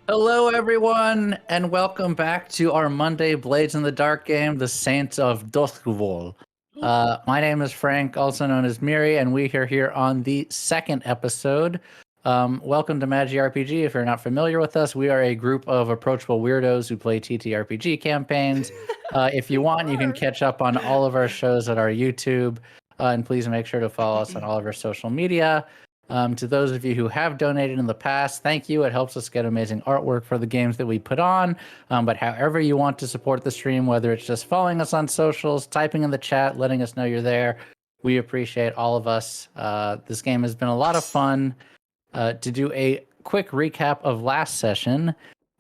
Hello, everyone, and welcome back to our Monday Blades in the Dark game, The Saints of Doskvol. My name is Frank, also known as Miri, and we are here on the second episode. Welcome to Magi RPG. If you're not familiar with us, we are a group of approachable weirdos who play TTRPG campaigns. If you want, you can catch up on all of our shows at our YouTube, and please make sure to follow us on all of our social media. To those of you who have donated in the past, thank you. It helps us get amazing artwork for the games that we put on. But however you want to support the stream, whether it's just following us on socials, typing in the chat, letting us know you're there, we appreciate all of us. This game has been a lot of fun. To do a quick recap of last session,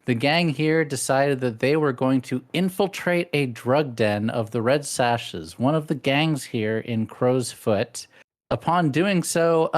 the gang here decided that they were going to infiltrate a drug den of the Red Sashes, one of the gangs here in Crow's Foot. Upon doing so,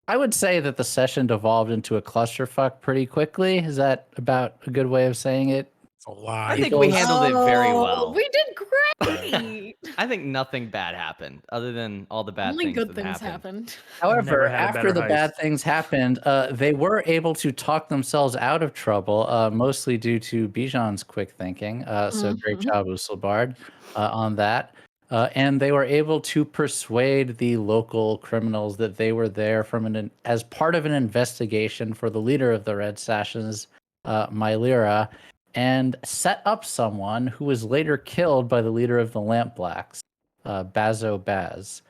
I would say that the session devolved into a clusterfuck pretty quickly. Is that about a good way of saying it? It's a lot. I think we handled it very well. We did great. I think nothing bad happened, other than all the bad Only things good that things happened. happened. However, after the bad things happened, they were able to talk themselves out of trouble, mostly due to Bijan's quick thinking. So great job, Usulbard, on that. And they were able to persuade the local criminals that they were there from as part of an investigation for the leader of the Red Sashes, Mylera, and set up someone who was later killed by the leader of the Lamp Blacks, Bazo Baz.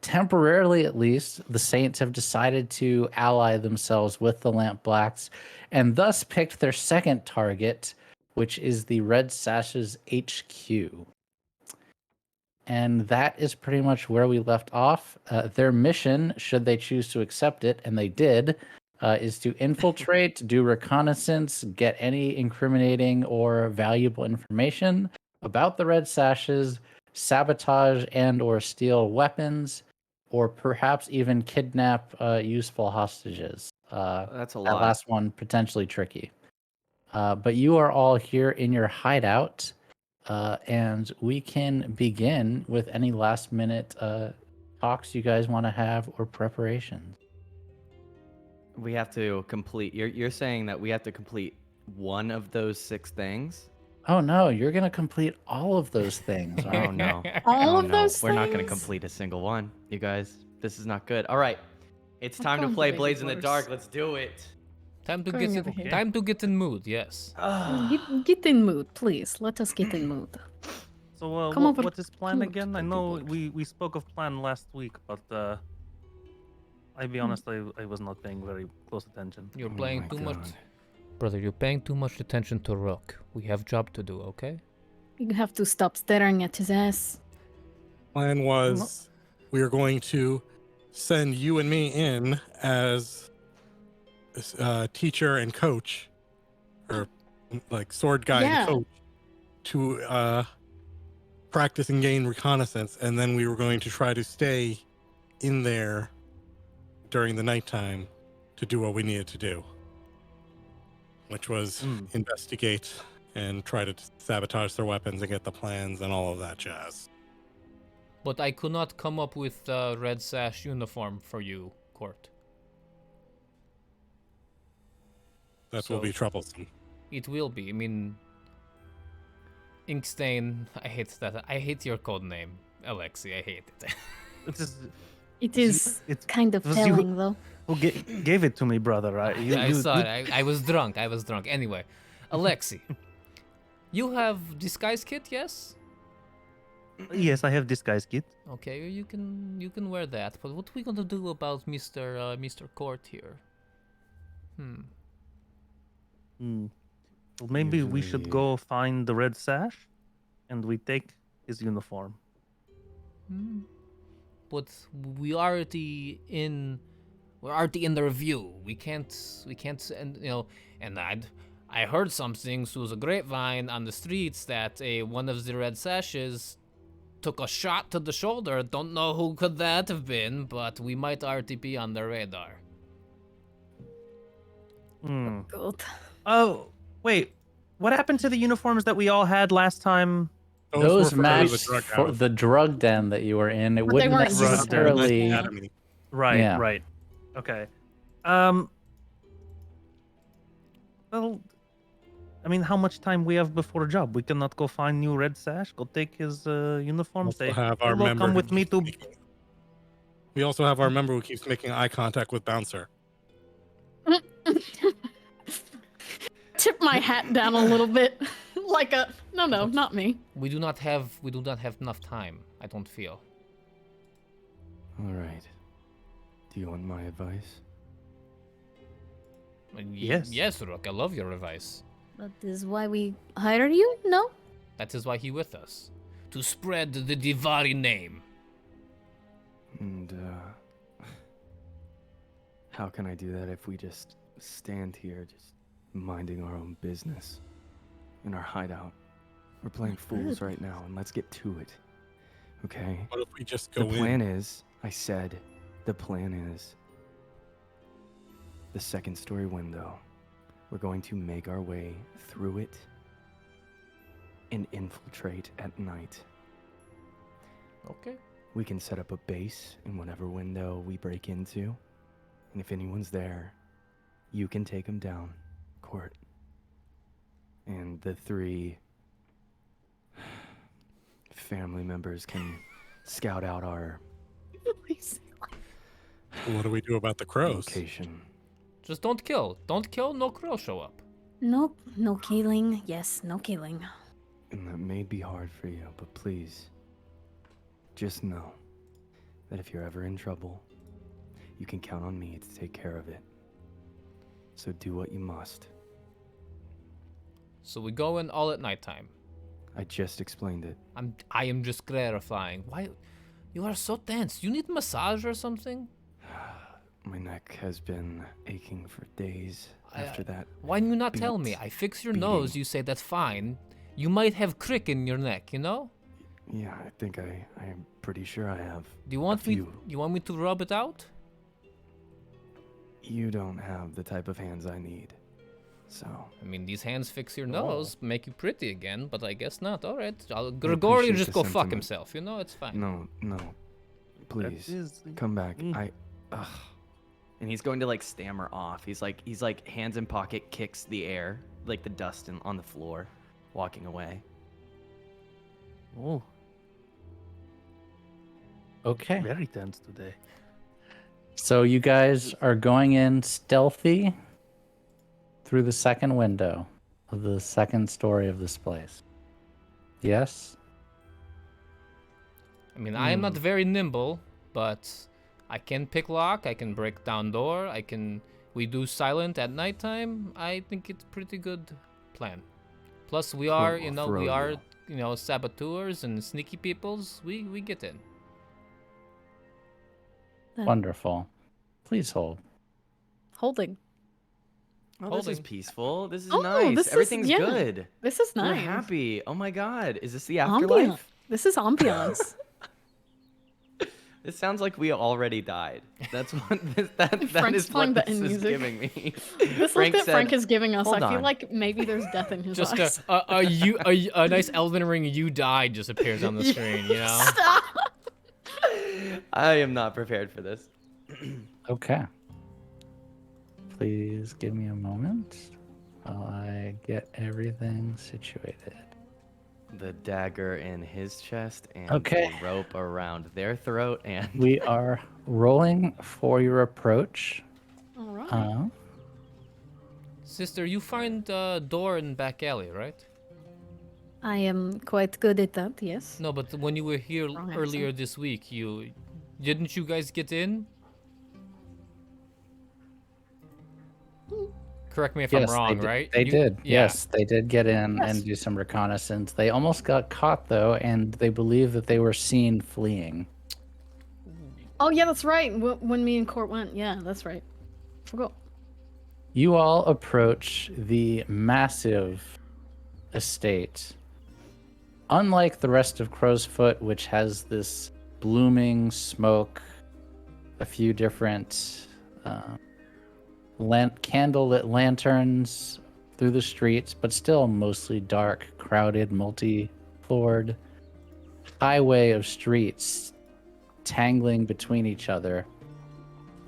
Temporarily, at least, the Saints have decided to ally themselves with the Lamp Blacks, and thus picked their second target, which is the Red Sashes HQ. And that is pretty much where we left off. Their mission, should they choose to accept it, and they did, is to infiltrate, do reconnaissance, get any incriminating or valuable information about the Red Sashes, sabotage and or steal weapons, or perhaps even kidnap useful hostages. That's a That lot. last one potentially tricky. But you are all here in your hideout. And we can begin with any last minute talks you guys want to have or preparations. We have to complete. You're saying that we have to complete one of those 6 things? Oh no, you're gonna complete all of those things. Oh no. All Oh, of no. those We're not going to things? complete a single one, you guys. This is not good. All right. It's I'm time to going play to Blades in the Baby Dark. Let's do it. Time to Going get over here. time to get in mood. Yes. Get in mood, please. Let us get in mood. So, Come over- what is plan come over again? to I the know keyboard. we spoke of plan last week, but I'll be honest, I was not paying very close attention. You're Oh playing my too much, God. brother. You're paying too much attention to Rook. We have job to do. Okay. You have to stop staring at his ass. Plan was we were going to send you and me in as teacher and coach, or like sword guy Yeah. and coach, to practice and gain reconnaissance, and then we were going to try to stay in there during the nighttime to do what we needed to do, which was investigate and try to sabotage their weapons and get the plans and all of that jazz. But I could not come up with a red sash uniform for you, Court. That will So- be troublesome. It will be. I mean, Inkstain. I hate that. I hate your code name, Alexi. I hate it. It is It is it's kind of was you- telling, though. who gave it to me, brother. Right? I saw it. I was drunk. I was drunk. Anyway, Alexi, you have disguise kit, yes? Yes, I have disguise kit. Okay, you can wear that. But what we gonna do about Mr. Court here? Well, maybe we should go find the red sash, and we take his uniform. But we're already in the review. We can't, and and I heard something through the grapevine on the streets that one of the Red Sashes took a shot to the shoulder. Don't know who could that have been, but we might already be on the radar. Good. Oh, wait. What happened to the uniforms that we all had last time? Those were for matched drug for house. the drug den that you were in. It But they wouldn't weren't used necessarily. there. Academy. Right, Yeah. right. Okay. Well, I mean, how much time we have before a job? We cannot go find new Red Sash, go take his uniform, Also say, have our "Hello, member come who with me keeps to..." making- We also have our member who keeps making eye contact with Bouncer. Tip my hat down a little bit, like a no, not me. We do not have enough time. I don't feel. All right. Do you want my advice? Yes. Yes, Rook. I love your advice. That is why we hired you. No. That is why he with us, to spread the Divari name. And how can I do that if we just stand here, just minding our own business in our hideout? We're playing fools right now, and let's get to it. Okay? What if we just go The plan is, I said, the plan is the second story window. We're going to make our way through it and infiltrate at night. Okay. We can set up a base in whatever window we break into, and if anyone's there, you can take them down, Court. And the 3 family members can scout out our What do we do about the crows? location. Just don't kill. Don't kill. No crow show up. No, no killing. Yes, no killing. And that may be hard for you, but please, just know that if you're ever in trouble, you can count on me to take care of it. So do what you must. So we go in all at nighttime. I just explained it. I am just clarifying. Why? You are so tense. You need massage or something? My neck has been aching for days after that. Why do you not tell me? I fix your nose. You say that's fine. You might have crick in your neck. You know? Yeah, I think I'm pretty sure I have. Do you want a me? few. You want me to rub it out? You don't have the type of hands I need. So, I mean, these hands fix your nose, make you pretty again, but I guess not. All right, Gregory appreciate just the go fuck sentiment. himself. You know, it's fine. no. Please, is- come back. And he's going to like stammer off. He's like hands in pocket, kicks the air, like the dust on the floor, walking away. Oh, Okay. very tense today. So you guys are going in stealthy through the second window of the second story of this place. Yes? I mean, I am not very nimble, but I can pick lock. I can break down door. We do silent at nighttime. I think it's pretty good plan. Plus, we are, saboteurs and sneaky peoples. We get in. Wonderful. Please hold. Holding. Oh, this is Holding. peaceful. This is Oh, nice. this is- Everything's yeah. good. This is We're nice. happy. Oh my god. Is this the Ambiance. afterlife? This is ambiance. It sounds like we already died. That's what that Frank's is playing what the this end is music. giving me. This look that Frank is giving us, "Hold I feel on." like maybe there's death in his Just eyes. a nice Elden Ring "You Died" just appears on the screen. You know. Stop! I am not prepared for this. Okay. Please give me a moment while I get everything situated. The dagger in his chest and Okay. the rope around their throat and We are rolling for your approach. All right. Sister, you find the door in back alley, right? I am quite good at that, yes. No, but when you were here Wrong earlier this week, didn't you guys get in? Correct me if I'm wrong, right? They did. Yeah. Yes, they did get in Yes. and do some reconnaissance. They almost got caught though, and they believe that they were seen fleeing. Oh, yeah, that's right. When me and Court went, yeah, that's right. Forgot. You all approach the massive estate. Unlike the rest of Crow's Foot, which has this blooming smoke, a few different candlelit lanterns through the streets, but still mostly dark, crowded, multi-floored highway of streets tangling between each other.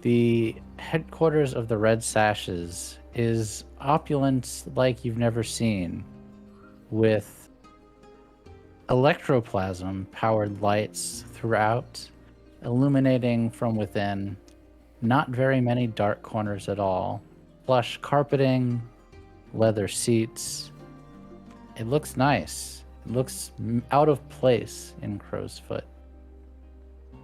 The headquarters of the Red Sashes is opulence like you've never seen, with electroplasm powered lights throughout, illuminating from within. Not very many dark corners at all. Plush carpeting, leather seats. It looks nice. It looks out of place in Crow's Foot.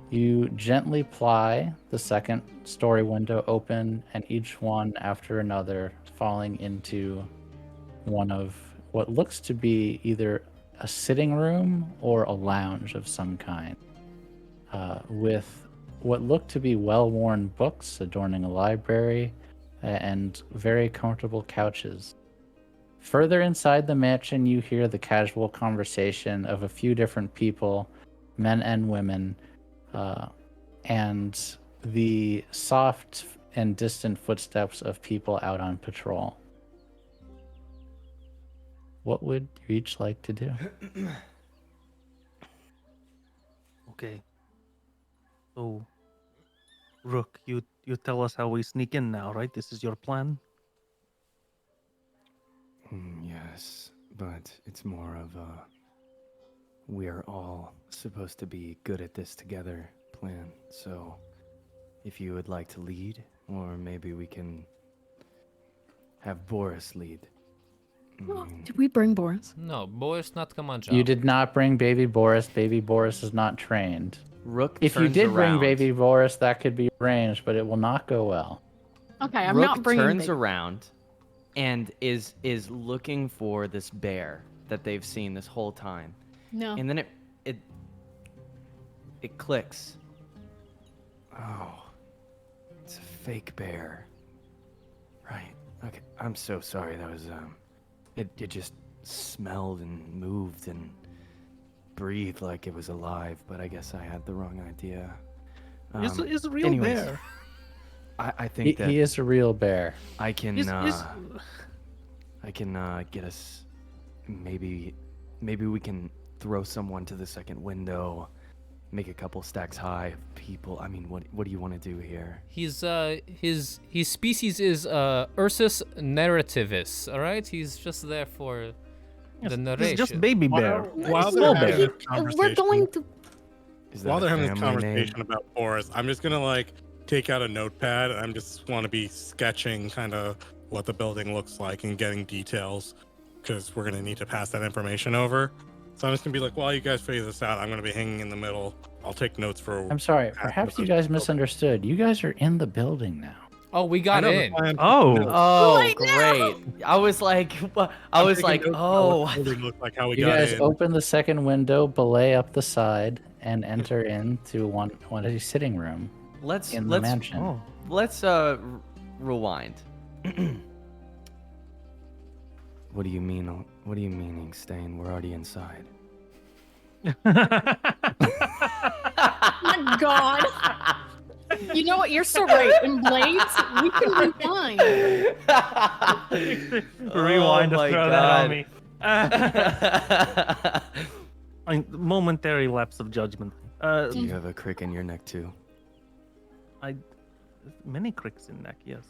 You gently ply the second story window open, and each one after another falling into one of what looks to be either a sitting room or a lounge of some kind, with what look to be well-worn books adorning a library and very comfortable couches. Further inside the mansion, you hear the casual conversation of a few different people, men and women, and the soft and distant footsteps of people out on patrol. What would you each like to do? Okay. So, Rook, you tell us how we sneak in now, right? This is your plan? Yes, but it's more of a we're all supposed to be good at this together plan. So, if you would like to lead, or maybe we can have Boris lead. Did we bring Boris? No, Boris not come on job. You did not bring Baby Boris. Baby Boris is not trained. Rook If you turns did bring around. Baby Boris, that could be arranged, but it will not go well. Okay, I'm Rook not bringing. turns around and is looking for this bear that they've seen this whole time. No. And then it clicks. Oh, it's a fake bear. Right. Okay. I'm so sorry. That was it just smelled and moved and breathed like it was alive, but I guess I had the wrong idea. It's a real anyways, bear. I think that He is a real bear. I can Is- get us maybe we can throw someone to the second window, make a couple stacks high of people. I mean, what do you want to do here? He's his species is Ursus narrativus. All right, he's just there for the narration. It's just baby bear. While Small they're having bear. this We're conversation, going to. Is that while a they're having this family conversation name? about Boris, I'm just gonna like take out a notepad and I'm just want to be sketching kind of what the building looks like and getting details because we're gonna need to pass that information over. So I'm just gonna be like, while you guys figure this out, I'm gonna be hanging in the middle. I'll take notes for. I'm sorry. Perhaps you guys misunderstood. You guys are in the building now. Oh, we I got know the in. plan. Oh. No, Oh, Right now! great! I was like, I'm taking notes about oh. what the building looked like, how we You got guys in. open the second window, belay up the side, and enter into one of the sitting room Let's in the mansion. Oh. let's rewind. What do you mean? What are you meaning, Stain? We're already inside. My God. You know what? You're so right. In Blades, we can rewind. Rewind Oh to my throw God. that on me. Momentary lapse of judgment. Do you have a crick in your neck too? Many cricks in neck, yes.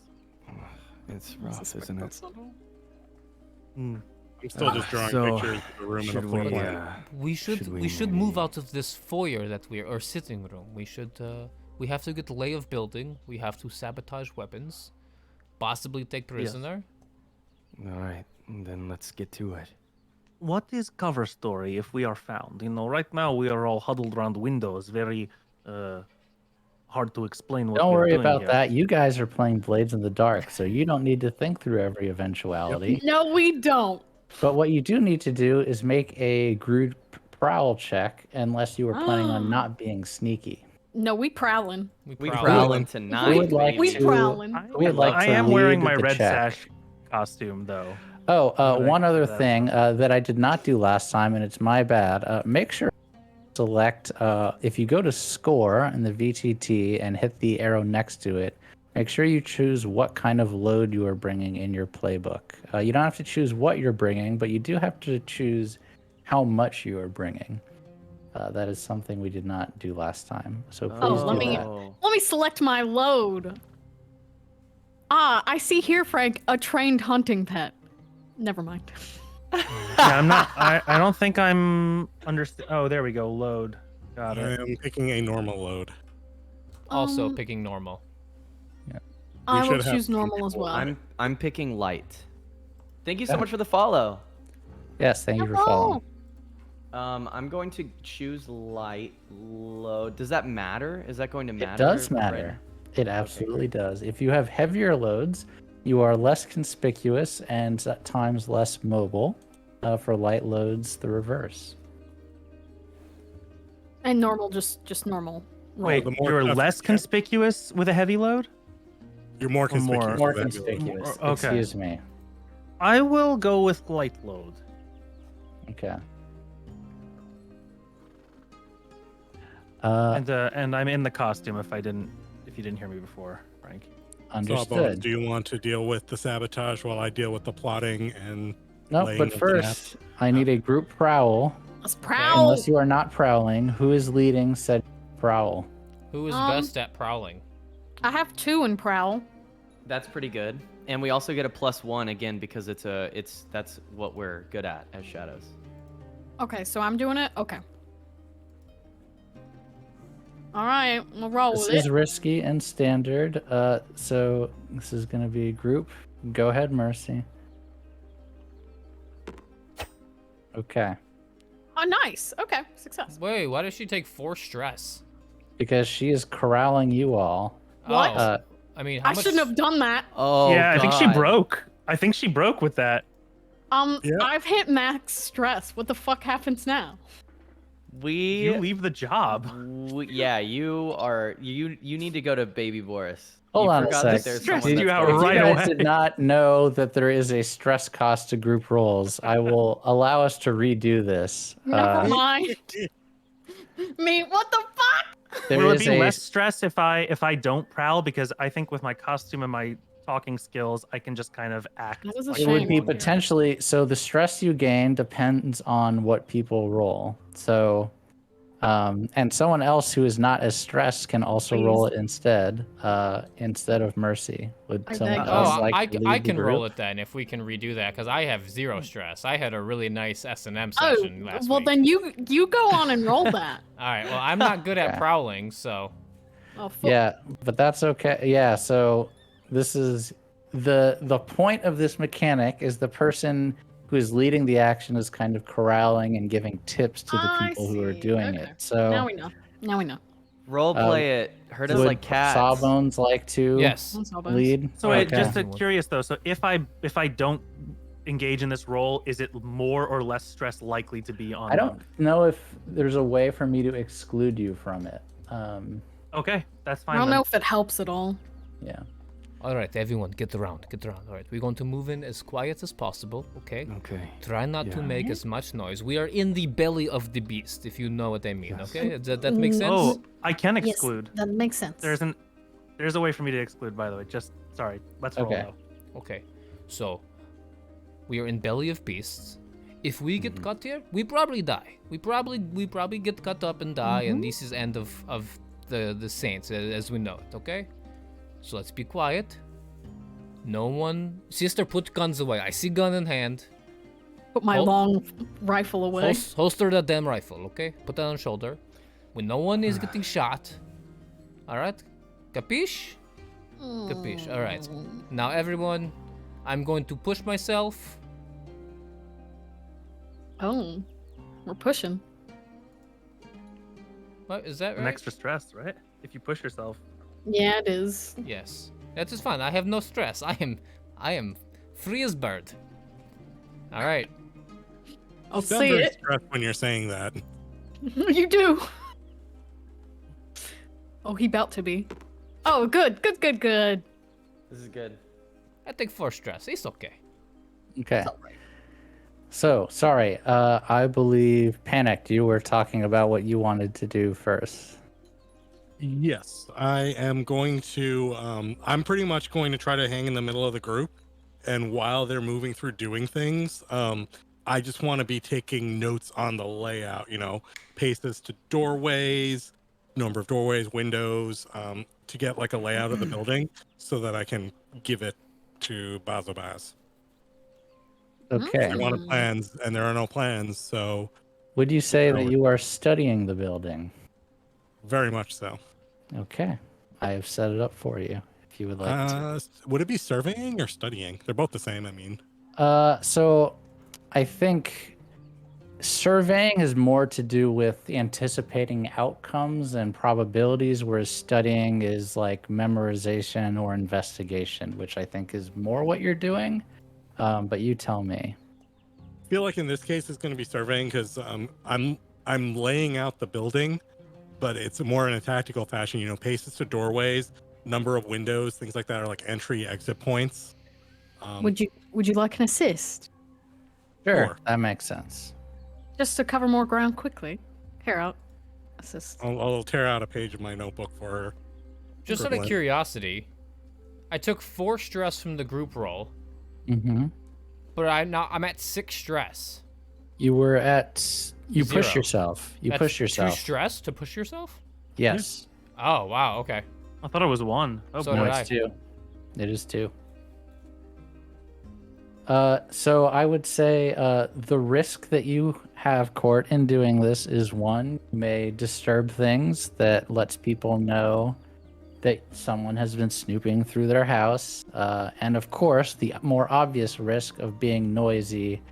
It's rough, isn't it? Mm. I'm still just drawing So, pictures of the room and the Should floor we? plan. We should we move maybe- out of this foyer that we're or sitting room. We should we have to get the lay of building. We have to sabotage weapons, possibly take prisoner. All right, then let's get to it. What is cover story if we are found? You know, right now we are all huddled around windows, very hard to explain what Don't we're worry doing about here. that. You guys are playing Blades in the Dark, so you don't need to think through every eventuality. No, we don't. But what you do need to do is make a group prowl check, unless you were planning on not being sneaky. No, we prowling. We prowl. prowling tonight. would like We to- prowling. We'd like I to am wearing lead my the red check. sash costume, though. Oh, Would one I other do that? thing that I did not do last time, and it's my bad. Make sure to select, if you go to score in the VTT and hit the arrow next to it, make sure you choose what kind of load you are bringing in your playbook. You don't have to choose what you're bringing, but you do have to choose how much you are bringing. That is something we did not do last time. So please let do me- that. Let me select my load. I see here, Frank, a trained hunting pet. Never mind. Yeah, I'm not. I don't think I'm understand. Oh, there we go. Load. Got I it. am picking a normal load. Also Um, picking normal. I will should have choose some normal as people. well. I'm picking light. Thank you so Yeah. much for the follow. Yes, thank you for Hello. following. I'm going to choose light load. Does that matter? Is that going to It matter? does right matter. now? It absolutely does. If you have heavier loads, you are less conspicuous and at times less mobile. For light loads, the reverse. And normal, just normal. roll. Wait, the more you're stuff less you get- conspicuous with a heavy load? You're more Or more- conspicuous. More with that load. conspicuous. Okay. Excuse me. I will go with light load. Okay. And I'm in the costume if you didn't hear me before, Frank. Understood. Sawbones, do you want to deal with the sabotage while I deal with the plotting and Nope, laying but of the first, I need a group prowl. Let's prowl. Unless you are not prowling, who is leading said prowl? Who is Um, best at prowling? I have 2 in prowl. That's pretty good. And we also get a +1 again because that's what we're good at as shadows. Okay, so I'm doing it. Okay. All right, we'll roll This with is it. risky and standard. So this is going to be a group. Go ahead, Mercy. Okay. Oh, nice. Okay, success. Wait, why does she take 4 stress? Because she is corralling you all. What? Oh, I mean, how I much? shouldn't have done that. Oh, yeah, I think she God. broke. I think she broke with that. Yeah. I've hit max stress. What the fuck happens now? You leave the job. Yeah, you need to go to Baby Boris. Hold you on a forgot sec. that there's Stressed someone you that's out going If to- you right guys away. did not know that there is a stress cost to group roles, I will allow us to redo this. Never mind. Me, what the fuck? There Will it is be a less stress if I don't prowl? Because I think with my costume and my talking skills, I can just kind of act. That is a like It would shame. be I'm here. potentially so the stress you gain depends on what people roll. So and someone else who is not as stressed can also roll it instead of Mercy. Would I someone beg. else Oh, like to lead I the can roll group? it then if we can redo that because I have 0 stress. I had a really nice S&M Oh, session last well week. then you go on and roll that. All right. Well, I'm not good at Okay. prowling, so Oh, fuck. Yeah, but that's okay. Yeah, so this is the point of this mechanic is the person who is leading the action is kind of corralling and giving tips to the I people who are see. doing Okay. it. So Now we know. Now we know. Role play it. Hurt us would like cats. Sawbones like to yes. That's all bones. lead? So wait, Okay. just curious though. So if I don't engage in this role, is it more or less stress likely to be on? I don't know if there's a way for me to exclude you from it. Okay, that's fine. I don't then. know if it helps at all. Yeah. All right, everyone, get around. All right, we're going to move in as quiet as possible, okay? Okay. Try not to Yeah. make as much noise. We are in the belly of the beast, if you know what I mean, Yes. okay? Does that make sense? Oh, I can exclude. that makes sense. There's a way for me to exclude, by the way. Just sorry. Let's roll Okay. though. Okay, so we are in belly of beasts. If we Mm-hmm. get cut here, we probably die. We probably get cut up and die, and this is end of the Saints as we know it. Okay, so let's be quiet. No one, sister, put guns away. I see gun in hand. Put my Hold- long rifle away. Holster that damn rifle. Okay, put that on shoulder. When no one is getting shot. All right, capiche? Capiche. All right. Now everyone, I'm going to push myself. Oh, we're pushing. What is that An right? extra stress, right? If you push yourself. Yeah, it is. Yes, that is fine. I have no stress. I am free as bird. All right. I'll You sound see very it. stressed when you're saying that. You do. Oh, he about to be. Oh, good. This is good. I take 4 stress. It's okay. Okay. So, sorry. I believe Panicked, you were talking about what you wanted to do first. Yes, I am going to. I'm pretty much going to try to hang in the middle of the group, and while they're moving through doing things, I just want to be taking notes on the layout. You know, paces to doorways, number of doorways, windows, to get like a layout of the building so that I can give it to Bazobaz. Okay. I wanted plans, and there are no plans, so Would you say that you are studying the building? very much so. Okay. I have set it up for you if you would like to. Would it be surveying or studying? They're both the same, I mean. So I think surveying is more to do with anticipating outcomes and probabilities, whereas studying is like memorization or investigation, which I think is more what you're doing. But you tell me. I feel like in this case it's going to be surveying because I'm laying out the building, but it's more in a tactical fashion. You know, paces to doorways, number of windows, things like that are like entry exit points. Would you like an assist? Sure, that makes sense. Just to cover more ground quickly. Here out. Assist. I'll tear out a page of my notebook for her. Just out of curiosity, I took 4 stress from the group roll, Mm-hmm. but I'm at 6 stress. You were at... You push 0. yourself. You That's push yourself. 2 stress to push yourself? Yes. Oh, wow, okay. I thought it was 1. Oh, So No, did it's 2. It is 2. So I would say the risk that you have, Court, in doing this is 1, you may disturb things that lets people know that someone has been snooping through their house. And of course, the more obvious risk of being noisy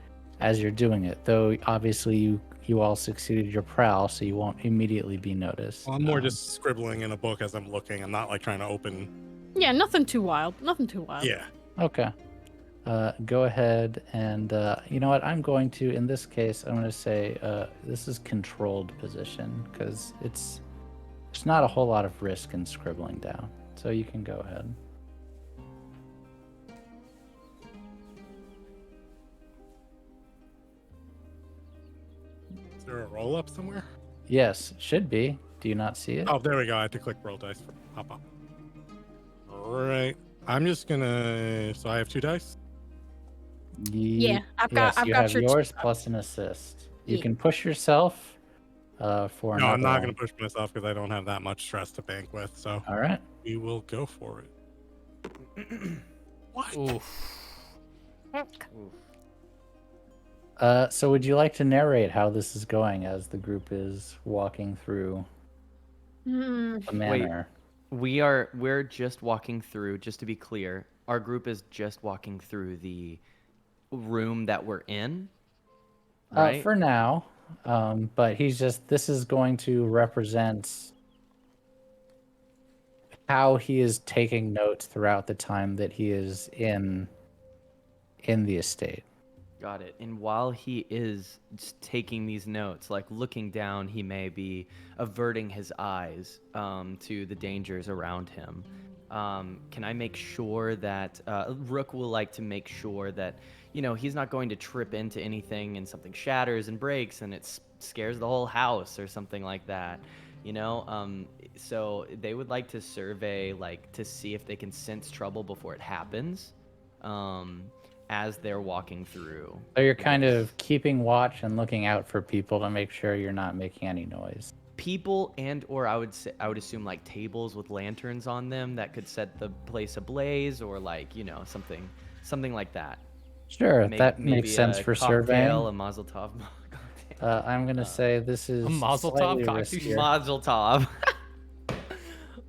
as you're doing it, though obviously you all succeeded your prowl, so you won't immediately be noticed. Well, I'm more just scribbling in a book as I'm looking. I'm not like trying to open. Yeah, nothing too wild. Nothing too wild. Yeah. Okay. Go ahead and you know what? I'm going to, in this case, I'm going to say this is controlled position because there's not a whole lot of risk in scribbling down. So you can go ahead. Is there a roll up somewhere? Yes, should be. Do you not see it? Oh, there we go. I had to click roll dice for pop up. All right. I'm just gonna. So I have 2 dice. Yeah, I've Yes, got you have your yours plus an assist. You Yeah. can push yourself for No, I'm another not one. gonna push myself because I don't have that much stress to bank with. So All right. we will go for it. What? Oof. So would you like to narrate how this is going as the group is walking through the manor? We're just walking through, just to be clear, our group is just walking through the room that we're in, right? For now, but this is going to represent how he is taking notes throughout the time that he is in the estate. Got it. And while he is just taking these notes, like looking down, he may be averting his eyes to the dangers around him. Can I make sure that Rook will like to make sure that, you know, he's not going to trip into anything and something shatters and breaks and it scares the whole house or something like that, you know? So they would like to survey, like, to see if they can sense trouble before it happens. As they're walking through. So you're kind of keeping watch and looking out for people to make sure you're not making any noise. People or I would assume like tables with lanterns on them that could set the place ablaze, or like, you know, something like that. Sure, that makes sense for surveying. A Mazel Tov cocktail. I'm gonna say this is A Mazel Tov slightly cocktail. riskier. Mazel Tov.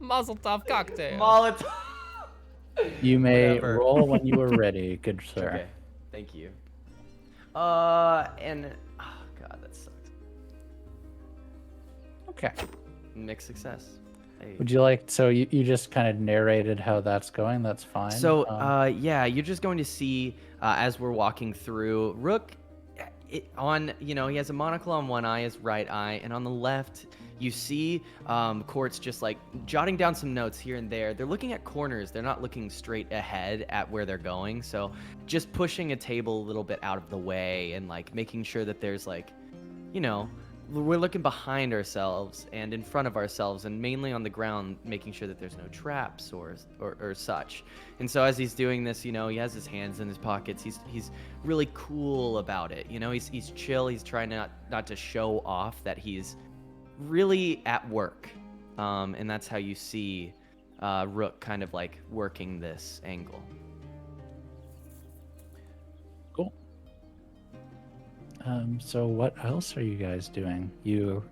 Mazel Tov cocktail. Molotov. You may Whatever. roll when you are ready, good sir. Okay, thank you. And oh god, that sucks. Okay. Mixed success. Hey. Would you like? So you just kind of narrated how that's going. That's fine. So, yeah, you're just going to see as we're walking through, Rook, he has a monocle on one eye, his right eye, and on the left, you see Court's just like jotting down some notes here and there. They're looking at corners. They're not looking straight ahead at where they're going. So just pushing a table a little bit out of the way and like making sure that there's like, you know, we're looking behind ourselves and in front of ourselves and mainly on the ground, making sure that there's no traps or such. And so as he's doing this, you know, he has his hands in his pockets. He's really cool about it. You know, he's chill. He's trying not to show off that he's really at work. And that's how you see Rook kind of like working this angle. Cool. So what else are you guys doing? You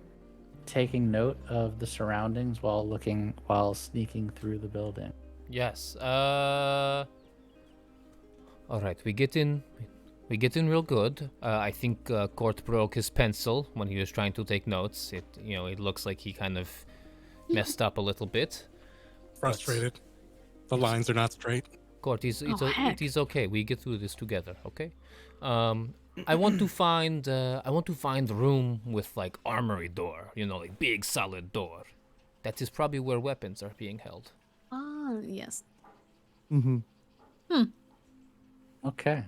taking note of the surroundings while sneaking through the building? Yes. All right, we get in real good. I think Court broke his pencil when he was trying to take notes. It looks like he kind of messed up a little bit. Frustrated. The lines are not straight. Court, heck. he's okay. We get through this together, okay? I want to find a room with like armory door, like big solid door. That is probably where weapons are being held. Ah, yes. Okay.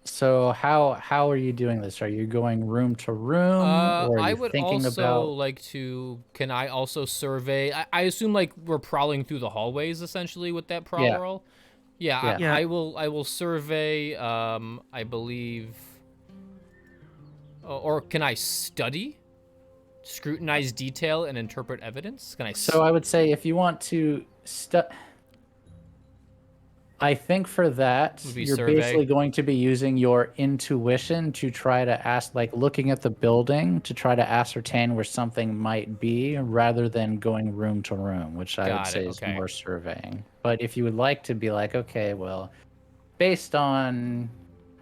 So how are you doing this? Are you going room to room, or are I you would thinking also about? like to. Can I also survey? I assume like we're prowling through the hallways essentially with that prowl Yeah. roll. Yeah, Yeah. Yeah. I will survey. I believe. Or can I study, scrutinize detail, and interpret evidence? Can I? So I would say if you want to I think for that, Would be you're survey. basically going to be using your intuition to try to looking at the building to try to ascertain where something might be rather than going room to room, which I would Got it, say is okay. more surveying. But if you would like to be like, okay, well, based on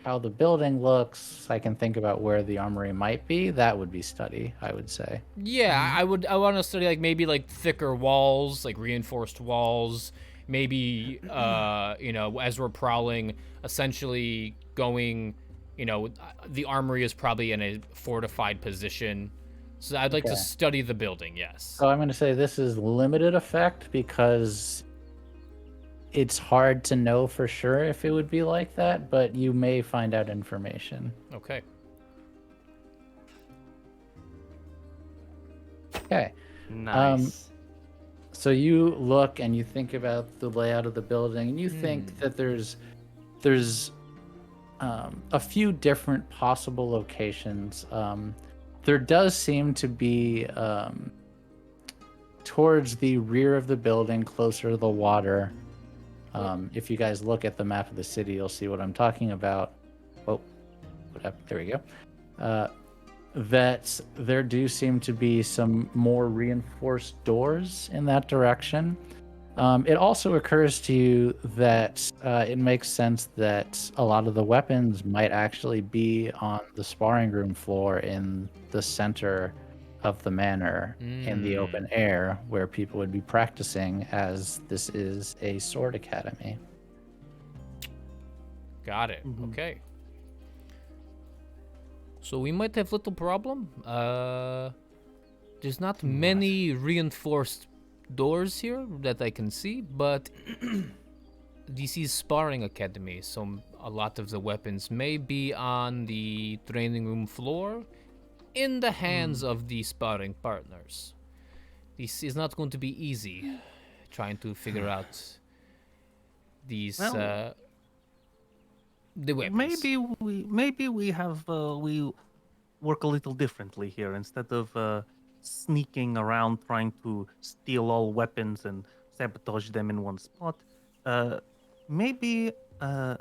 how the building looks, I can think about where the armory might be, that would be study, I would say. Yeah, I want to study maybe thicker walls, like reinforced walls. Maybe as we're prowling, essentially going, the armory is probably in a fortified position. So I'd like to Okay. study the building, yes. So I'm going to say this is limited effect because it's hard to know for sure if it would be like that, but you may find out information. Okay. Okay. Nice. So you look and you think about the layout of the building, and you think that there's a few different possible locations. There does seem to be towards the rear of the building, closer to the water. If you guys look at the map of the city, you'll see what I'm talking about. Oh, what happened? There we go. That there do seem to be some more reinforced doors in that direction. It also occurs to you that it makes sense that a lot of the weapons might actually be on the sparring room floor in the center of the manor in the open air where people would be practicing, as this is a sword academy. Got it. Okay. So we might have little problem. There's not many reinforced doors here that I can see, but this is sparring academy, so a lot of the weapons may be on the training room floor in the hands of the sparring partners. This is not going to be easy trying to figure out these Well, the weapons. Maybe we work a little differently here. Instead of sneaking around trying to steal all weapons and sabotage them in one spot, maybe I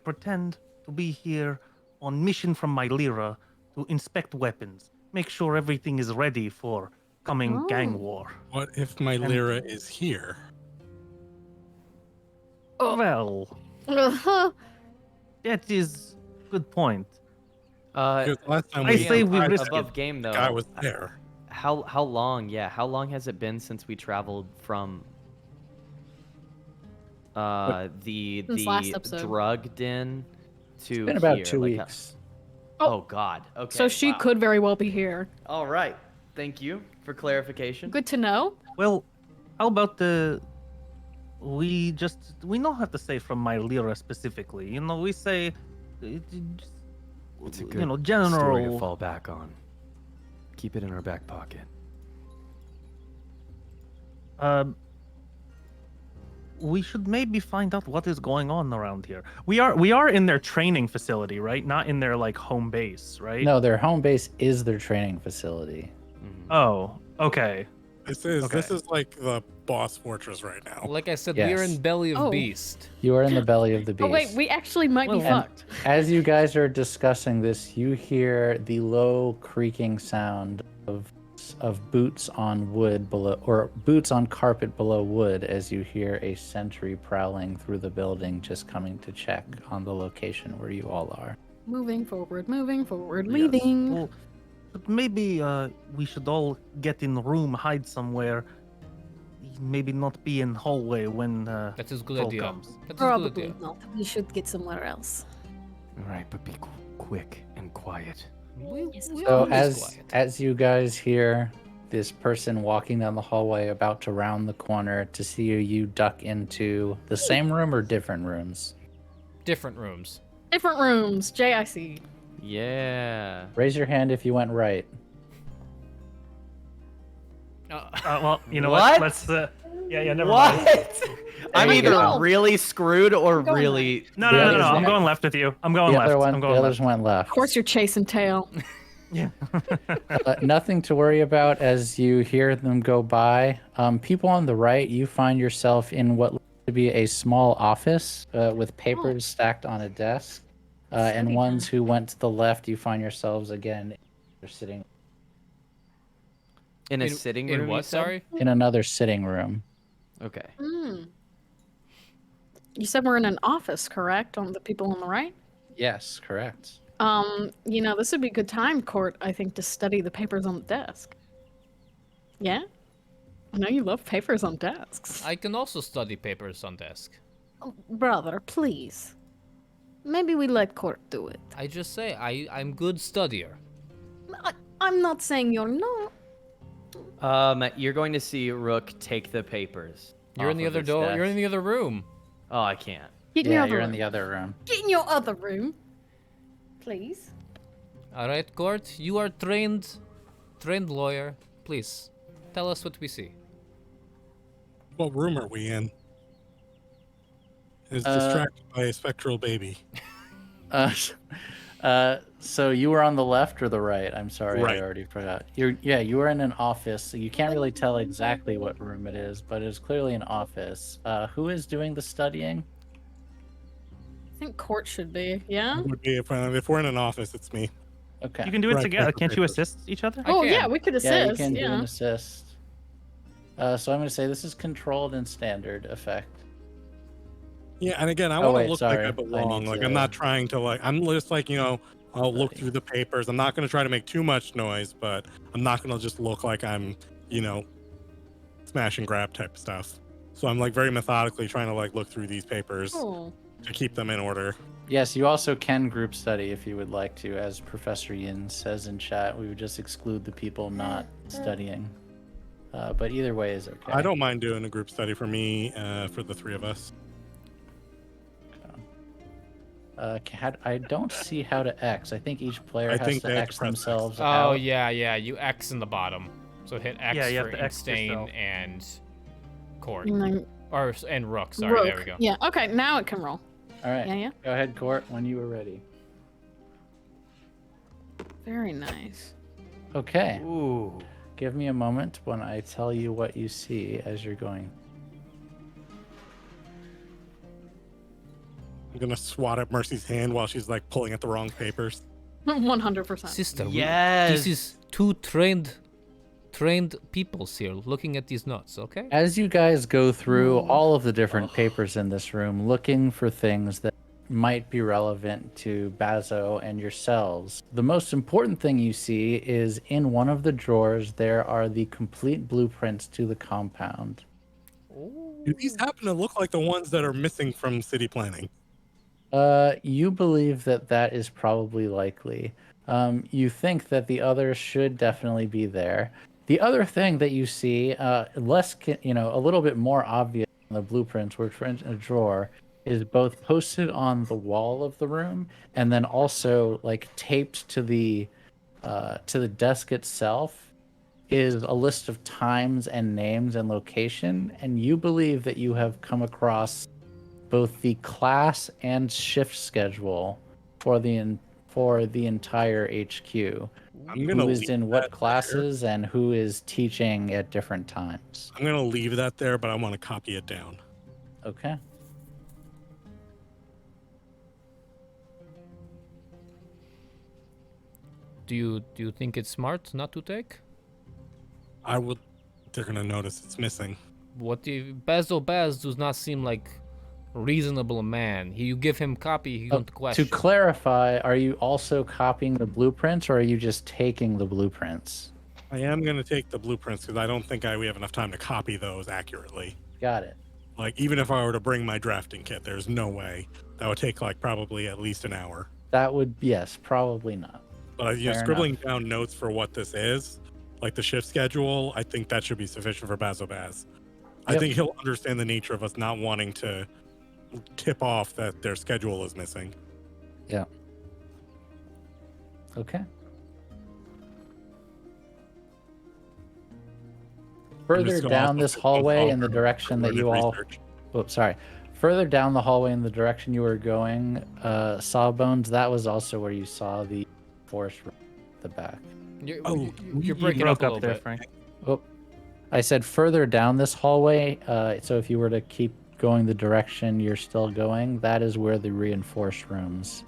pretend to be here on mission from my Lyra to inspect weapons, make sure everything is ready for coming gang war. What if my Lyra is here? Well, that is good point. Because last time I say we tried risk that, above game though. the guy was there. How long? Yeah, how long has it been since we traveled from the Since last episode. drug den to It's been about here? 2 Like, weeks. oh God. Okay. So she wow. could very well be here. All right. Thank you for clarification. Good to know. Well, how about we don't have to say from my Lyra specifically. We say, It's a good story to general. fall back on. Keep it in our back pocket. we should maybe find out what is going on around here. We are in their training facility, right? Not in their like home base, right? No, their home base is their training facility. Oh, okay. This Okay. is like the boss fortress right now. Like I said, we are in Yes. belly of Oh. beast. You are in the belly of the beast. Oh wait, we actually might be Well, fucked. As you guys are discussing this, you hear the low creaking sound of boots on wood below, or boots on carpet below wood, as you hear a sentry prowling through the building, just coming to check on the location where you all are. Moving forward, Yes. leaving. Well, but maybe we should all get in room, hide somewhere. Maybe not be in hallway when That is a good Troll idea. comes. That is a good Probably idea. not. We should get somewhere else. All right, but be quick and quiet. Yes, We So always quiet. as you guys hear this person walking down the hallway about to round the corner to see you duck into the same room or different rooms. Different rooms. Different rooms. JIC. Yeah. Raise your hand if you went right. well, you know What? what? Let's yeah, never mind. What? I'm There you either go. really screwed or going really. No, The no, no, others no. I'm went- going left with you. I'm going The left. other one, I'm the going others left. went left. Of course you're chasing tail. Yeah. Nothing to worry about as you hear them go by. People on the right, you find yourself in what looks to be a small office with papers stacked on a desk. And Study ones time. who went to the left, you find yourselves again. You're sitting In a sitting room. In you what? said? Sorry. in another sitting room. Okay. Hmm. You said we're in an office, correct? On the people on the right? Yes, correct. This would be a good time, Court, I think, to study the papers on the desk. Yeah? I know you love papers on desks. I can also study papers on desk. Oh, brother, please. Maybe we let Court do it. I just say I'm good studier. I'm not saying you're not. You're going to see Rook take the papers. You're in off the of other his door. You're in desk. the other room. Oh, I can't. Get in your Yeah, other you're room. in the other room. Get in your other room. Please. All right, Court. You are trained lawyer. Please tell us what we see. What room are we in? Is Uh, distracted by a spectral baby. So you were on the left or the right? I'm sorry, Right. I already forgot. You were in an office. So you can't really tell exactly what room it is, but it's clearly an office. Who is doing the studying? I think Court should be. Yeah? Would be if we're in an office, it's me. Okay. You can do it Right, together. paper, Can't you paper. assist each other? I Oh, can. yeah, we could Yeah, you assist. can do an Yeah. assist. So I'm going to say this is controlled and standard effect. Yeah, and again, I Oh, want wait, to look sorry. like I I belong. need Like to- I'm not trying to I'm just I'll look Study. through the papers. I'm not going to try to make too much noise, but I'm not going to just look like I'm, smash and grab type stuff. So I'm very methodically trying to look through these papers Oh. to keep them in order. Yes, you also can group study if you would like to. As Professor Yin says in chat, we would just exclude the people not studying. But either way is okay. I don't mind doing a group study for me, for the three of us. I don't see how to X. I think each player I has think to they have to X press X. themselves Oh out. yeah. You X in the bottom. So hit X Yeah, you for have to X Insane yourself. and Court And then and Rook. Sorry, Rook. there we go. Yeah, okay, now it can roll. All right. Yeah. Go ahead, Court, when you are ready. Very nice. Okay. Ooh. Give me a moment when I tell you what you see as you're going. I'm going to swat at Mercy's hand while she's pulling at the wrong papers. 100%. Sister, Yes. this is two trained peoples here looking at these notes. Okay. As you guys go through all of the different papers in this room, looking for things that might be relevant to Bazo and yourselves, the most important thing you see is in one of the drawers, there are the complete blueprints to the compound. Do these happen to look like the ones that are missing from city planning? You believe that is probably likely. You think that the others should definitely be there. The other thing that you see, a little bit more obvious in the blueprints, which are in a drawer, is both posted on the wall of the room and then also taped to the desk itself is a list of times and names and location, and you believe that you have come across both the class and shift schedule for the entire HQ. I'm gonna Who is leave in that what there. classes and who is teaching at different times. I'm gonna leave that there, but I want to copy it down. Okay. Do you think it's smart not to take? I would. They're gonna notice it's missing. What if Basil Baz does not seem like a reasonable man? You give him copy, he going to question. To clarify, are you also copying the blueprints or are you just taking the blueprints? I am gonna take the blueprints because I don't think we have enough time to copy those accurately. Got it. Like, even if I were to bring my drafting kit, there's no way. That would take, like, probably at least an hour. That would, yes, probably not. But, Fair scribbling enough. down notes for what this is, like the shift schedule, I think that should be sufficient for Basil Baz. I Yep. think he'll understand the nature of us not wanting to tip off that their schedule is missing. Yeah. Okay. Further gonna down also this put hallway those in the all direction that recorded you all... research. Oops, sorry. Further down the hallway in the direction you were going, Sawbones, that was also where you saw the forest room at the back. You're breaking broke up a up little there, bit. Frank. Oh, I said further down this hallway, so if you were to keep going the direction you're still going, that is where the reinforced rooms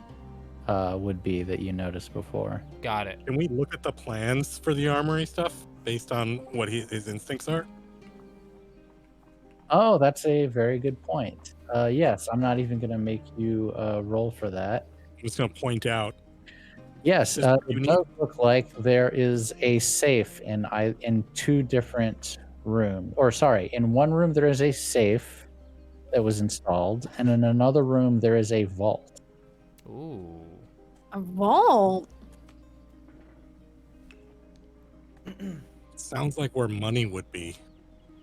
would be that you noticed before. Got it. Can we look at the plans for the armory stuff based on what his instincts are? Oh, that's a very good point. Yes, I'm not even going to make you roll for that. I'm just gonna point out. Yes, Just it unique. does look like there is a safe in two different rooms. Or sorry, in one room there is a safe that was installed, and in another room there is a vault. Ooh. A vault. Sounds like where money would be.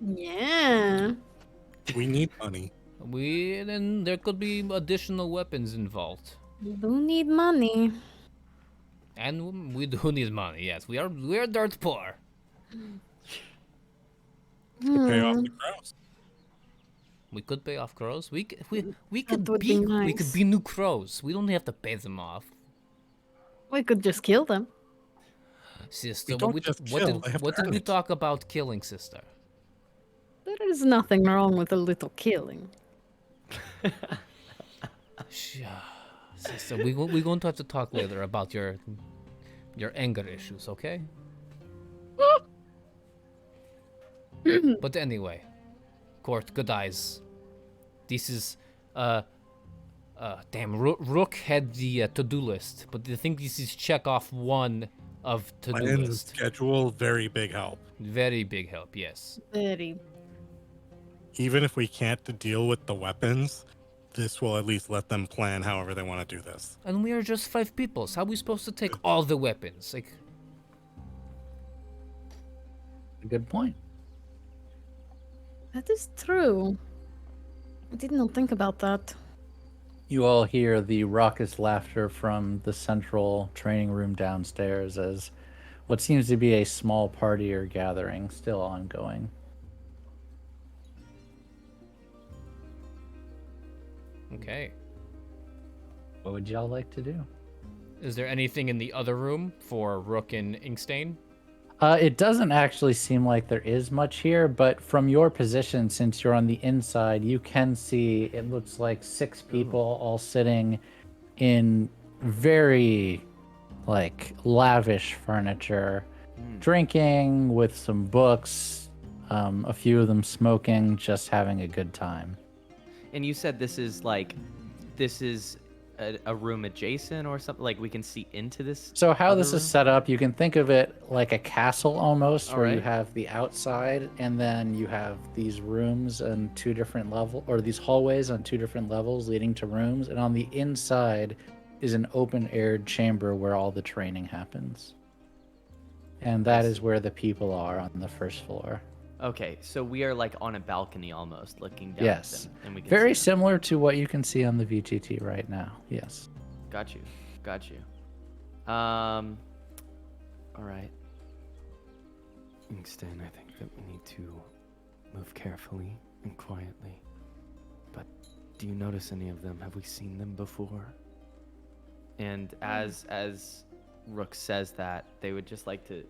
Yeah. We need money. Then there could be additional weapons involved. We do need money. And we do need money, yes. We are dirt poor. To pay off Hmm. the crows. We could pay off crows. We could would be we could nice. be new crows. We don't have to pay them off. We could just kill them. Sister, don't what, just what kill, did they have to what did earn we it. talk about killing, sister? There is nothing wrong with a little killing. Sister, we're going to have to talk later about your anger issues, okay? But anyway, Court, good eyes. This is damn, Rook had the to-do list, but I think this is check off one of to-do Plans and list. schedule, very big help. Very big help, yes. Very. Even if we can't deal with the weapons, this will at least let them plan however they want to do this. And we are just 5 people. So how are we supposed to take all the weapons? Like, Good point. That is true. I did not think about that. You all hear the raucous laughter from the central training room downstairs as what seems to be a small party or gathering still ongoing. okay. What would y'all like to do? Is there anything in the other room for Rook and Inkstain? It doesn't actually seem like there is much here, but from your position, since you're on the inside, you can see it looks like 6 people all sitting in very, like, lavish furniture, drinking with some books, a few of them smoking, just having a good time. And you said this is a room adjacent or something? Like we can see into this? So how other this room? is set up, you can think of it like a castle almost, where you Alright. have the outside and then you have these rooms on 2 different levels, or these hallways on 2 different levels leading to rooms, and on the inside is an open-aired chamber where all the training happens. And that is where the people are on the first floor. Okay, so we are like on a balcony almost, looking down Yes. at them, and we can Very see them. similar to what you can see on the VTT right now. Yes. Got you. All right. Inkstand, I think that we need to move carefully and quietly. But do you notice any of them? Have we seen them before? And as Rook says that, they would just like to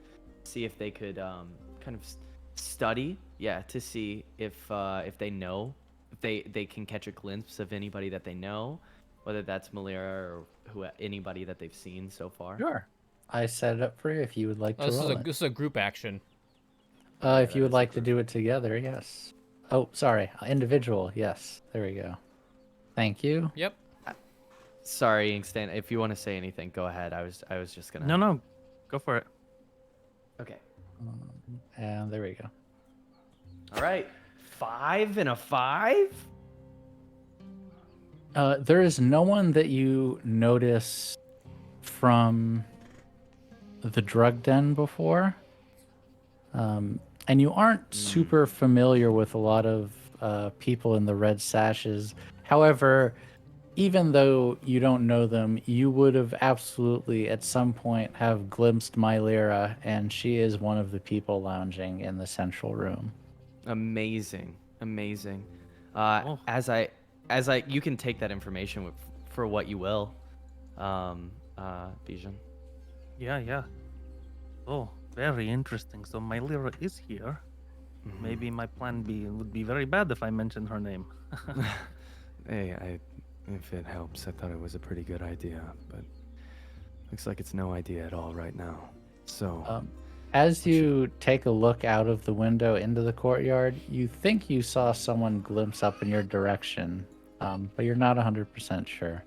see if they could kind of study, to see if they know, if they can catch a glimpse of anybody that they know, whether that's Malira or anybody that they've seen so far. Sure. I set it up for you if you would like to roll it. This is a group action. If you would like to do it together, yes. Oh, sorry. Individual, yes. There we go. Thank you. Yep. Sorry, Inkstand, if you want to say anything, go ahead. I was just gonna. No, go for it. Okay. And there we go. All right. 5 and a 5. There is no one that you notice from the drug den before. And you aren't super familiar with a lot of people in the red sashes. However, even though you don't know them, you would have absolutely at some point have glimpsed Mylera, and she is one of the people lounging in the central room. Amazing. Oh. As I, you can take that information for what you will, Bijan. Yeah. Oh, very interesting. So Mylera is here. Maybe my plan B would be very bad if I mentioned her name. Hey, if it helps, I thought it was a pretty good idea, but looks like it's no idea at all right now. So, as you take a look out of the window into the courtyard, you think you saw someone glimpse up in your direction, but you're not 100% sure.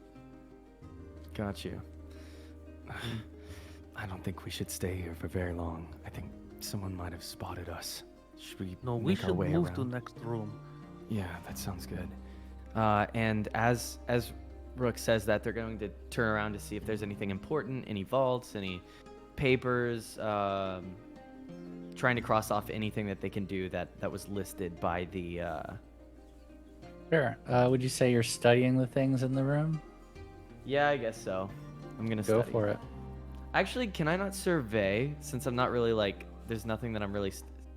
got you. I don't think we should stay here for very long. I think someone might have spotted us. Should we No, we make our should way move around? to next room. Yeah, that sounds good. And as Rook says that, they're going to turn around to see if there's anything important, any vaults, any papers, trying to cross off anything that they can do that was listed by the. Sure. Would you say you're studying the things in the room? Yeah, I guess so. I'm gonna Go study. for it. Actually, can I not survey since I'm not really like? There's nothing that I'm really.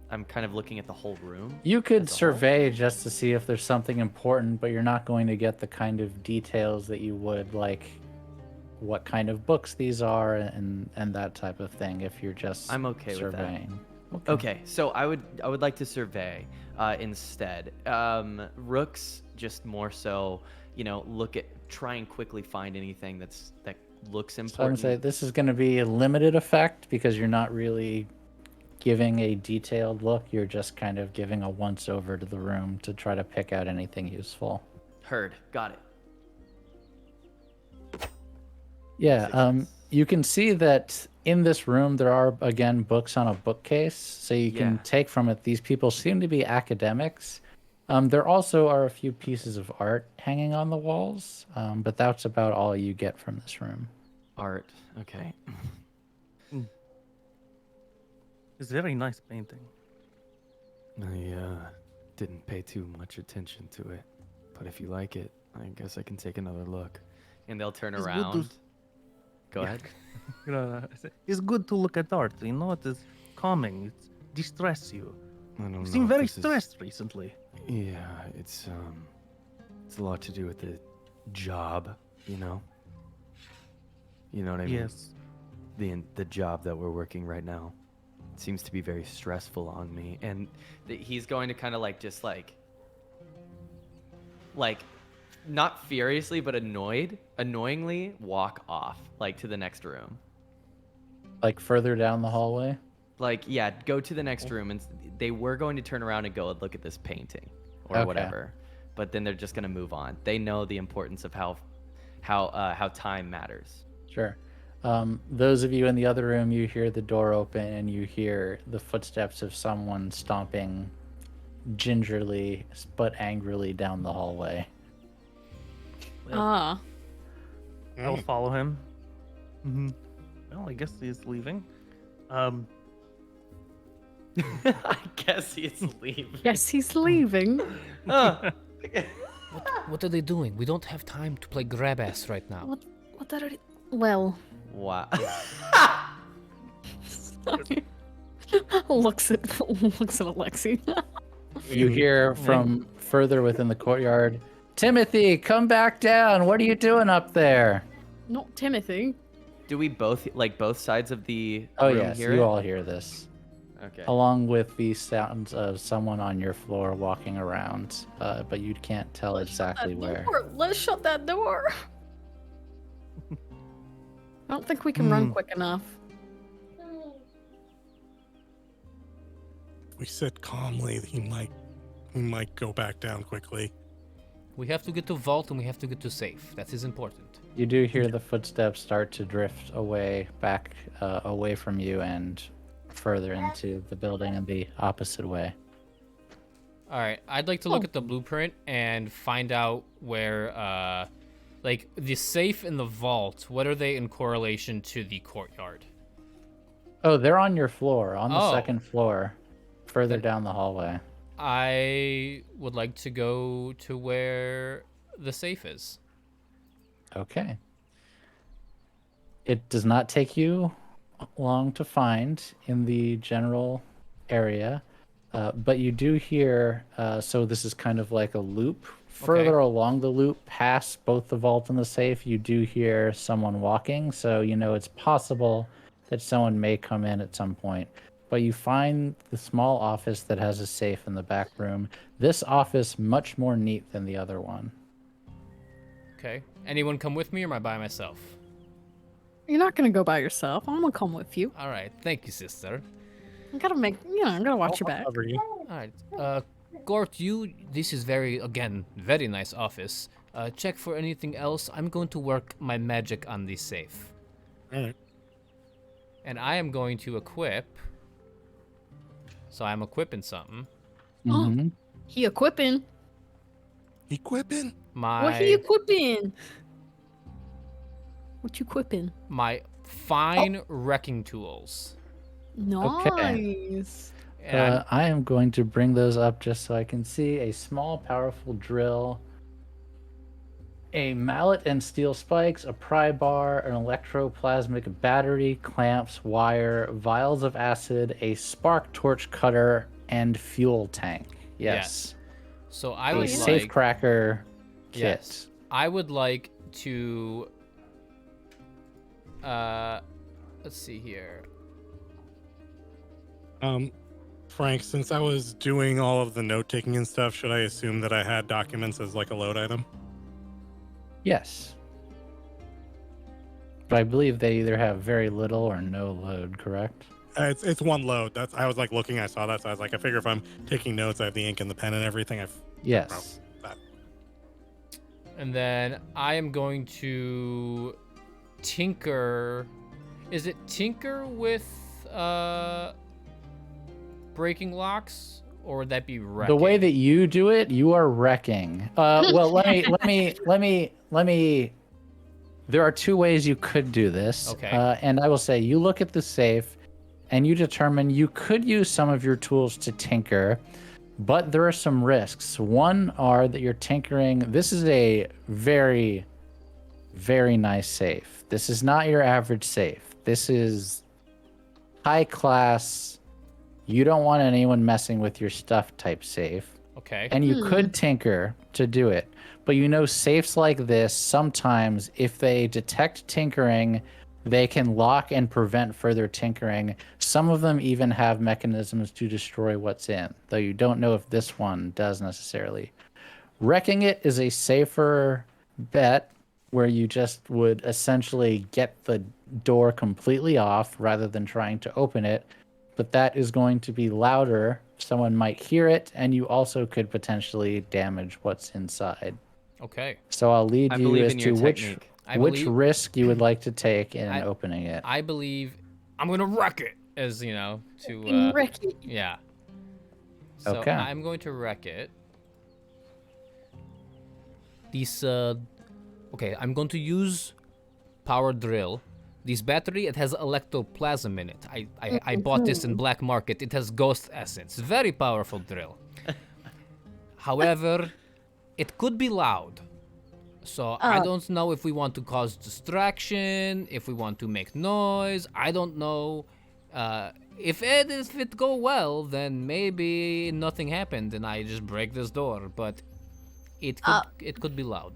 I'm kind of looking at the whole room. You could as a whole. survey just to see if there's something important, but you're not going to get the kind of details that you would, like what kind of books these are and that type of thing, if you're just I'm okay with that. surveying. Okay, so I would like to survey instead. Rooks just more so, try and quickly find anything that looks So I'm important. gonna say this is going to be a limited effect because you're not really giving a detailed look. You're just kind of giving a once over to the room to try to pick out anything useful. Heard. Got it. Yeah, Success. you can see that in this room there are again books on a bookcase, so you can Yeah. take from it these people seem to be academics. There also are a few pieces of art hanging on the walls, but that's about all you get from this room. Art. Okay. It's very nice painting. I didn't pay too much attention to it, but if you like it, I guess I can take another look. And they'll turn It's good around. to- Go ahead. It's good to look at art. It is calming. It distress you. I don't You know. seem if very this is- stressed recently. Yeah, it's a lot to do with the job, You know what I mean? Yes. The job that we're working right now seems to be very stressful on me. And he's going to kind of like not furiously but annoyingly walk off to the next room. Like further down the hallway. Go to the next room, and they were going to turn around and go and look at this painting or Okay. whatever, but then they're just going to move on. They know the importance of how time matters. Sure. Those of you in the other room, you hear the door open and you hear the footsteps of someone stomping gingerly but angrily down the hallway. Ah. I'll follow him. Well, I guess he's leaving. I guess he's leaving. Yes, he's leaving. What are they doing? We don't have time to play grab ass right now. What are it? Well, Wow. sorry. looks at Alexi. You hear from further within the courtyard, Timothy, come back down. What are you doing up there? Not Timothy. Do we both both sides of the Oh room yes, hear you it? all hear this, Okay. along with the sounds of someone on your floor walking around, but you can't tell exactly where. Let's shut that door. I don't think we can run quick enough. We sit calmly. He might go back down quickly. We have to get to vault and we have to get to safe. That is important. You do hear the footsteps start to drift away, back away from you and further into the building in the opposite way. All right, I'd like to look at the blueprint and find out where, like, the safe and the vault, what are they in correlation to the courtyard? Oh, they're on your floor, on the Oh. second floor, further down the hallway. I would like to go to where the safe is. Okay. It does not take you long to find in the general area, but you do hear, so this is kind of like a loop. Further along the loop, past both the vault and the safe, you do hear someone walking, so you know it's possible that someone may come in at some point. But you find the small office that has a safe in the back room. This office much more neat than the other one. Okay. Anyone come with me or am I by myself? You're not gonna go by yourself. I'm gonna come with you. All right. Thank you, sister. I gotta I'm gonna watch your back. Cover you. All right. Gort, this is very nice office. Check for anything else. I'm going to work my magic on the safe. All right. And I am going to equip. So I'm equipping something. Mhm. He equipping. Equipping. What he equipping? What you equipping? My fine wrecking tools. Nice. And I am going to bring those up just so I can see. A small, powerful drill, a mallet and steel spikes, a pry bar, an electroplasmic battery, clamps, wire, vials of acid, a spark torch cutter, and fuel tank. Yes. so I A would safe like. cracker kit. Yes. I would like to. Let's see here. Frank, since I was doing all of the note taking and stuff, should I assume that I had documents as like a load item? Yes. But I believe they either have very little or no load, correct? It's one load. That's I was like looking. I saw that, so I was like, I figure if I'm taking notes, I have the ink and the pen and everything. Yes. That. And then I am going to tinker. Is it tinker with breaking locks, or would that be wrecking? The way that you do it, you are wrecking. Well, let me. There are two ways you could do this. Okay. And I will say, you look at the safe, and you determine you could use some of your tools to tinker, but there are some risks. One are that you're tinkering. This is a very, very nice safe. This is not your average safe. This is high class. You don't want anyone messing with your stuff type safe. Okay. And you could tinker to do it. But you know, safes like this, sometimes if they detect tinkering, they can lock and prevent further tinkering. Some of them even have mechanisms to destroy what's in, though you don't know if this one does necessarily. Wrecking it is a safer bet where you just would essentially get the door completely off rather than trying to open it. But that is going to be louder. Someone might hear it, and you also could potentially damage what's inside. Okay. So I'll lead I you believe as in to your which technique. I which believe- risk you would like to take in I- opening it. I believe I'm gonna wreck it, as you know, to Wreck it. yeah. So Okay. I'm going to wreck it. This okay, I'm going to use power drill. This battery, it has electroplasm in it. I bought this in black market. It has ghost essence. Very powerful drill. However, it could be loud. So I don't know if we want to cause distraction, if we want to make noise. I don't know if it go well, then maybe nothing happened and I just break this door. But it could be loud.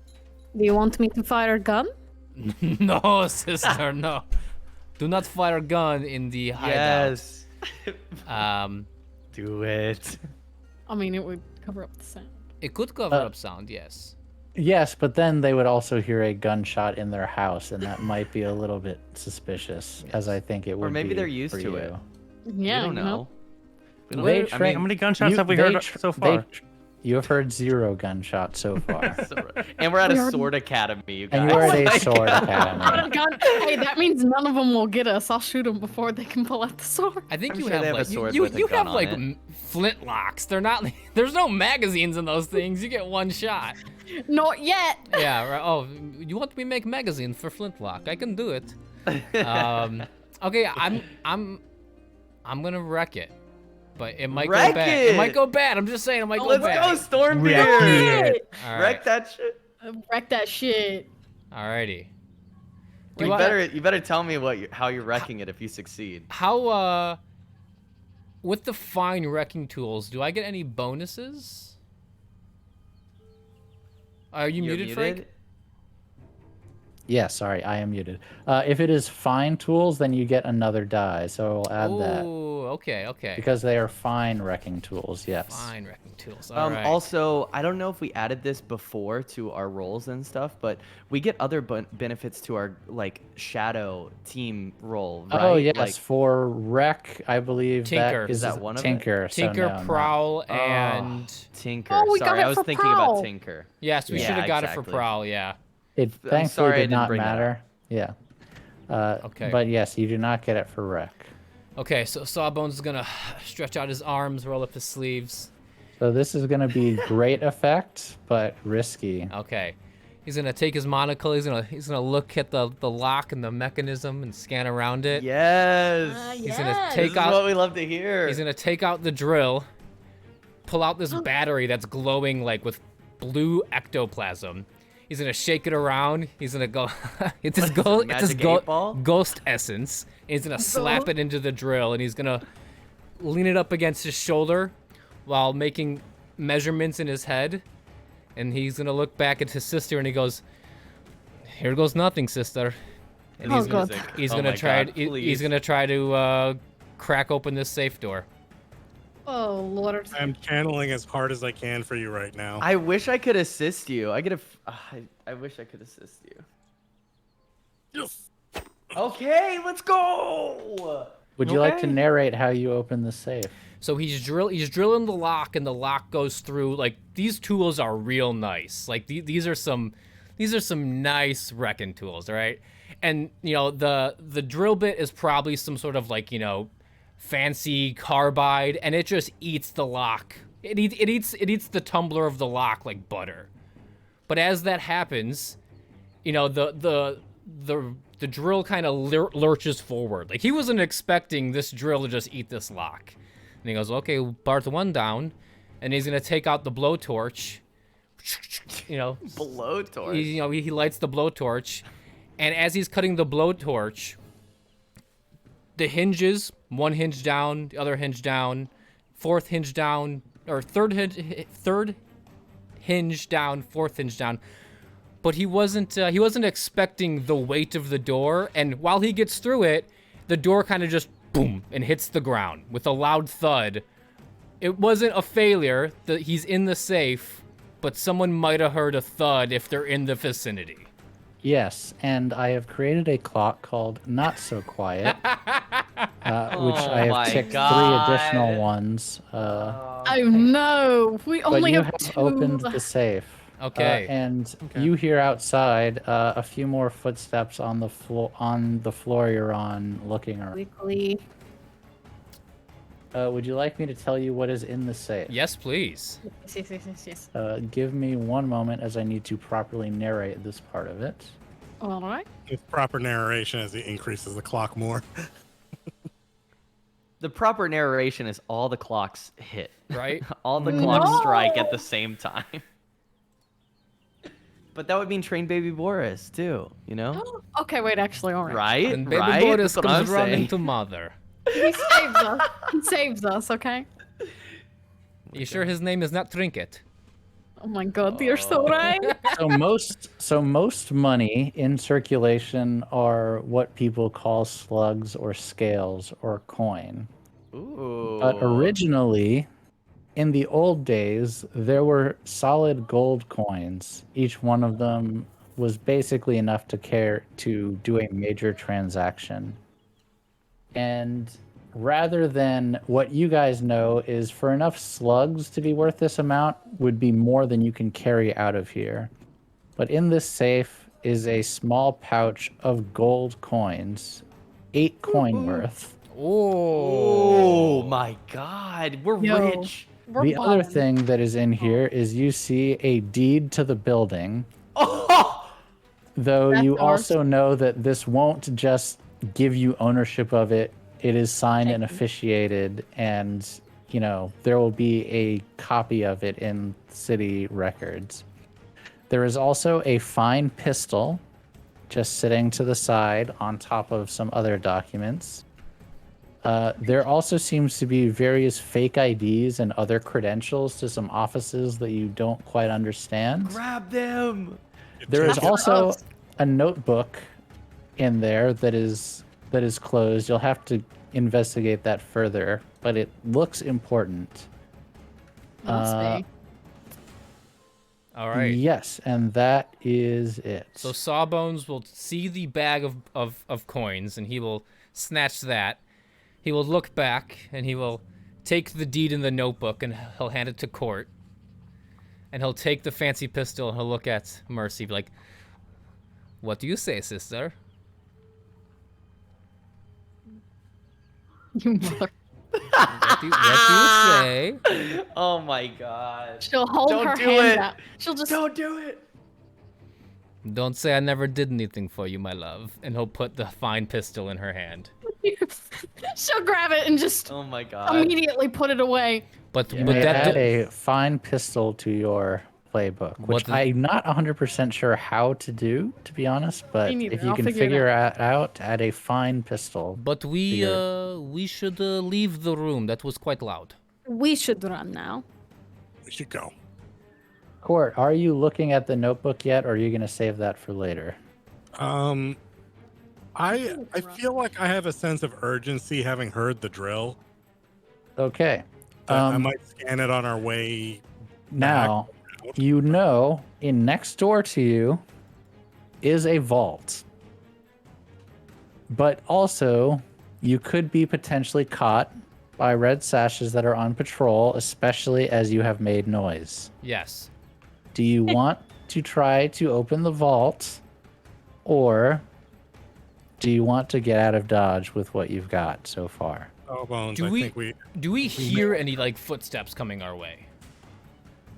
Do you want me to fire a gun? No, sister, no. Do not fire a gun in the hideout. Yes. Do it. I mean, it would cover up the sound. It could cover up sound, yes. Yes, but then they would also hear a gunshot in their house, and that might be a little bit suspicious, as I think it would be. Or maybe they're used for to you. it. Yeah, We don't you know. They I mean, how many gunshots have we heard so far? You have heard 0 gunshots so far. And we're at We a already- sword academy, you guys. And you are at Like, a sword Not academy. a gun. Hey, that means none of them will get us. I'll shoot them before they can pull out the sword. I think I'm you sure have they have a like sword you with a you gun have on like it. flintlocks. They're not. There's no magazines in those things. You get one shot. Not yet. Yeah. Right. Oh, you want me to make magazine for flintlock? I can do it. Okay. I'm gonna wreck it, but it might Wreck go bad. It might it! go bad. I'm just saying it might go Let's bad. go, Stormbeard! All right. Wreck that shit. Wreck that shit. Alrighty. Do You I- better tell me how you're wrecking it if you succeed. How with the fine wrecking tools, do I get any bonuses? Are you You're muted, Frank? Yeah, sorry, I am muted. If it is fine tools, then you get another die, so I'll add that. Oh, okay. Because they are fine wrecking tools, yes. Fine wrecking tools. All right. Also, I don't know if we added this before to our roles and stuff, but we get other benefits to our like shadow team role, right? Oh, yes, Like, for wreck, I believe Tinker. that Is that one of it? Tinker. so Tinker, no, no. Prowl, and Tinker. Oh, we got Sorry, it I was for thinking Prowl. about Tinker. yes, we Yeah, should have got it exactly. for Prowl. Yeah. It I'm thankfully sorry I did didn't not bring that up. matter. Yeah. Okay. But yes, you do not get it for wreck. Okay, so Sawbones is gonna stretch out his arms, roll up his sleeves. So this is going to be great effect, but risky. Okay. He's gonna take his monocle. He's gonna look at the lock and the mechanism and scan around it. Yes. He's gonna Yes. take This is out. what we love to hear. He's gonna take out the drill, pull out this battery that's glowing like with blue ectoplasm. He's gonna shake it around. He's gonna go. It's his gold. It's his Magic 8-ball? ghost essence. And he's gonna slap it into the drill, and he's gonna lean it up against his shoulder while making measurements in his head. And he's gonna look back at his sister, and he goes, "Here goes nothing, sister." And Oh, he's gonna, God. he's Oh gonna my try. God, he's please. gonna try to crack open this safe door. Oh, Lord. I'm channeling as hard as I can for you right now. I wish I could assist you. I wish I could assist you. Yes. Okay, let's go. Would you like to Okay. narrate how you open the safe? So he's drilling the lock, and the lock goes through. Like, these tools are real nice. Like these are some nice wrecking tools, all right? And you know the drill bit is probably some sort of like, you know, fancy carbide, and it just eats the lock. It eats the tumbler of the lock like butter. But as that happens, you know, the drill kind of lurches forward. Like, he wasn't expecting this drill to just eat this lock. And he goes, okay, part 1 down. And he's going to take out the blowtorch. You know, Blowtorch. he lights the blowtorch. And as he's cutting the blowtorch, the hinges, one hinge down, the other hinge down, fourth hinge down, or third hinge down, fourth hinge down. But he wasn't expecting the weight of the door, and while he gets through it, the door kind of just boom and hits the ground with a loud thud. It wasn't a failure. He's in the safe, but someone might have heard a thud if they're in the vicinity. Yes, and I have created a clock called Not So Quiet, which I my have ticked God. 3 additional ones. Oh, no. We But only you have have 2. opened the safe. Okay. And you hear outside a few more footsteps on the floor you're on, looking around. Quickly. Would you like me to tell you what is in the safe? Yes, please. Yes. Give me one moment as I need to properly narrate this part of it. All right. With proper narration as he increases the clock more. The proper narration is all the clocks hit. Right? All the No. clocks strike at the same time. But that would mean train baby Boris too, you know? Okay, wait, actually, all right. Right? And baby right? Boris That's what I'm comes running saying. to mother. He saves us. He saves us, okay? You sure his name is not Trinket? Oh my god, you're so right. So most money in circulation are what people call slugs or scales or coin. Ooh. But originally, in the old days, there were solid gold coins. Each one of them was basically enough to do a major transaction. And rather than what you guys know is for enough slugs to be worth this amount would be more than you can carry out of here. But in this safe is a small pouch of gold coins, 8 coin worth. Oh my God, we're Yo. rich. We're The other balling. thing that is in here is you see a deed to the building, Oh, though That's you ours. also know that this won't just give you ownership of it. It is signed and Taken. officiated, and there will be a copy of it in city records. There is also a fine pistol just sitting to the side on top of some other documents. There also seems to be various fake IDs and other credentials to some offices that you don't quite understand. grab them. There is That's for also us. a notebook in there that is closed. You'll have to investigate that further, but it looks important. Must be. All right. Yes, and that is it. So Sawbones will see the bag of coins, and he will snatch that. He will look back, and he will take the deed in the notebook, and he'll hand it to Court. And he'll take the fancy pistol, and he'll look at Mercy, be like, "What do you say, sister?" You mother. What do you say? Oh my God. She'll hold Don't her do hand it. out. She'll just. Don't do it. Don't say I never did anything for you, my love. And he'll put the fine pistol in her hand. She'll grab it and just Oh my God. immediately put it away. But You would may that add do- a fine pistol to your playbook, which I'm not 100% sure how to do, to be honest. But neither. if you I'll can figure it figure it out, add a fine pistol. But we Figure we should leave the room. That was quite loud. We should run now. We should go. Court, are you looking at the notebook yet, or are you going to save that for later? I feel like I have a sense of urgency having heard the drill. Okay. I might scan it on our way. Now, in next door to you is a vault. But also, you could be potentially caught by red sashes that are on patrol, especially as you have made noise. Yes. Do you want to try to open the vault, or do you want to get out of Dodge with what you've got so far? Oh, Bones, Do I we- think we. Do we hear any like footsteps coming our way?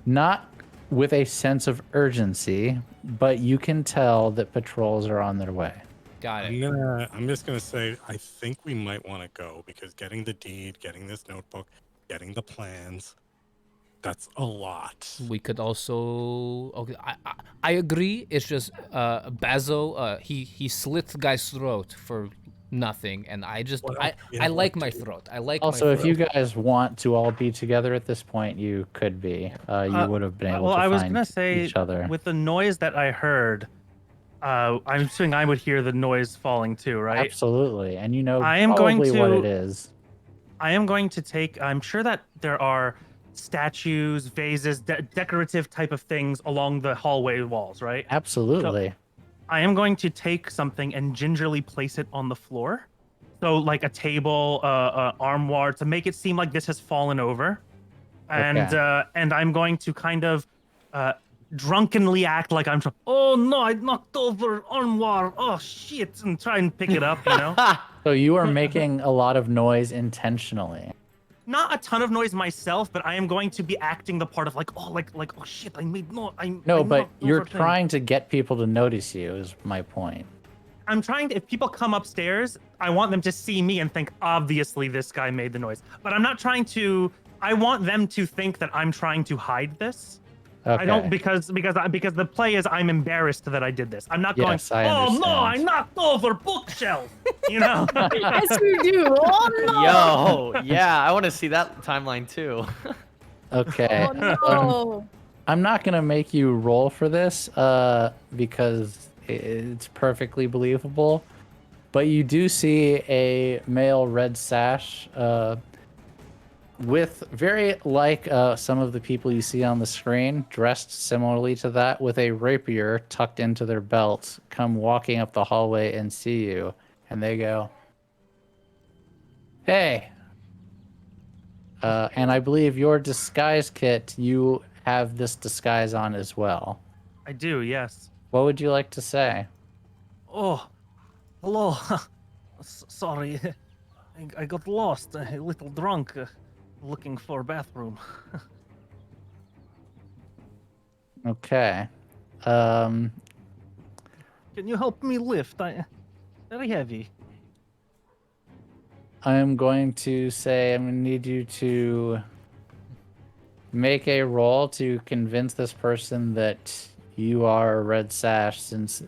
Not with a sense of urgency, but you can tell that patrols are on their way. Got it. I'm just gonna say I think we might want to go because getting the deed, getting this notebook, getting the plans, that's a lot. We could also. Okay, I agree. It's just Bazo. He slit the guy's throat for nothing, and I just What I else? Yeah, I what like else? my throat. I like. Also, my if you throat. guys want to all be together at this point, you could be. You would have been able Well, to I was find gonna say, each other. with the noise that I heard, I'm assuming I would hear the noise falling too, right? Absolutely, and you know I am going probably what to- it is. I am going to take. I'm sure that there are statues, vases, decorative type of things along the hallway walls, right? Absolutely. I am going to take something and gingerly place it on the floor. So like a table, armoire, to make it seem like this has fallen over. And Okay. and I'm going to kind of drunkenly act like oh no, I knocked over armoire. Oh shit, and try and pick it up, you know? So you are making a lot of noise intentionally. Not a ton of noise myself, but I am going to be acting the part of like oh shit, I made no I No, I but knocked you're over thing. trying to get people to notice you. Is my point. I'm trying to, if people come upstairs, I want them to see me and think, obviously this guy made the noise. But I'm not trying to, I want them to think that I'm trying to hide this. I don't Okay. because the play is I'm embarrassed that I did this. I'm not Yes, going. I Oh no! I understand." knocked over bookshelf. You know. Yes, you do. Oh no! Yo, yeah, I want to see that timeline too. Okay. Oh no! I'm not gonna make you roll for this, because it's perfectly believable. But you do see a male red sash, with very like some of the people you see on the screen, dressed similarly to that, with a rapier tucked into their belt, come walking up the hallway and see you, and they go, "Hey." And I believe your disguise kit, you have this disguise on as well. I do. Yes. What would you like to say? Oh, hello. Sorry, I got lost, a little drunk, looking for a bathroom. Okay. Um, Can you help me lift? Very heavy. I'm going to say I'm going to need you to make a roll to convince this person that you are a red sash, since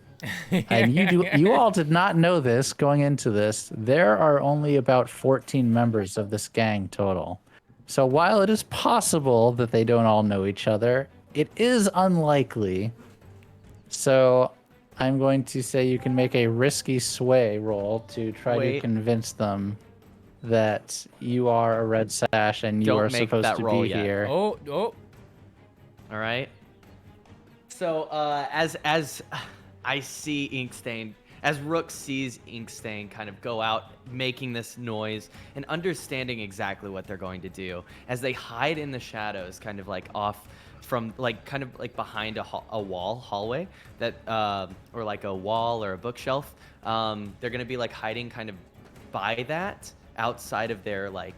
and you all did not know this going into this. There are only about 14 members of this gang total. So while it is possible that they don't all know each other, it is unlikely. So I'm going to say you can make a risky sway roll to try to Wait. convince them that you are a red sash and you Don't are make supposed that to roll be yet. here. Oh, All right. So as I see Inkstain, as Rook sees Inkstain kind of go out making this noise and understanding exactly what they're going to do, as they hide in the shadows, kind of like off from like kind of like behind a wall hallway that or like a wall or a bookshelf. They're gonna be like hiding kind of by that outside of their like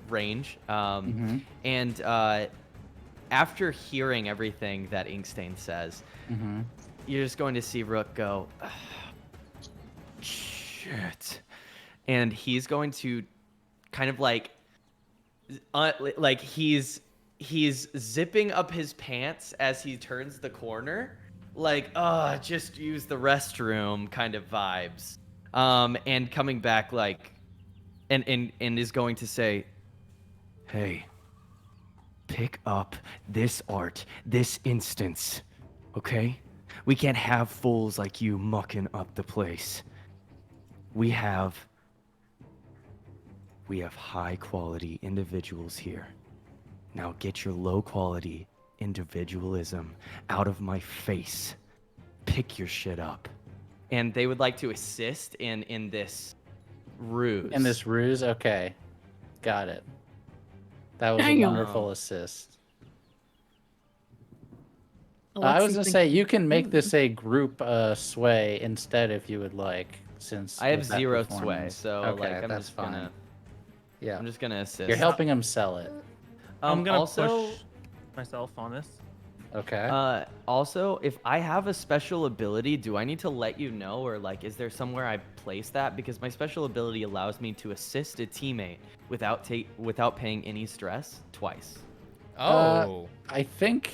range. And after hearing everything that Inkstain says, you're just going to see Rook go, shit. And he's going to kind of like he's zipping up his pants as he turns the corner. Like, just use the restroom kind of vibes. And coming back like, and is going to say, Hey, pick up this art, this instance, okay? We can't have fools like you mucking up the place. We have high quality individuals here. Now get your low quality individualism out of my face. Pick your shit up. and they would like to assist in this ruse. In this ruse? Okay. Got it. That was Dang a 'em. wonderful assist. I Alexi was going to thinks- say, you can make this a group sway instead if you would like, since I have with that 0 sway, performance. so Okay, like I'm that's just fine. gonna Yeah. I'm just gonna assist. You're helping him sell it. I'm gonna also, push myself on this. Okay. also, if I have a special ability, do I need to let you know, or like, is there somewhere I place that? Because my special ability allows me to assist a teammate without paying any stress twice. Oh. I think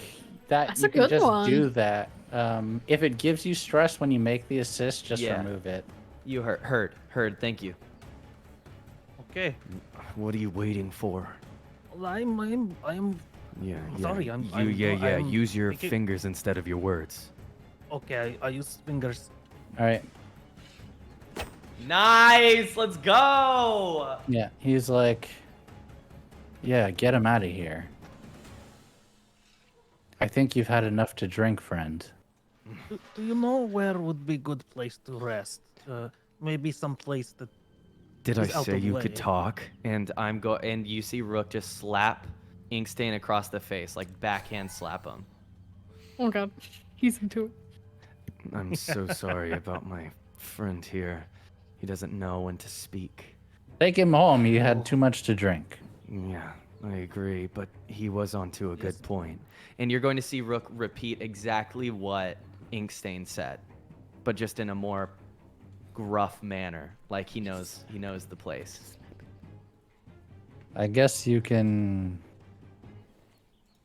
that That's you a can good just one. do that. If it gives you stress when you make the assist, just Yeah. remove it. You heard. Thank you. Okay. What are you waiting for? Well, I'm Yeah, sorry, Use your thinking- fingers instead of your words. okay. I use fingers. All right. Nice. Let's go. Yeah. He's like, yeah, get him out of here. I think you've had enough to drink, friend. Do you know where would be good place to rest? Maybe some place that. Did I He's out say of you way. could talk? And and you see Rook just slap Inkstain across the face, like backhand slap him. Oh god, he's into it. I'm so sorry about my friend here. He doesn't know when to speak. Take him home. You had too much to drink. Yeah, I agree, but he was onto a good point. And you're going to see Rook repeat exactly what Inkstain said, but just in a more gruff manner, like he knows the place. I guess you can.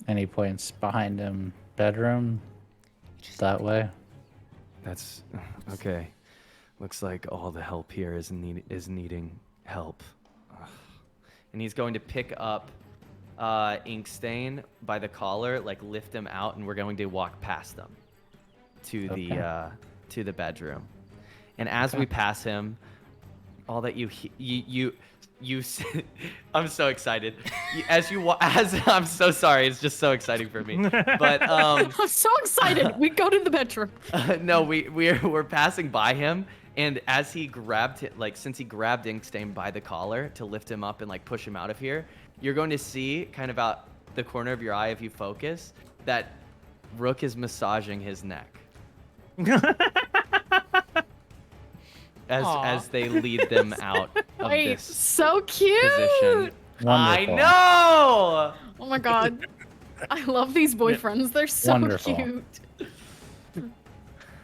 And he points behind him, bedroom. That way. That's okay. Looks like all the help here is needing help. And he's going to pick up Inkstain by the collar, like lift him out, and we're going to walk past them to the bedroom. And as we pass him, all that you I'm so excited. I'm so sorry. It's just so exciting for me. But I'm so excited. We go to the bedroom. no, we're passing by him, and as he grabbed it, like since he grabbed Inkstain by the collar to lift him up and like push him out of here, you're going to see kind of out the corner of your eye if you focus that Rook is massaging his neck. As they lead them out of Wait, this so cute. position. I Wonderful. know. Oh my god. I love these boyfriends. They're so Wonderful. cute.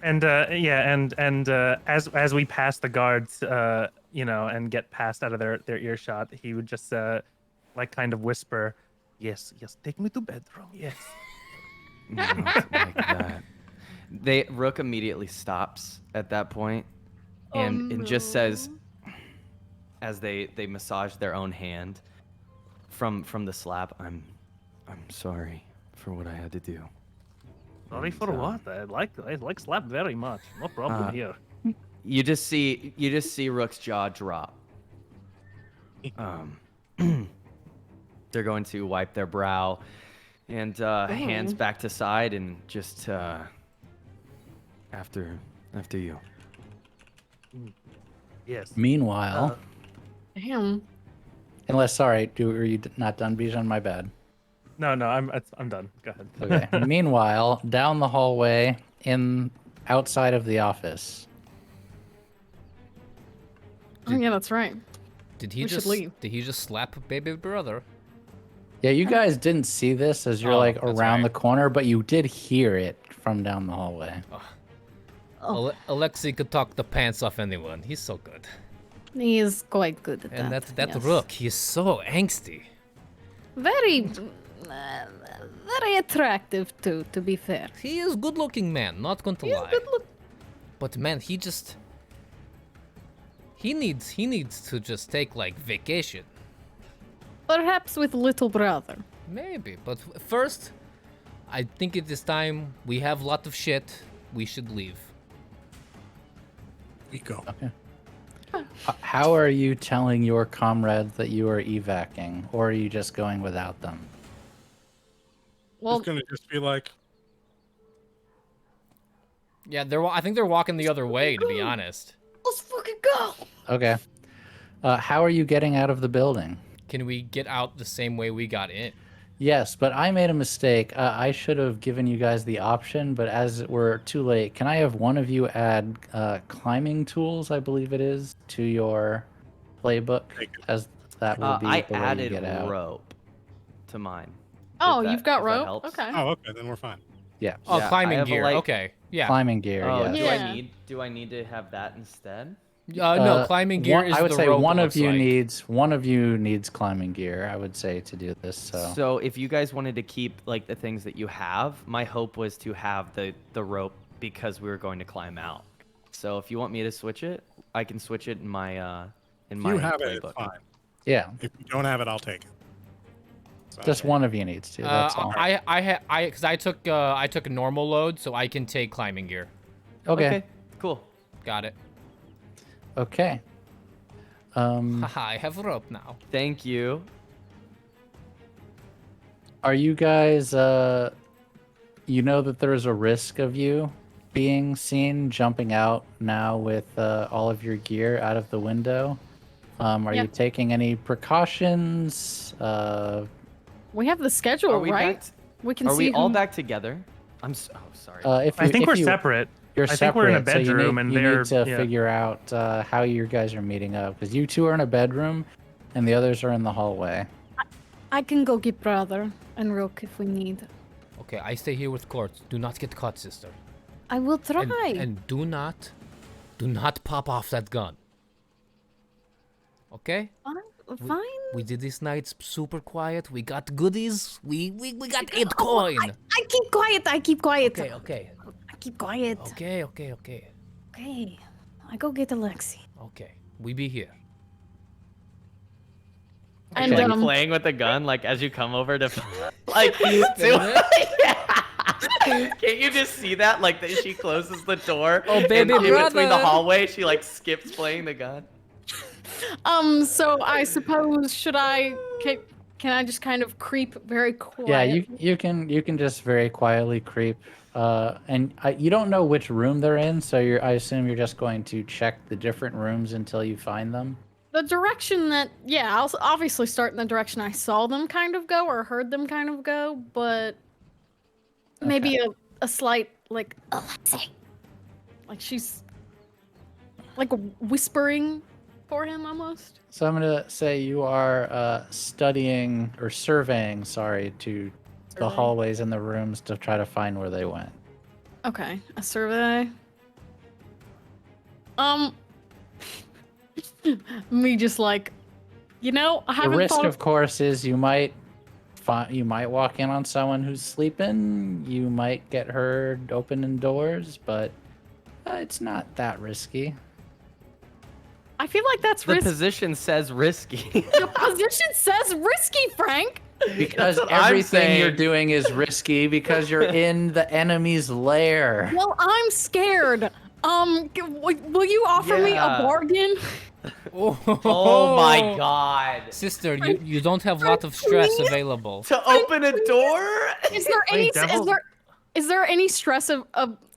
And as we pass the guards, and get past out of their earshot, he would just like kind of whisper, "Yes, take me to bedroom. Yes." Not like that. Rook immediately stops at that point, and just says, as they massage their own hand from the slap, I'm sorry for what I had to do. Sorry for what? I like slap very much. No problem here. you just see Rook's jaw drop. They're going to wipe their brow and hands back to side and just After you. Yes. Meanwhile, Damn. unless are you not done, Bijan? My bad. No, I'm done. Go ahead. Okay. Meanwhile, down the hallway, outside of the office. Oh yeah, that's right. Did he We should just leave. did he just slap baby brother? Yeah, you guys didn't see this as you're Oh, like that's around right. the corner, but you did hear it from down the hallway. Alexei could talk the pants off anyone. He's so good. He is quite good at And that. that yes. Rook, he's so angsty. Very attractive too, to be fair. He is good looking man, not going to He's lie. good look. But man, he needs to just take like vacation. Perhaps with little brother. Maybe, but first, I think it is time. We have a lot of shit. We should leave. We go. Okay. How are you telling your comrades that you are evacing, or are you just going without them? Well, It's gonna just be like, Yeah, I think they're walking the other way, to be honest. let's fucking go. Okay. How are you getting out of the building? Can we get out the same way we got in? Yes, but I made a mistake. I should have given you guys the option, but as we're too late, can I have one of you add climbing tools, I believe it is, to your playbook, as that will be I the way you added get out. rope to mine. Oh, If that- you've got if that rope. helps. Okay. oh, okay, then we're fine. Yeah, Oh, Yeah, I climbing have a gear. light- Okay, yeah. climbing gear. Oh, Yes. Yeah. do I need to have that instead? No, climbing gear is I would the say rope, one it of looks you like. needs climbing gear. I would say to do this. So if you guys wanted to keep like the things that you have, my hope was to have the rope because we were going to climb out. So if you want me to switch it, I can switch it in my If you have it, playbook. it's fine. Yeah, If you don't have it, I'll take it. So, just one of you needs to. That's all. Because I took a normal load, so I can take climbing gear. Okay. Cool. Got it. Okay. Haha, I have rope now. Thank you. Are you guys, you know that there's a risk of you being seen jumping out now with all of your gear out of the window? Are you Yep. taking any precautions? We have the schedule, Are we right? back? We can Are see we all who- back together? Oh, sorry. If I you, think if we're you, separate. You're I separate, think we're in a so you bedroom need, and you they're need to yeah. figure out how you guys are meeting up, because you two are in a bedroom, and the others are in the hallway. I can go get brother and Rook if we need. Okay, I stay here with Court. Do not get caught, sister. I will try. And do not pop off that gun. Okay? Fine. We did this night super quiet. We got goodies. We got 8 coin. I keep quiet. I keep quiet. Okay. I keep quiet. Okay. Okay. I go get Alexi. Okay. We be here. And Like playing with the gun, like as you come over to, like, can't you just see that? Like that she closes the door. Oh, baby and in between the brother. hallway, she like skips playing the gun. So I suppose can I just kind of creep very quiet? Yeah, you can just very quietly creep. And you don't know which room they're in, so I assume you're just going to check the different rooms until you find them. The direction that I'll obviously start in the direction I saw them kind of go or heard them kind of go, but maybe a slight like Alexi. Like she's like whispering for him almost. So I'm gonna say you are surveying to the hallways and the rooms to try to find where they went. Okay, a survey. Me just like, I The haven't risk, thought of course, is you might walk in on someone who's sleeping. You might get heard opening doors, but it's not that risky. I feel like that's The risky. position says risky. The position says risky, Frank. Because That's what I'm everything you're saying. doing is risky because you're in the enemy's lair. Well, I'm scared. Will you offer me a Yeah. bargain? Oh my god. Sister, you don't have a lot of stress available. To open a door? Is there any devil. is there any stress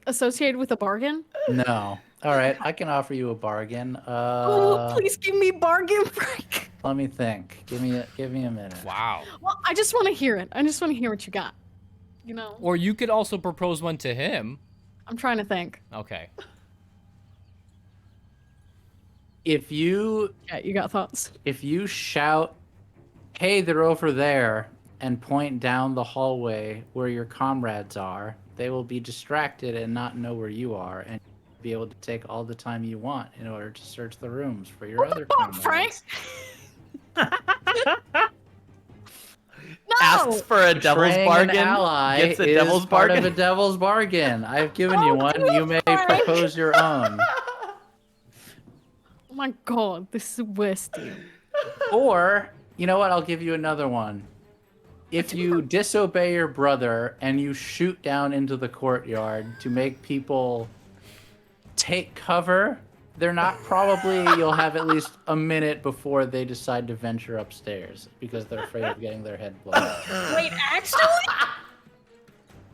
associated with a bargain? No. All right, I can offer you a bargain. Oh, please give me bargain, Frank. Let me think. Give me a minute. Wow. Well, I just want to hear it. I just want to hear what you got. Or you could also propose one to him. I'm trying to think. Okay. If you Yeah, you got thoughts? shout, "Hey, they're over there," and point down the hallway where your comrades are, they will be distracted and not know where you are, and be able to take all the time you want in order to search the rooms for your other Fuck, comrades. Frank. No. Asks for a devil's Betraying bargain. An ally Gets a is devil's part bargain. of a devil's bargain. I've given you Oh, one. give me You may Frank. propose your own. Oh my god, this is the worst deal. Or, you know what? I'll give you another one. If you disobey your brother and you shoot down into the courtyard to make people take cover, they're not probably, you'll have at least a minute before they decide to venture upstairs because they're afraid of getting their head blown off. Wait, actually?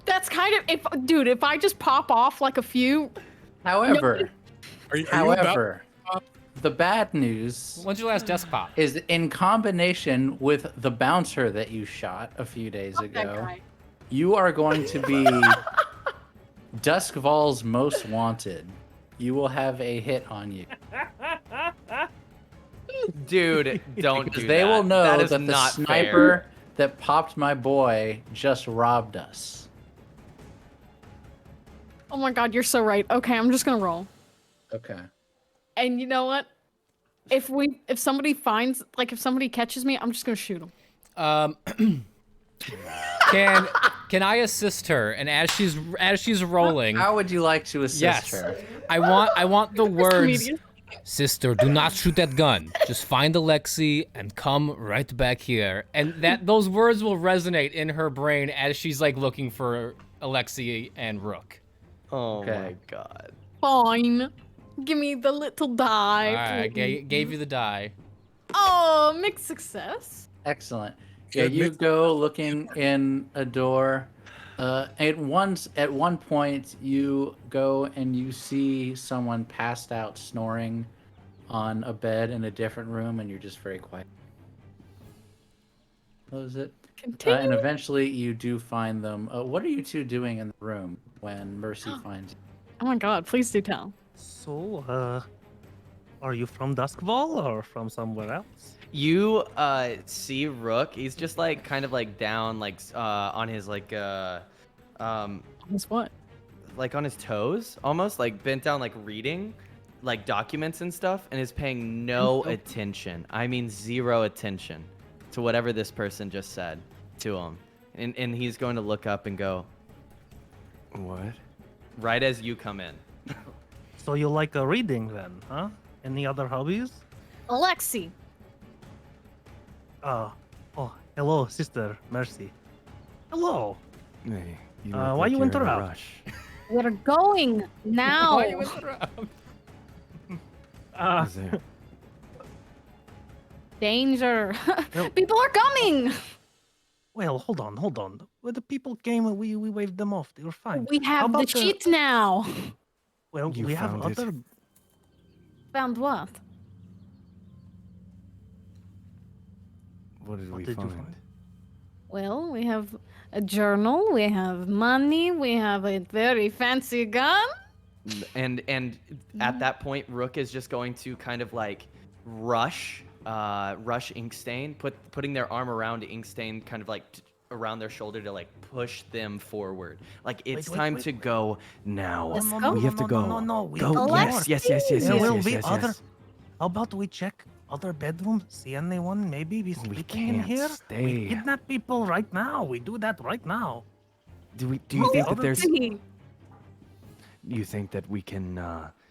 That's kind of if I just pop off like a few. However, Are you about- the bad news When's your last desk pop? is in combination with the bouncer that you shot a few days Fuck that ago, guy. you are going to be Doskvol's most wanted. You will have a hit on you. Dude, don't do Because that. they will know that, that is the not sniper fair. that popped my boy just robbed us. Oh my god, you're so right. Okay, I'm just gonna roll. Okay. And you know what? If somebody catches me, I'm just gonna shoot him. Can I assist her? And as she's rolling, How would you like to assist yes, her? I want the words. Comedian. Sister, do not shoot that gun. Just find Alexi and come right back here. And those words will resonate in her brain as she's like looking for Alexi and Rook. Oh Okay. my god. Fine. Give me the little die. All right, gave you the die. Oh, mixed success. Excellent. Yeah, Good you mix. go looking in a door. At one point, you go and you see someone passed out snoring on a bed in a different room, and you're just very quiet. Close it. Continue. And eventually, you do find them. What are you two doing in the room when Mercy finds you? Oh my god, please do tell. So, are you from Doskvol or from somewhere else? You see Rook. He's just like kind of like down, like on his like Guess what? like on his toes, almost like bent down, like reading. like documents and stuff and is paying no attention. I mean 0 attention to whatever this person just said to him. And he's going to look up and go, What? right as you come in. So you like a reading then, huh? Any other hobbies? Alexi. Oh, hello, sister Mercy. Hello. Hey, you Why look like you you're in a interrupt? rush. We're going now. Why you interrupt? Is there? Danger. No. People are coming. Well, hold on. When the people came, we waved them off. They were fine. We How have the about shit now. Well, You we have found it. other. Found what? What did What we did you find? find? Well, we have a journal, we have money, we have a very fancy gun. And at that point, Rook is just going to kind of like rush Inkstain, putting their arm around Inkstain, kind of like around their shoulder to like push them forward. Like it's time to go now. Let's go. We have to go. No. We Go. have Yes. more. Yes. There will Yes. be Yes. other. Yes. How about we check other bedrooms? See anyone maybe be We sleeping in can't here? stay. We kidnap people right now. We do that right now. Do you think that other there's? Hey, You think that we can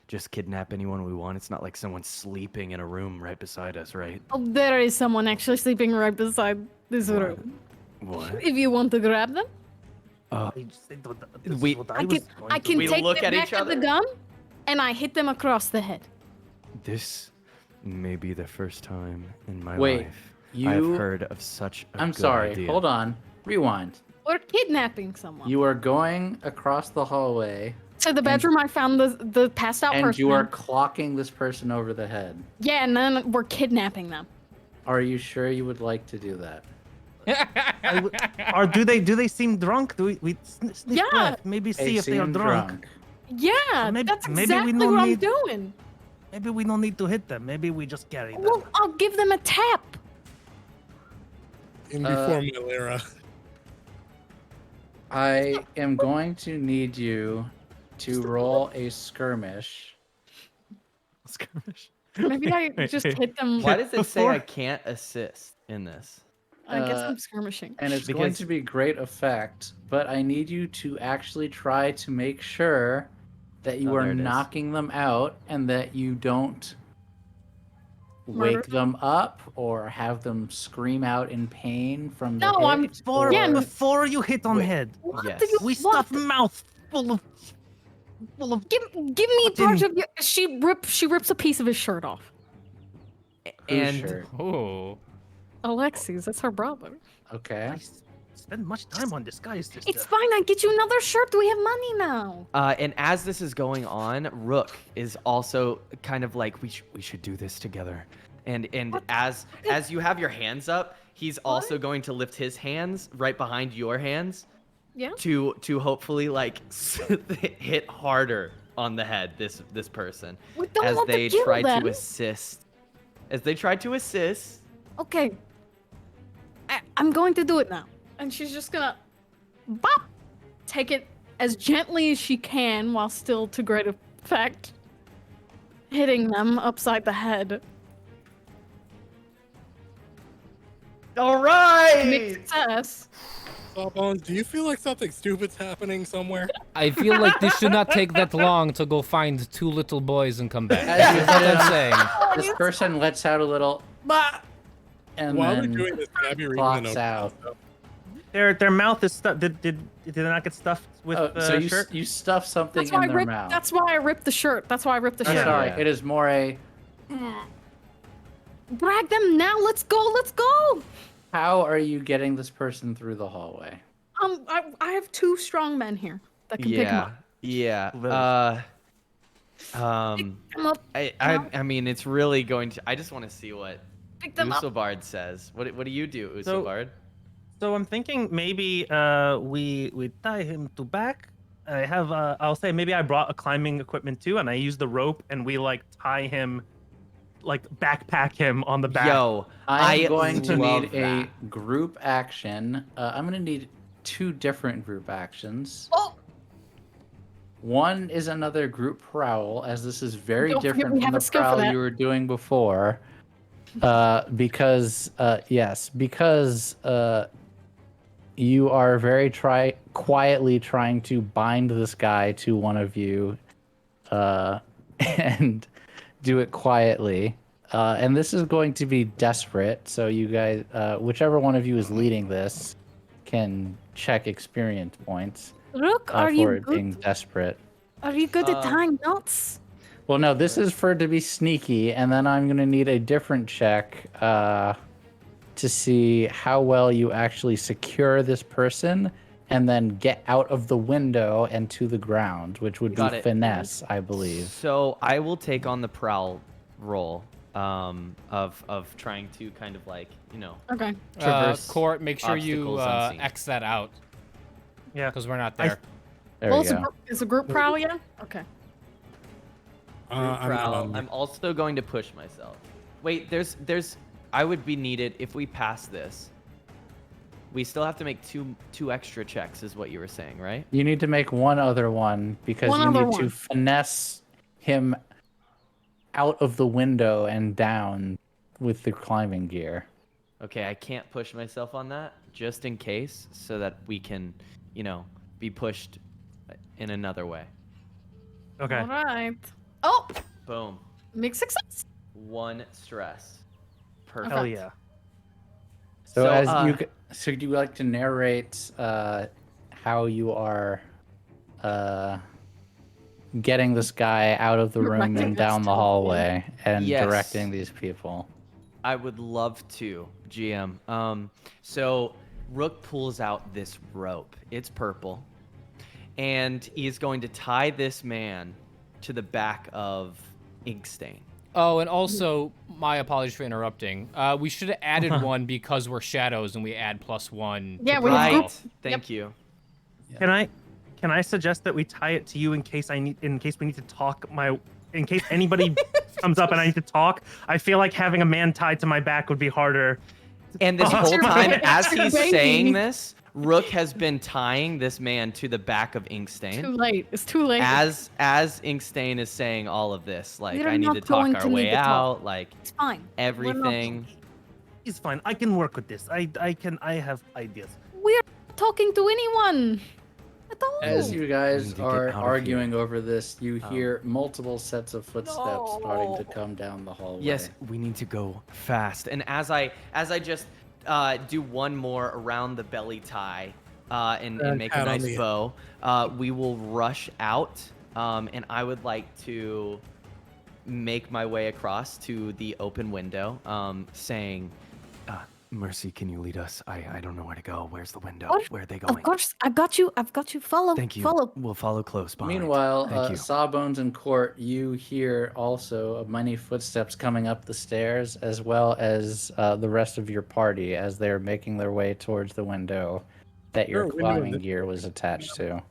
just kidnap anyone we want? It's not like someone's sleeping in a room right beside us, right? oh, there is someone actually sleeping right beside this What? room. What? If you want to grab them, I just think that this is We- what I was can, going I to can We do. take look them at back each at the other. gun, and I hit them across the head. This may be the first time in my Wait, life I have you- heard of such a I'm good sorry. idea. Hold on. Rewind. Or kidnapping someone. You are going across the hallway, to the bedroom, I found the passed out and person. you are clocking this person over the head. Yeah, and then we're kidnapping them. Are you sure you would like to do that? Or do they seem drunk? Do we sniff Yeah. breath? Maybe see if they are seem drunk. Yeah, maybe- that's maybe we exactly don't what I'm need- doing. Maybe we don't need to hit them. Maybe we just carry them. Well, I'll give them a tap. In before Malera. I am going to need you to roll a skirmish. Skirmish. Maybe I just hit them. Why does it say Before- I can't assist in this? I guess Uh, I'm skirmishing. And it's going Because- to be great effect, but I need you to actually try to make sure that you Oh, are there it is. knocking them out and that you don't Murder wake them up or have them scream out in pain from the No, I'm- hit, Before, Yeah, or- before you hit on Wait. head, What Yes. do you we want? stuff mouth full of. Give me What's part in- of your. She rips a piece of his shirt off. Whose And shirt? Oh. Alexi's, that's her brother. Okay. I spend much time on disguise, sister. It's fine. I get you another shirt. We have money now. and as this is going on, Rook is also kind of like We should do this together. and What? as you have your hands up, he's also going to lift his hands right behind your hands Yeah. to hopefully like hit harder on the head this person We don't as want they to kill try them. to assist. As they try to assist. Okay. I'm going to do it now. And she's just gonna bop, take it as gently as she can while still to great effect, hitting them upside the head. All right. Mixed success. Sawbones, do you feel like something stupid's happening somewhere? I feel like this should not take that long to go find 2 little boys and come back. As That's you what hit I'm him, saying. This person lets out a little bah, and While we're then doing this, can I be reading the clocks notes? out. Their mouth is stuffed. Did they not get stuffed with Oh, so you shirt? you stuff something That's why I in their ripped. mouth. That's why I ripped the shirt. That's why I ripped the I'm shirt. sorry. Yeah. It is more a. Drag them now. Let's go. Let's go. How are you getting this person through the hallway? I have 2 strong men here that can pick them up. Yeah. Very- Pick them up. I mean, it's really going to. I just want to see what Pick them up. Usulbard says. What do you do, So- Usulbard? So I'm thinking maybe we tie him to back. I have I'll say maybe I brought a climbing equipment too, and I use the rope and we like tie him, like backpack him on the back. Yo, I'm I going to love need that. a group action. I'm going to need 2 different group actions. Oh, One is another group prowl, as this is very Don't forget different we from have the a skill for prowl that. you were doing before. Because you are very quietly trying to bind this guy to one of you, and do it quietly. And this is going to be desperate. So you guys, whichever one of you is leading this, can check experience points Rook, are for you it being good? desperate. Are you good at tying knots? Well, no, this is for it to be sneaky, and then I'm going to need a different check to see how well you actually secure this person and then get out of the window and to the ground, which would Got be it. finesse, I believe. So I will take on the prowl role of trying to kind of like, Okay. traverse Court, make sure you obstacles unseen. X that out Yeah. because we're not there. There Well, we go. it's a group prowl, yeah? Okay. I'm not prowl. on I'm also going to push myself. Wait, there's I would be needed if we pass this. We still have to make two extra checks, is what you were saying, right? You need to make one other one because One you other need to one. finesse him out of the window and down with the climbing gear. Okay, I can't push myself on that just in case, so that we can, be pushed in another way. Okay. All right. Oh, Boom. mixed success. 1 stress. Perfect. Hell yeah. So, as uh, so do you like to narrate how you are getting this guy out of the room Directing and us down the to- hallway and Yes. directing these people? I would love to, GM. So Rook pulls out this rope. It's purple. And he is going to tie this man to the back of Inkstain. Oh, and also, my apologies for interrupting. We should have added one because we're shadows and we add +1. Yeah, to we prowl. have Right. Thank you. Can I suggest that we tie it to you in case we need to talk in case anybody comes up and I need to talk? I feel like having a man tied to my back would be harder. And this Oh, whole your time, baby. as It's your he's baby. saying this, Rook has been tying this man to the back of Too Inkstain. late. It's too late. As Inkstain is saying all of this, like, We're I need not to talk going our to need way to talk. out, like It's fine. We're not- everything. It's fine. I can work with this. I have ideas. We're not talking to anyone at all. As you guys need to get are out of arguing over this, you hear multiple sets of footsteps starting to No. come down the hallway. Yes, we need to go fast. And as I just do one more around the belly tie and make a Pat on nice the- bow, we will rush out. And I would like to make my way across to the open window, saying, Mercy, can you lead us? I don't know where to go. Where's the window? What? Where are they going? Of course, I've got you. Follow. Thank you. Follow. We'll follow close behind. Meanwhile, Thank you. Sawbones and Court, you hear also many footsteps coming up the stairs, as well as the rest of your party as they're making their way towards the window that your Sure, window in climbing this- gear was attached to.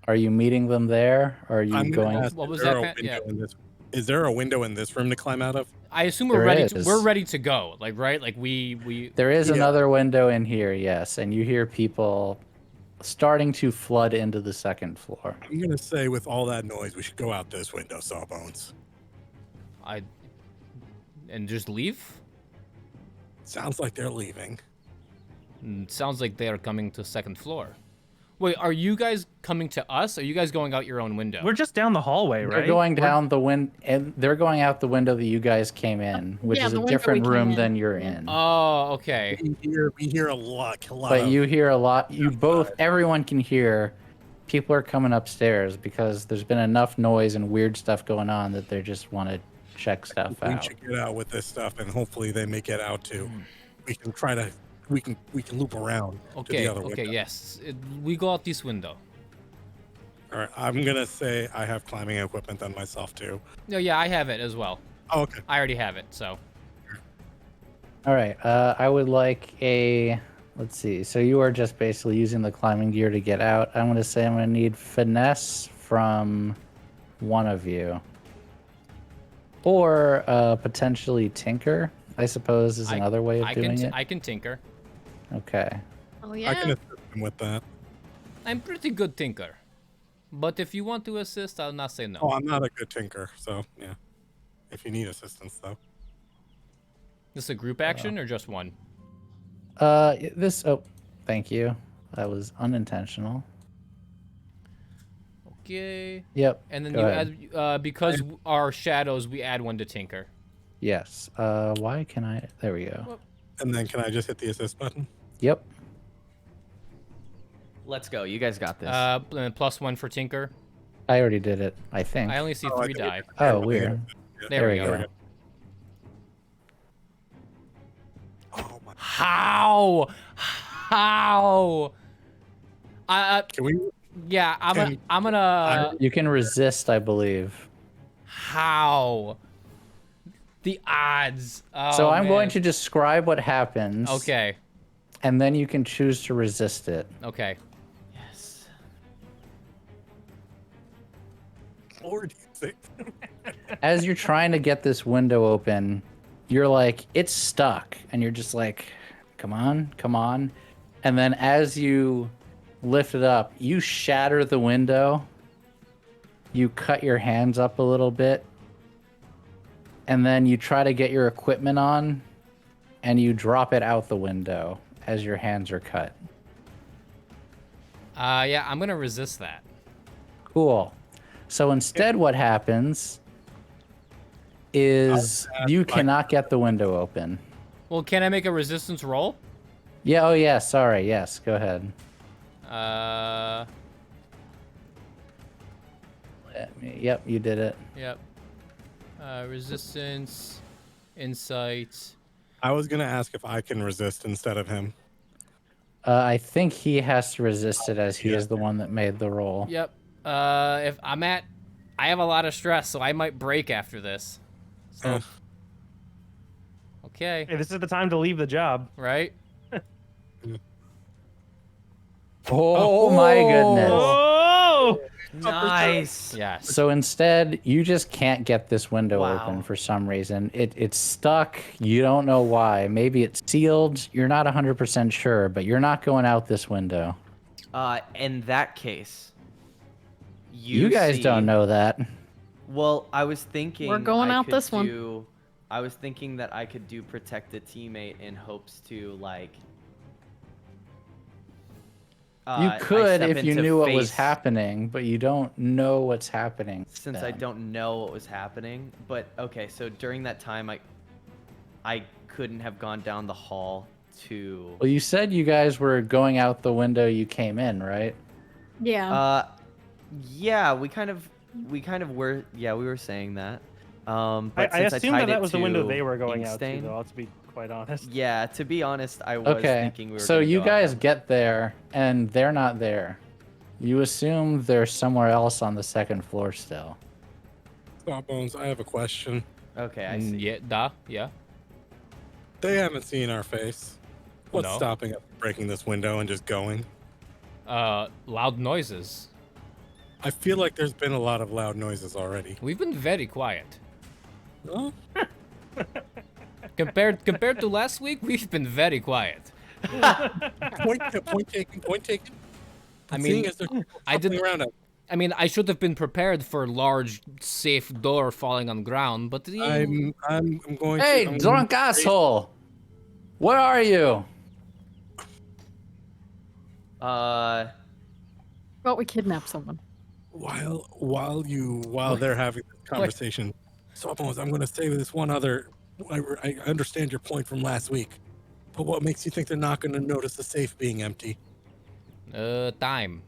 Are you meeting them there, or are you I'm gonna going? ask, What was is there that, a Pat? Yeah. window in this- Is there a window in this room to climb out of? I assume we're There ready. is. We're ready to go. Like, right? Like we. There is Yeah. another window in here, yes, and you hear people starting to flood into the second floor. I'm gonna say, with all that noise, we should go out this window, Sawbones. And just leave. Sounds like they're leaving. Sounds like they are coming to second floor. Wait, are you guys coming to us? Or are you guys going out your own window? We're just down the hallway, right? They're going down the and they're going out the window that you guys came in, which yeah, is the a window we different came room in. than you're Yeah. in. Oh, okay. We hear a lot. But you hear a lot. You both, everyone can hear. People are coming upstairs because there's been enough noise and weird stuff going on that they just want to check stuff we out. should get out with this stuff, and hopefully they make it out too. We can try to. We can loop around to Okay. the other Okay. window. Yes. We go out this window. All right. I'm gonna say I have climbing equipment on myself too. No, yeah, I have it as well. Oh, okay. I already have it. So. All right. I would like a. Let's see. So you are just basically using the climbing gear to get out. I'm going to say I'm going to need finesse from one of you, or potentially tinker. I suppose is another way of doing it. I can tinker. Okay. Oh I yeah. can assist them with that. I'm pretty good tinker. But if you want to assist, I'll not say no. Oh, I'm not a good tinker, so yeah. If you need assistance, though. This a group action or just one? This. Oh, thank you. That was unintentional. Okay. Yep. And then go you ahead. add because our shadows, we add one to tinker. Yes. Why can I? There we go. And then can I just hit the assist button? Yep. Let's go. You guys got this. And +1 for tinker. I already did it. I think. I only see Oh, I 3 think die. Oh, weird. There we go. Oh my. How? Can we? Yeah, I'm gonna. You can resist, I believe. How? The odds. Oh, So I'm going man. to describe what happens. Okay. And then you can choose to resist it. Okay. Yes. 46. As you're trying to get this window open, you're like, it's stuck. And you're just like, come on, come on. And then as you lift it up, you shatter the window. You cut your hands up a little bit. And then you try to get your equipment on. And you drop it out the window as your hands are cut. Yeah, I'm gonna resist that. Cool. So instead what happens is you cannot get the window open. Well, can I make a resistance roll? Yeah, oh yeah, sorry. Yes, go ahead. Yep, you did it. Yep. Resistance, insight. I was gonna ask if I can resist instead of him. I think he has to resist it as he is the one that made the roll. Yep. If I have a lot of stress, so I might break after this. So. Okay. Hey, this is the time to leave the job. Right? Oh my goodness. Oh! Nice. Yes. So instead, you just can't get this window Wow. open for some reason. It's stuck. You don't know why. Maybe it's sealed. You're not 100% sure, but you're not going out this window. In that case, You guys see- don't know that. Well, I was thinking We're going I out could this one. do- I was thinking that I could do protect a teammate in hopes to like. You I could step if you into knew what was face- happening, but you don't know what's happening. Since I then. don't know what was happening, but okay, so during that time, I couldn't have gone down the hall to. Well, you said you guys were going out the window you came in, right? Yeah. Yeah, we kind of were. Yeah, we were saying that. But I since assumed tied that it was the window to they were going out to, Inkstein- though, to be quite honest. Yeah, to be honest, I was Okay. thinking we were. So gonna you go out guys that- get there, and they're not there. You assume they're somewhere else on the second floor still. Sawbones, I have a question. Okay, I see. Yeah. They haven't seen our face. What's No. stopping us from breaking this window and just going? Loud noises. I feel like there's been a lot of loud noises already. We've been very quiet. Huh? Compared to last week, we've been very quiet. Point taken. I I'm mean, seeing as they're I didn't- around us. I mean, I should have been prepared for a large, safe door falling on ground, but I'm going Hey, to. drunk asshole! Where are you? But we kidnapped someone. While they're having this conversation, Sawbones, I'm going to say this one other. I understand your point from last week, but what makes you think they're not going to notice the safe being empty? Time.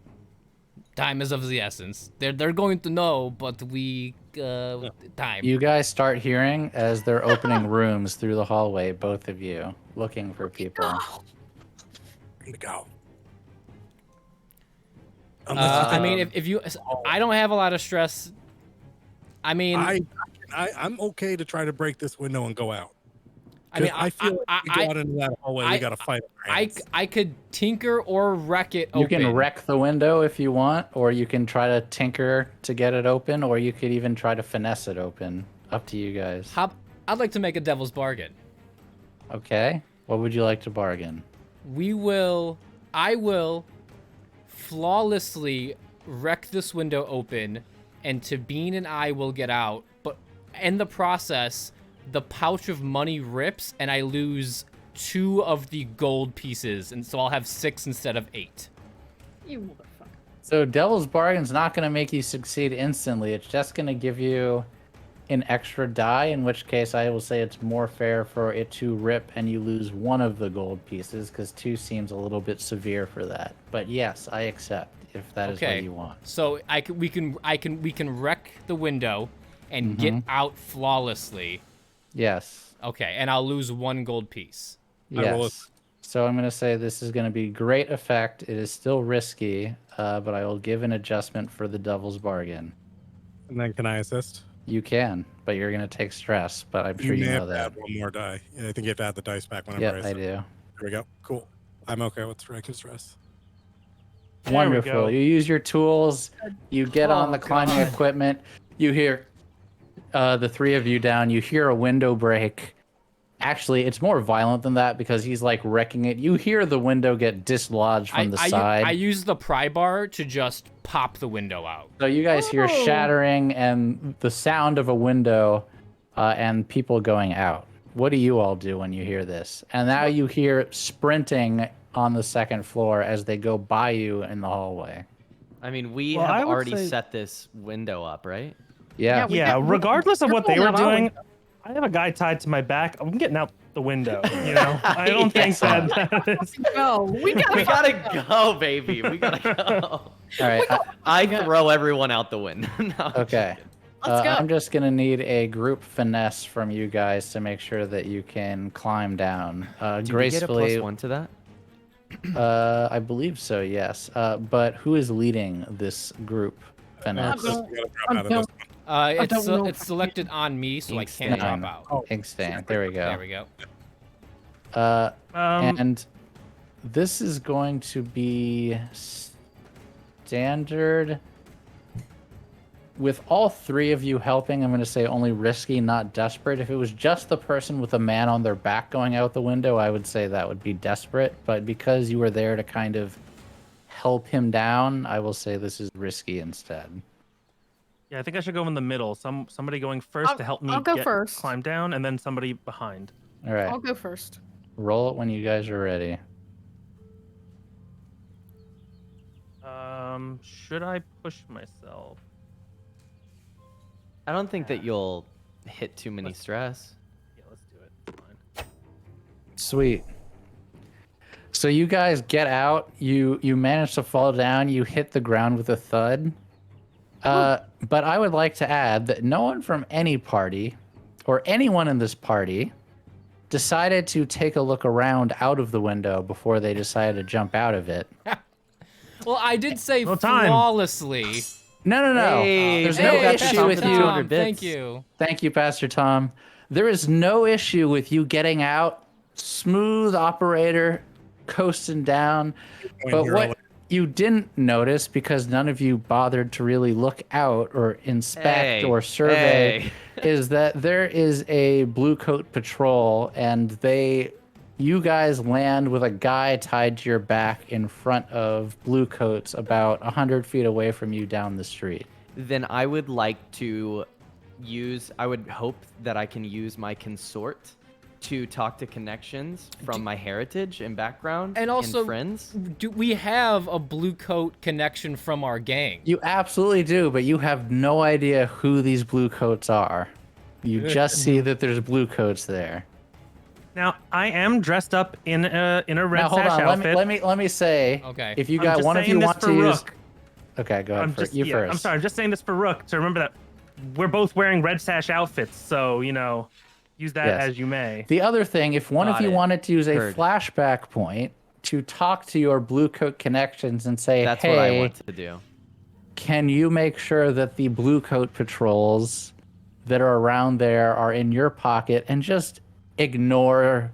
Time is of the essence. They're going to know, but we time. You guys start hearing as they're opening rooms through the hallway, both of you, looking for people. Here to go. I mean, if you, I don't have a lot of stress. I mean, I'm okay to try to break this window and go out. I mean, I feel like we go out into that hallway, we gotta fight. I could tinker or wreck it open. You can wreck the window if you want, or you can try to tinker to get it open, or you could even try to finesse it open. Up to you guys. I'd like to make a devil's bargain. Okay. What would you like to bargain? I will flawlessly wreck this window open, and Tabine and I will get out. But in the process, the pouch of money rips, and I lose 2 of the gold pieces, and so I'll have 6 instead of 8. You motherfucker. So Devil's Bargain's not going to make you succeed instantly. It's just going to give you an extra die, in which case I will say it's more fair for it to rip and you lose 1 of the gold pieces, because 2 seems a little bit severe for that. But yes, I accept if that is what you want. So we can wreck the window and get out flawlessly. Yes. Okay, and I'll lose 1 gold piece. Yes. So I'm going to say this is going to be great effect. It is still risky, but I will give an adjustment for the Devil's Bargain. And then can I assist? You can, but you're going to take stress, but I'm sure you may know have to that. add 1 more die. I think you have to add the dice back whenever Yep, I I assist. do. There we go. Cool. I'm okay with striking stress. There we Wonderful. go. You use your tools. You get on the climbing equipment. You hear the 3 of you down. You hear a window break. Actually, it's more violent than that because he's like wrecking it. You hear the window get dislodged from the side. I use the pry bar to just pop the window out. So you guys hear shattering and the sound of a window and people going out. What do you all do when you hear this? And now you hear sprinting on the 2nd floor as they go by you in the hallway. I mean, we Well, I have would already say- set this window up, right? Yeah. we Yeah, got- regardless of what they were Careful now, doing, I have a guy tied to my back. I'm getting out the window. You know, I don't think Yeah. that is. Go. We gotta, We gotta go, baby. We gotta go. All right. I throw everyone out the window. No, Okay. Let's go. I'm just going to need a group finesse from you guys to make sure that you can climb down Do we get a gracefully. +1 to that? I believe so, yes. But who is leading this group finesse? don't- You gotta drop out of this one. It's don't know. it's selected on me, so I can't Inkstand. drop out. Inkstand. There we go. There we go. And this is going to be standard. With all 3 of you helping, I'm going to say only risky, not desperate. If it was just the person with a man on their back going out the window, I would say that would be desperate. But because you were there to kind of help him down, I will say this is risky instead. Yeah, I think I should go in the middle. Somebody going 1st to help me I'll go get, first. climb down, and then somebody behind. All right. I'll go first. Roll it when you guys are ready. Should I push myself? I don't think that you'll hit too many stress. Yeah, let's do it. Fine. Sweet. So you guys get out. You manage to fall down. You hit the ground with a thud. But I would like to add that no one from any party, or anyone in this party, decided to take a look around out of the window before they decided to jump out of it. Well, I did say No time. flawlessly. No. Hey, There's hey, no that's issue something with to you. 200 bits. Thank you. Thank you, Pastor Tom. There is no issue with you getting out. Smooth operator, coasting down. But Here, what you didn't notice, because none of you bothered to really look out or inspect Hey, or survey, hey. is that there is a blue coat patrol, and you guys land with a guy tied to your back in front of blue coats about 100 feet away from you down the street. Then I would like to I would hope that I can use my consort to talk to connections from my heritage and background And also, friends. do we have a blue coat connection from our gang? You absolutely do, but you have no idea who these blue coats are. You just see that there's blue coats there. Now I am dressed up in a red Now hold sash on, outfit. let me say. Okay. If you I'm got just one of saying you this want for to use. Rook. Okay, go ahead. I'm just you yeah, first. I'm sorry. I'm just saying this for Rook to remember that we're both wearing red sash outfits. So use that Yes. as you may. The other thing, if one of Got you it. wanted to use a Heard. flashback point to talk to your blue coat connections and say, That's hey, what I want to do. can you make sure that the blue coat patrols that are around there are in your pocket, and just ignore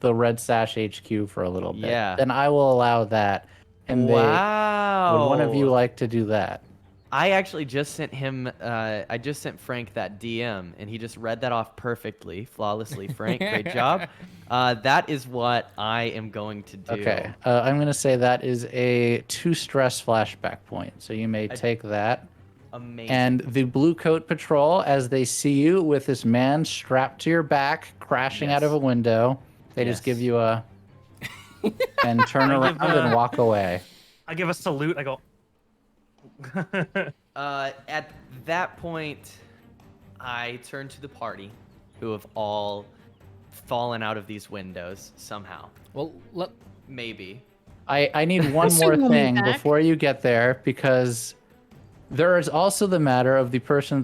the Red Sash HQ for a little bit? Yeah. Then I will allow that. And Wow. would one of you like to do that? I actually just sent him. I just sent Frank that DM, and he just read that off perfectly, flawlessly. Frank, great job. That is what I am going to do. Okay. I'm going to say that is a 2 stress flashback point. So you may take that. Amazing. And the Blue Coat Patrol, as they see you with this man strapped to your back, crashing out of a window, they just give you a... and turn around and walk away. I give a salute. I go. At that point, I turn to the party, who have all fallen out of these windows somehow. Well, Maybe. I need one more Assume we'll be thing back. before you get there, because there is also the matter of the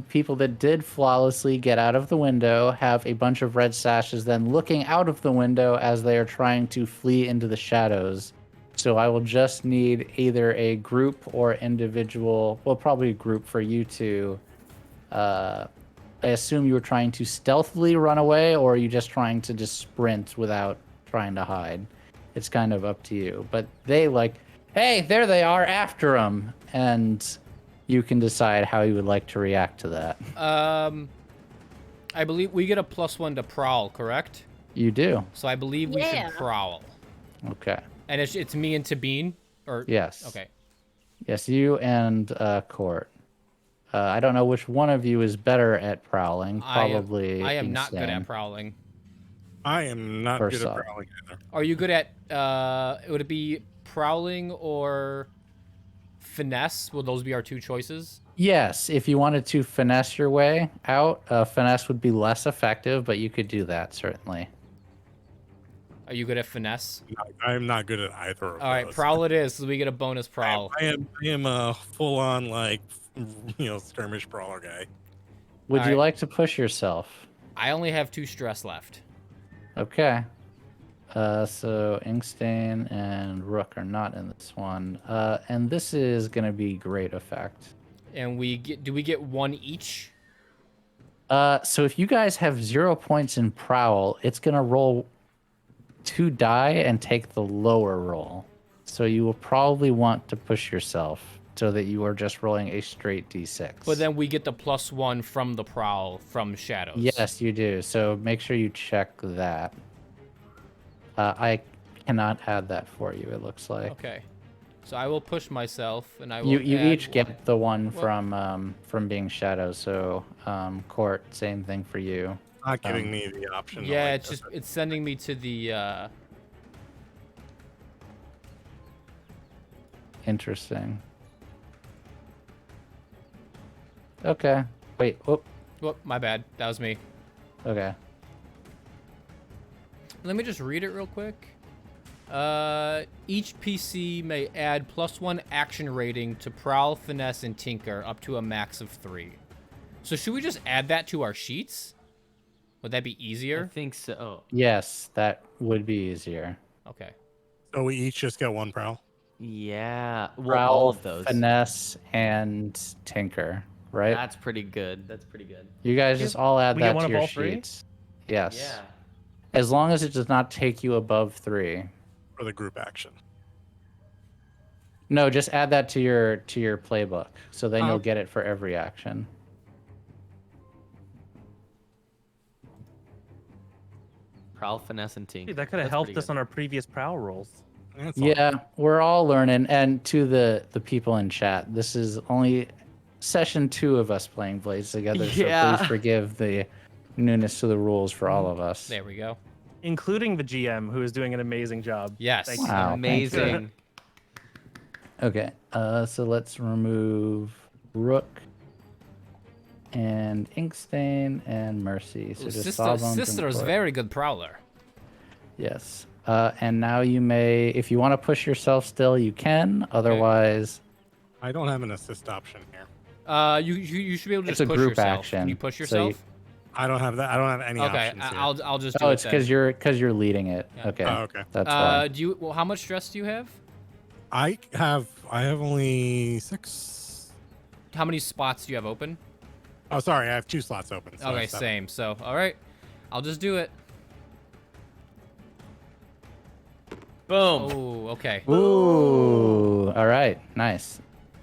people that did flawlessly get out of the window have a bunch of red sashes then looking out of the window as they are trying to flee into the shadows. So I will just need either a group or individual, well, probably a group for you two. I assume you were trying to stealthily run away, or are you just trying to just sprint without trying to hide? It's kind of up to you. But they hey, there they are, after them. And you can decide how you would like to react to that. I believe we get a +1 to prowl, correct? You do. So I believe we Yeah. should prowl. Okay. And it's me and Tabine? Or Yes. Okay. Yes, you and Court. I don't know which one of you is better at prowling. Probably. I am not good Insane. at prowling. I am not First good at off. prowling either. Are you good at would it be prowling or finesse? Will those be our two choices? Yes, if you wanted to finesse your way out, finesse would be less effective, but you could do that, certainly. Are you good at finesse? I am not good at either of All right, those. prowl it is, so we get a bonus prowl. I am a full-on, skirmish brawler guy. Would All you right. like to push yourself? I only have 2 stress left. Okay. So Inkstain and Rook are not in this one. And this is going to be great effect. And do we get 1 each? So if you guys have 0 points in Prowl, it's going to roll 2 die and take the lower roll. So you will probably want to push yourself so that you are just rolling a straight d6. But then we get the +1 from the prowl from shadows. Yes, you do. So make sure you check that. I cannot add that for you, it looks like. Okay. So I will push myself, and I will. You add each get the one Well- from being shadows. So Court, same thing for you. Not giving me the option. to, Yeah, it's sending me to the. Interesting. Okay. Wait. Whoop. Whoop, my bad. That was me. Okay. Let me just read it real quick. Each PC may add +1 action rating to prowl, finesse, and tinker up to a max of 3. So should we just add that to our sheets? Would that be I easier? think so. Yes, that would be easier. Okay. So we each just get 1 prowl. Yeah. Well, Prowl, all of those. finesse, and tinker, right? That's pretty good. That's pretty good. You guys just all add we get that one to of your all 3? sheets. Yes. Yeah. As long as it does not take you above 3. For the group action. No, just add that to your playbook. So then Oh. you'll get it for every action. Prowl, finesse, and tink. Dude, that could have That's helped pretty us good. on our previous prowl rolls. That's all. Yeah, we're all learning. And to the people in chat, this is only session 2 of us playing Blades together. So Yeah. please forgive the newness to the rules for all of us. There we go. Including the GM, who is doing an amazing job. Yes. Thank you. Wow, thank you. Amazing. Okay, so let's remove Rook and Inkstain and Mercy. So just Sawbones and Sister is Court. very good prowler. Yes. And now you may, if you want to push yourself still, you can. Otherwise, I don't have an assist option here. You should be able to It's just a push group yourself. action, Can you push so yourself? I don't have that. I don't have any Okay, options here. I'll just do oh, it it's then. because you're leading it. Yeah. Okay. Oh, okay. That's fine. Well, how much stress do you have? I have only 6. How many spots do you have open? Oh, sorry. I have 2 slots open. So Okay, that's 7. same. So, all right, I'll just do it. Boom. Oh, okay. Ooh. All right. Nice.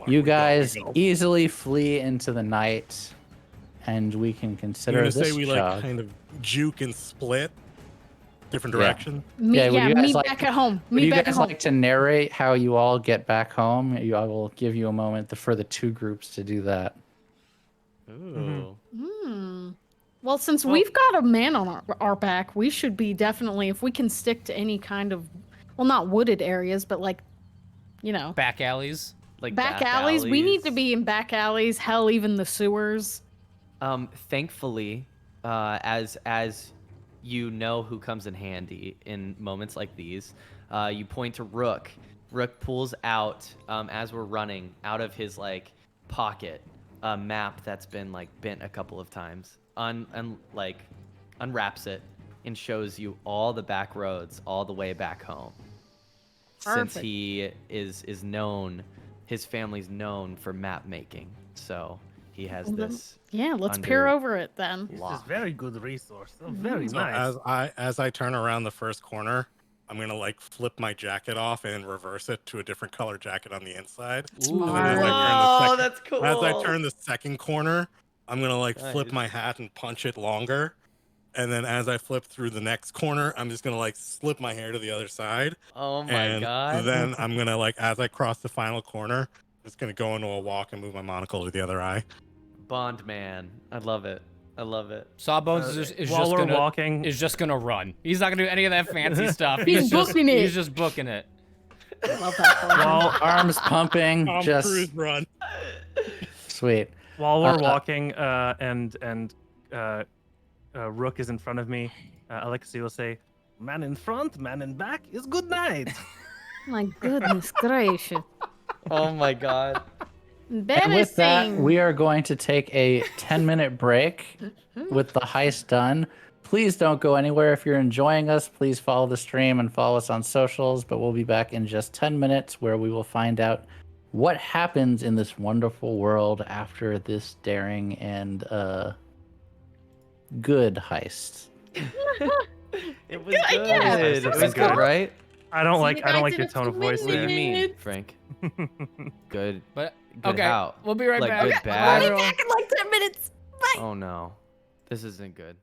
You guys easily flee into the night, and we can You're consider gonna this say we chug. like kind of juke and split different Yeah. direction. Yeah, would you guys meet like- back at home. Would Meet you back at guys home. like to narrate how you all get back home? I will give you a moment for the two groups to do that. Ooh. Well, since we've got a man on our back, we should be definitely, if we can stick to any kind of, well, not wooded areas, but like, Back alleys. Like back alleys. We need to be in back alleys. Hell, even the sewers. Thankfully, as you know who comes in handy in moments like these, you point to Rook. Rook pulls out, as we're running, out of his like pocket, a map that's been like bent a couple of times. Unwraps it and shows you all the back roads all the way back home. Since Perfect. he is known, his family's known for map making, so he has Well, then- this. Yeah, let's peer under over it then. This is lock. very good resource. Oh, very So nice. as I turn around the first corner, I'm gonna like flip my jacket off and reverse it to a different color jacket on the inside. Ooh. And then as I turn Oh, the second, that's cool. as I turn the second corner, I'm gonna like flip Nice. my hat and punch it longer. And then as I flip through the next corner, I'm just gonna like slip my hair to the other side. Oh my And god. then I'm gonna like as I cross the final corner, I'm just gonna go into a walk and move my monocle to the other eye. Bond man. I love it. I love it. Sawbones is While just we're gonna walking, is just gonna run. He's not gonna do any of that fancy stuff. He's booking it. He's just booking it. Love that for him. Arms pumping, Tom just Cruise run. sweet. while we're Uh, walking, and Rook is in front of me, Alexi will say, "Man in front, man in back is good night." My goodness gracious. Oh my god. And with that, Embarrassing. we are going to take a 10-minute break with the heist done. Please don't go anywhere. If you're enjoying us, please follow the stream and follow us on socials. But we'll be back in just 10 minutes where we will find out what happens in this wonderful world after this daring and good heist. It was good. Yeah, It it was was good, good. right? I don't See like you I don't guys like in your a tone of few voice What do you there. mean, Frank? Good. But Good okay, how? we'll be right Like, back. good, Bye, bad? Be everyone. back in like 10 minutes. Bye. Oh no. This isn't good.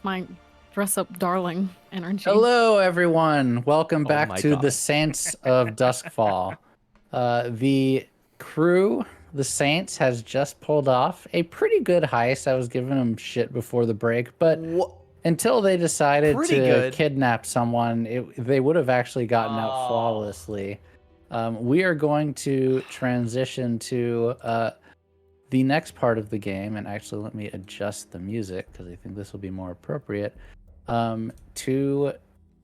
It's my dress up darling energy. Hello, everyone. Welcome back my to the God. Saints of Doskvol. The crew, the Saints, has just pulled off a pretty good heist. I was giving them shit before the break, but until they decided Pretty to good. kidnap someone, they would have actually gotten out Oh. flawlessly. We are going to transition to the next part of the game, and actually let me adjust the music because I think this will be more appropriate, to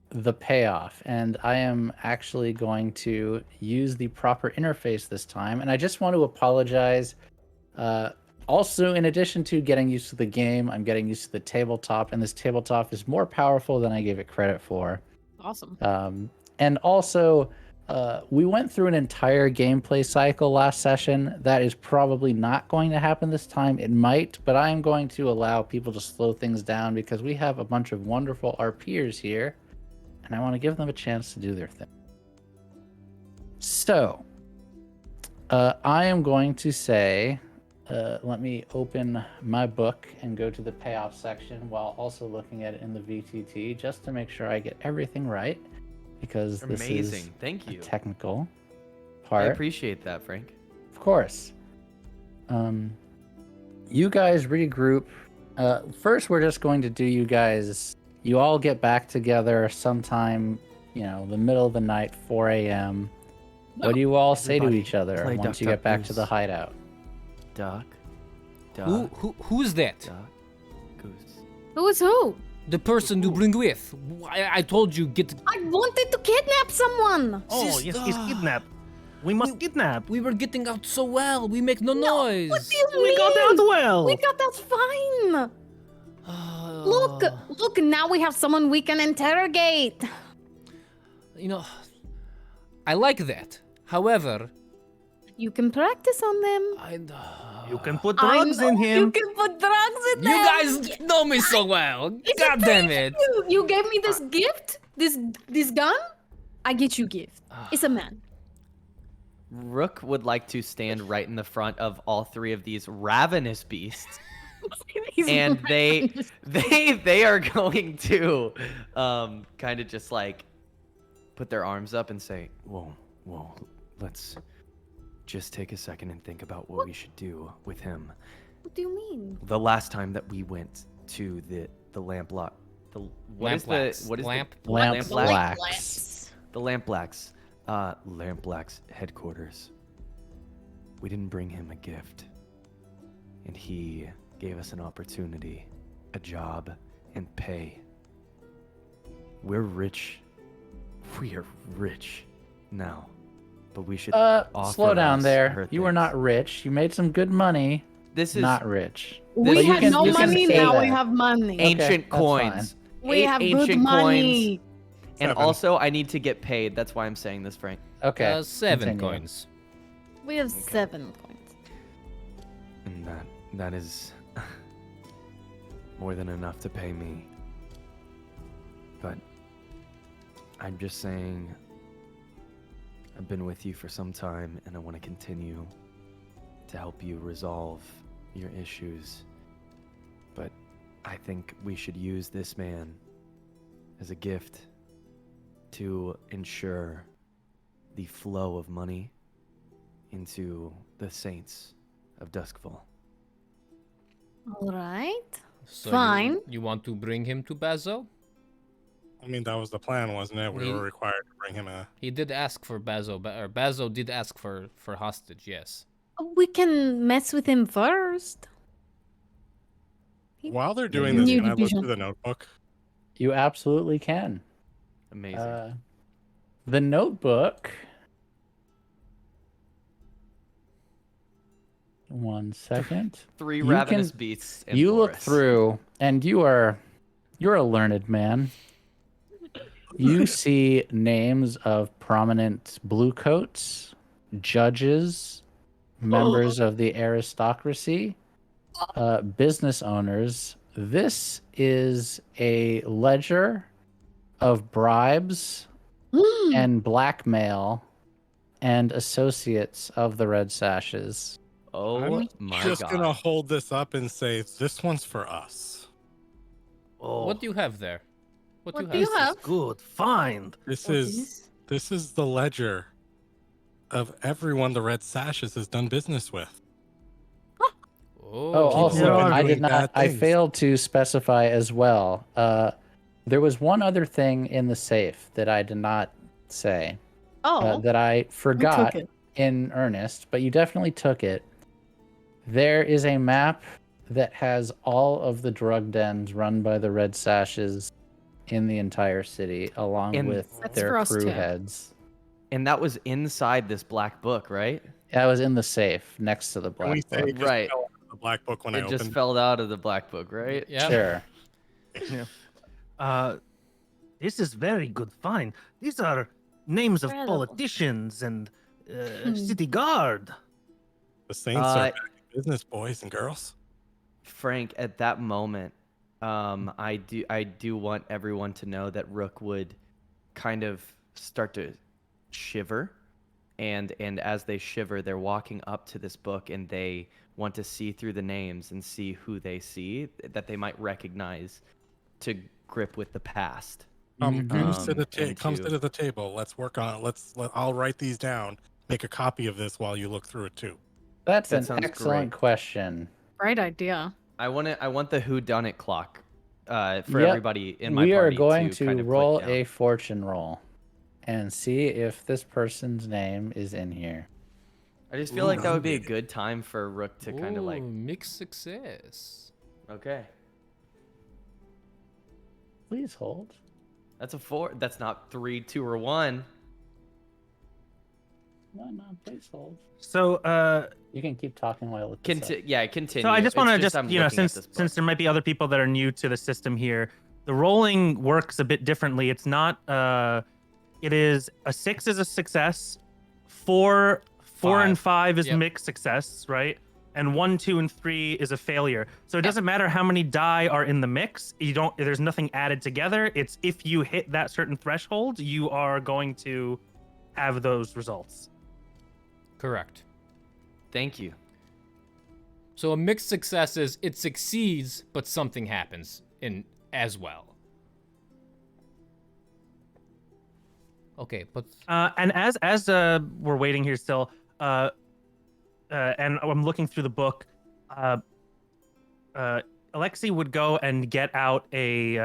the payoff. And I am actually going to use the proper interface this time. And I just want to apologize. Also, in addition to getting used to the game, I'm getting used to the tabletop, and this tabletop is more powerful than I gave it credit for. Awesome. And also, we went through an entire gameplay cycle last session. That is probably not going to happen this time. It might, but I am going to allow people to slow things down because we have a bunch of wonderful RPers here, and I want to give them a chance to do their thing. So, I am going to say, let me open my book and go to the payoff section while also looking at it in the VTT just to make sure I get everything right. Because this Amazing. is Thank a you. technical I part. appreciate that, Frank. Of course. You guys regroup. First, we're just going to do you all get back together sometime, the middle of the night, 4 a.m. What do you all say to Everybody each other play once Duck, you Duck, get back to Goose. the hideout? Duck. Who's that? Duck. Goose. Who is who? The person you bring with. I told you get. I wanted to kidnap someone. Oh, yes, he's kidnapped. We must kidnap. We were getting out so well. We make no noise. What do you mean? We got out well. We got out fine. Look, now we have someone we can interrogate. I like that. However, You can practice on them. You can put I drugs know in him. You can put drugs in you them. guys know me so well. It's God okay damn it. You gave me this gift, this gun. I get you gift. It's a man. Rook would like to stand right in the front of all three of these ravenous beasts, He's and right. they are going to kind of just like put their arms up and say, Whoa, let's just take a second and think about what we should do with him. What do you mean? The last time that we went to the lamp lock, Lamp blacks. what is Lamp the Lamp black? blacks. The lamp blacks. Lamp Black's headquarters. We didn't bring him a gift, and he gave us an opportunity, a job, and pay. We're rich. We are rich now, but we should offer Slow down us there. her You were things. not rich. You made some good money. This is Not rich. We But you had can- no you can money, say now we that. have money. ancient that's fine. coins. We have good ancient money. coins. And 7. also, I need to get paid. That's why I'm saying this, Frank. Okay. 7 continue. coins. We have 7 points. And that is more than enough to pay me. But I'm just saying, I've been with you for some time, and I want to continue to help you resolve your issues. But I think we should use this man as a gift to ensure the flow of money into the Saints of Doskvol. All right. So Fine. You want to bring him to Bazo? I mean, that was the plan, wasn't it? We He- were required to bring him a. He did ask for Bazo, or Bazo did ask for hostage. Yes. We can mess with him first. While they're doing this, New can I look division. through the notebook? You absolutely can. Amazing. The notebook. One second. Three you ravenous can- beasts. In You look Boris. through, and you're a learned man. You see names of prominent bluecoats, judges, members of the aristocracy, business owners. This is a ledger of bribes and blackmail and associates of the Red Sashes. Oh I'm my just god. gonna hold this up and say this one's for us. Oh, What do you have there? What do do you you have? have? good find. This Oh, is the ledger of everyone the Red Sashes has done business with. Oh, Oh, also, There are I doing did not. bad I things. failed to specify as well. There was one other thing in the safe that I did not say Oh, that I forgot it. in earnest, but you definitely took it. There is a map that has all of the drug dens run by the Red Sashes in the entire city, along And with That's their for us crew too. heads. And that was inside this black book, right? I was in the safe next to the Can we black say book. it just Right. fell out of the black book when I It just opened? fell out of the black book, right? yeah. Sure. This is very good find. These are names of Incredible. politicians and Hmm. city guard. The Saints are Uh, back in business, boys and girls. Frank, at that moment, I do want everyone to know that Rook would kind of start to shiver, and as they shiver, they're walking up to this book and they want to see through the names and see who they see that they might recognize to grip with the past. Mhm. Come sit and at the table. Let's work on it. I'll write these down. Make a copy of this while you look through it too. That's That an sounds excellent great. question. Great idea. I want the whodunit clock for Yep. everybody in my We are party going to kind to of roll click down. a fortune roll and see if this person's name is in here. I just feel like that would be a Ooh. good time for Rook to kind of like, Ooh, mixed success. okay, Please hold. that's a 4. That's not 3, 2, or 1. No, please hold. So, You can keep talking while I look this up. Continue. so I just want to It's I'm you know, looking at since this book. since there might be other people that are new to the system here, the rolling works a bit differently. It's not. It is a 6 is a success, 4 and 5 is Yep. mixed success, right? And 1, 2, and 3 is a failure. So it doesn't matter how many die are in the mix. You don't. There's nothing added together. It's if you hit that certain threshold, you are going to have those results. Correct. Thank you. So a mixed success is it succeeds, but something happens in as well. Okay, but And as we're waiting here still, and I'm looking through the book, Alexei would go and get out he'd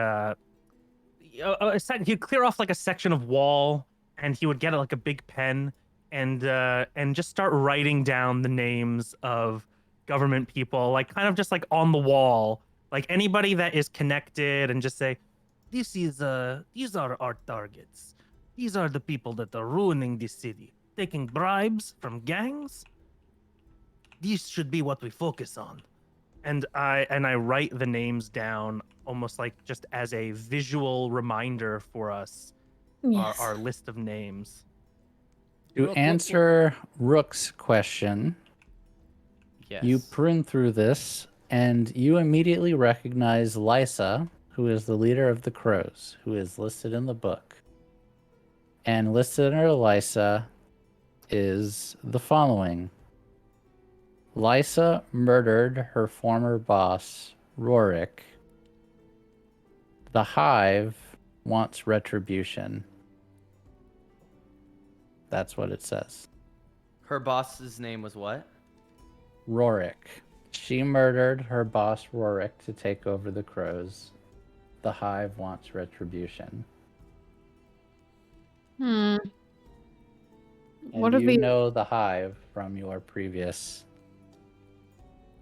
clear off like a section of wall, and he would get like a big pen and just start writing down the names of government people, like kind of just like on the wall, like anybody that is connected, and just say, these are our targets. These are the people that are ruining this city, taking bribes from gangs. These should be what we focus on. And I write the names down almost like just as a visual reminder for us, Yes. our list of names. To answer Rook's question, Yes. you prune through this and you immediately recognize Lysa, who is the leader of the Crows, who is listed in the book. And listed under Lysa is the following. Lysa murdered her former boss, Rorik. The Hive wants retribution. That's what it says. Her boss's name was what? Rorik. She murdered her boss, Rorik, to take over the Crows. The Hive wants retribution. Hmm. And What are you the know the Hive from your previous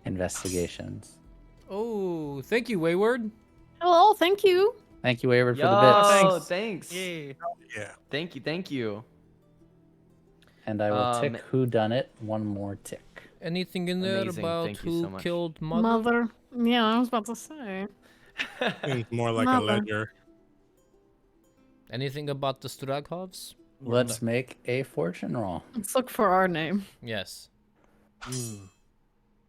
investigations. oh, thank you, Wayward. Hello, thank you. Thank you, Wayward, for the bits. Yo, thanks. Yay. Yeah. Thank you. And I will tick Um, who done it one more tick. Anything in there Amazing, about thank you who so much. killed Mother? Mother. Yeah, I was about to say. Seems more like Mother. a ledger. Anything about the Straghovs? Let's make a fortune roll. Let's look for our name. Yes.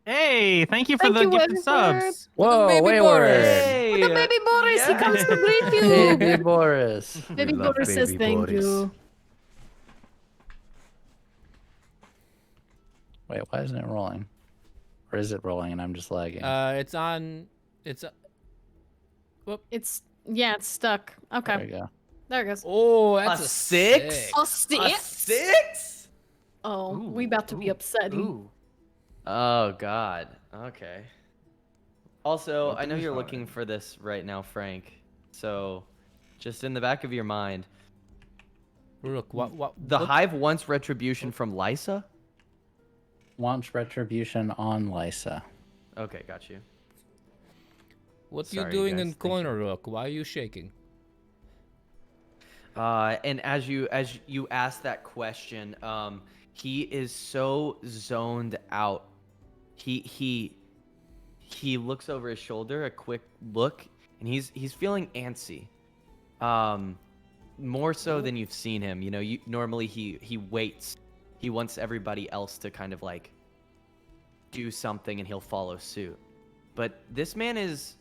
Hey, thank you for Thank the you, gifted Wayward. subs. Whoa, baby Wayward! Hey, The baby Boris, he comes to greet you. Baby Boris. Baby love Boris says baby thank Boris. you. Wait, why isn't it rolling? Or is it rolling and I'm just lagging? It's on. It's. It's stuck. Okay, There you go. there it goes. Oh, that's A a six? six. A A six. 6? Oh, we Ooh, about to be ooh, upsetting. ooh. Oh God. Okay. Also, Well, I know these you're are looking it. for this right now, Frank. So, just in the back of your mind, Rook, the what- Hive wants retribution from Lysa? Launch retribution on Lysa. Okay, got you. What you Sorry, doing guys, in thank you. corner, Rook? Why are you shaking? And as you ask that question, he is so zoned out. He looks over his shoulder, a quick look, and he's feeling antsy. More so than you've seen him. You know, normally he waits. He wants everybody else to kind of like do something and he'll follow suit. But this man is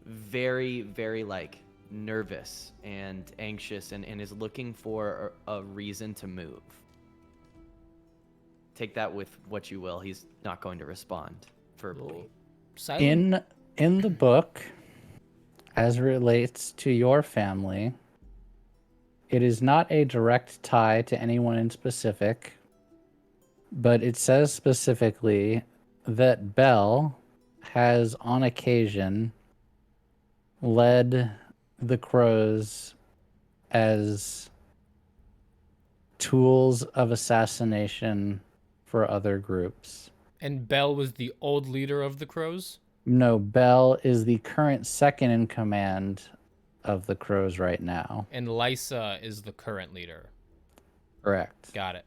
very, very like nervous and anxious and is looking for a reason to move. Take that with what you will. He's not going to respond verbally. Silent. In the book, as it relates to your family, it is not a direct tie to anyone in specific, but it says specifically that Bell has on occasion led the crows as tools of assassination for other groups. And Bell was the old leader of the crows? No, Bell is the current second in command of the crows right now. And Lysa is the current leader. Correct. Got it.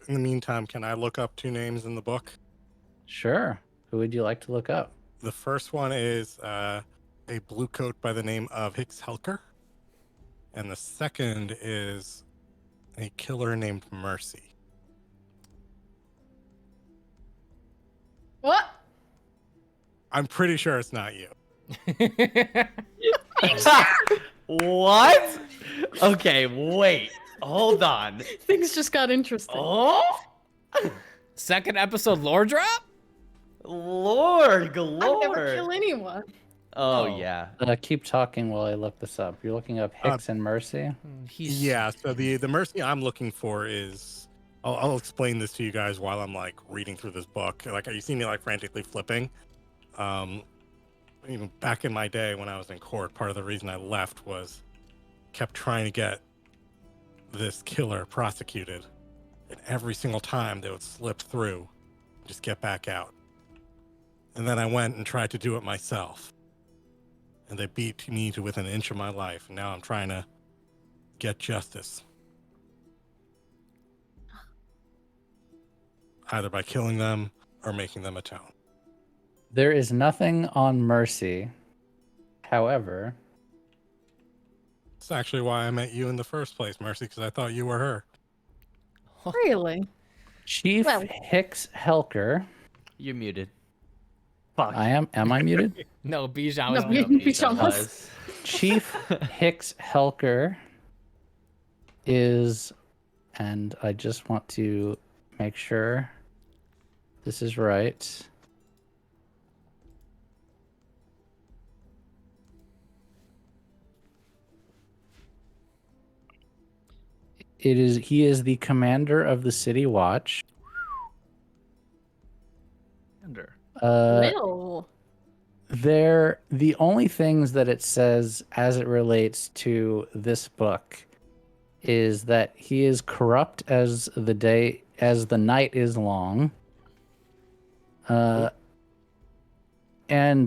In the meantime, can I look up 2 names in the book? Sure. Who would you like to look up? The first one is a blue coat by the name of Hicks Helker. And the second is a killer named Mercy. What? I'm pretty sure it's not you. What? Okay, wait. Hold on. Things just got interesting. Oh, Second episode lore drop? Lord, I galore. never kill anyone. Oh Oh. yeah. Keep talking while I look this up. You're looking up Hicks and Mercy? He's Yeah, so the Mercy I'm looking for is... I'll explain this to you guys while I'm like reading through this book. Like, you see me like frantically flipping. Even back in my day when I was in court, part of the reason I left was kept trying to get this killer prosecuted. And every single time they would slip through, just get back out. And then I went and tried to do it myself. And they beat me to within an inch of my life. And now I'm trying to get justice. Either by killing them or making them atone. There is nothing on Mercy. However, That's actually why I met you in the first place, Mercy, because I thought you were her. Really? Chief Well- Hicks Helker. You're muted. Fuck. Am I muted? No, Bijan No, was muted. Bijan was. Chief Hicks Helker is, and I just want to make sure this is right. He is the commander of the City Watch. Well. The only things that it says as it relates to this book is that he is corrupt as the night is long. And